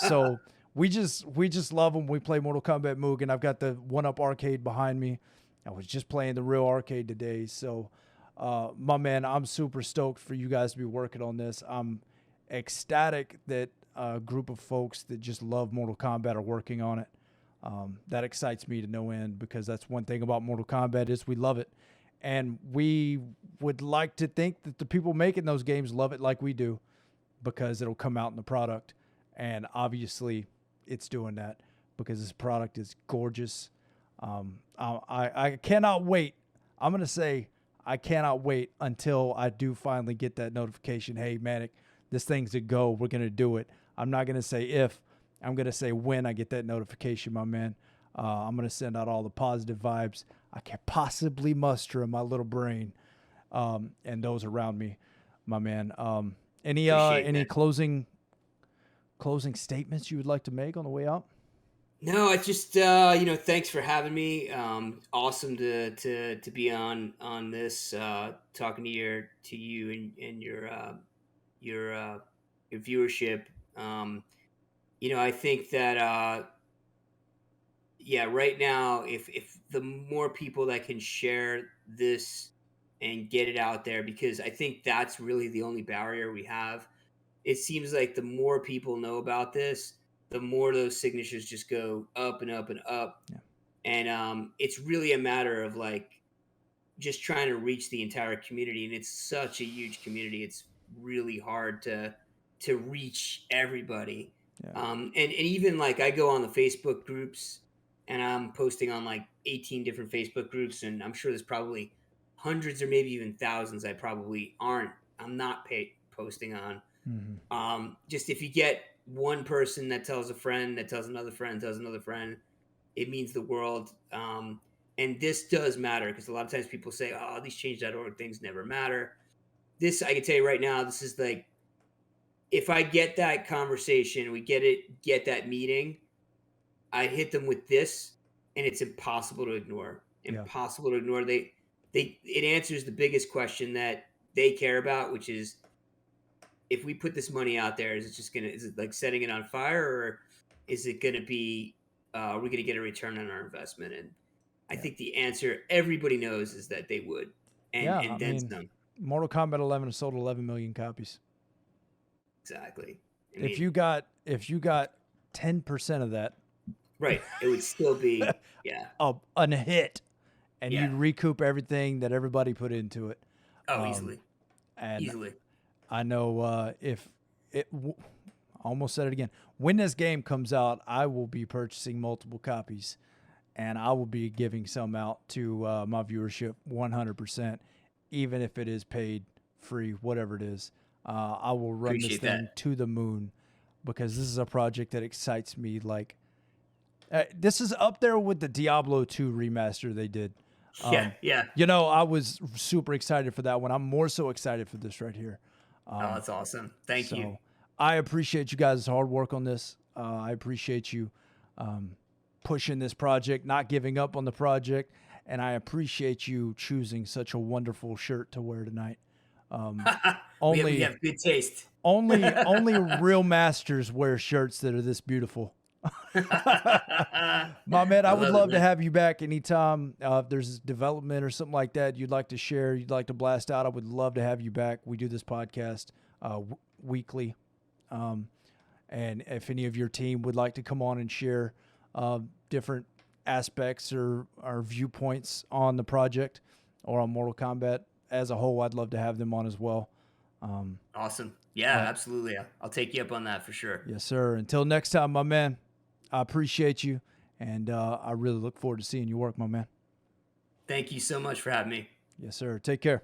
S2: So we just love them. We play Mortal Kombat Mugen. I've got the 1UP arcade behind me. I was just playing the real arcade today. So, my man, I'm super stoked for you guys to be working on this. I'm ecstatic that a group of folks that just love Mortal Kombat are working on it. That excites me to no end because that's one thing about Mortal Kombat is we love it. And we would like to think that the people making those games love it like we do because it'll come out in the product. And obviously it's doing that because this product is gorgeous. I cannot wait. I'm going to say I cannot wait until I do finally get that notification. Hey, Manic, this thing's a go. We're going to do it. I'm not going to say if. I'm going to say when I get that notification, my man. I'm going to send out all the positive vibes I can possibly muster in my little brain and those around me, my man. Any closing statements you would like to make on the way out?
S3: No, I just thanks for having me. Awesome to be on this, talking to you and your viewership. I think that right now, if the more people that can share this and get it out there, because I think that's really the only barrier we have. It seems like the more people know about this, the more those signatures just go up and up and up.
S2: Yeah.
S3: And it's really a matter of like just trying to reach the entire community. And it's such a huge community. It's really hard to reach everybody.
S2: Yeah.
S3: And even like I go on the Facebook groups and I'm posting on like 18 different Facebook groups, and I'm sure there's probably hundreds or maybe even thousands I'm not posting on.
S2: Mm-hmm.
S3: Just if you get one person that tells a friend, that tells another friend, it means the world. And this does matter because a lot of times people say, oh, these change.org things never matter. This, I can tell you right now, this is like, if I get that conversation, we get that meeting, I hit them with this, and it's impossible to ignore. Impossible to ignore. It answers the biggest question that they care about, which is, if we put this money out there, is it like setting it on fire, or is it gonna be, are we gonna get a return on our investment? And I think the answer everybody knows is that they would, and then some.
S2: Mortal Kombat 11 has sold 11 million copies.
S3: Exactly.
S2: If you got 10% of that,
S3: right, it would still be
S2: a hit, and you'd recoup everything that everybody put into it.
S3: Easily.
S2: And
S3: easily.
S2: I know if it, I almost said it again. When this game comes out, I will be purchasing multiple copies, and I will be giving some out to my viewership 100%, even if it is paid, free, whatever it is. I will run this thing to the moon because this is a project that excites me. Like, this is up there with the Diablo 2 remaster they did.
S3: Yeah.
S2: I was super excited for that one. I'm more so excited for this right here.
S3: That's awesome. Thank you.
S2: I appreciate you guys' hard work on this. I appreciate you pushing this project, not giving up on the project, and I appreciate you choosing such a wonderful shirt to wear tonight.
S3: We have good taste.
S2: Only real masters wear shirts that are this beautiful. My man, I would love to have you back anytime. If there's development or something like that you'd like to share, you'd like to blast out, I would love to have you back. We do this podcast weekly. And if any of your team would like to come on and share different aspects or viewpoints on the project or on Mortal Kombat as a whole, I'd love to have them on as well.
S3: Awesome. Yeah, absolutely. I'll take you up on that for sure.
S2: Yes, sir. Until next time, my man, I appreciate you, and I really look forward to seeing you work, my man.
S3: Thank you so much for having me.
S2: Yes, sir. Take care.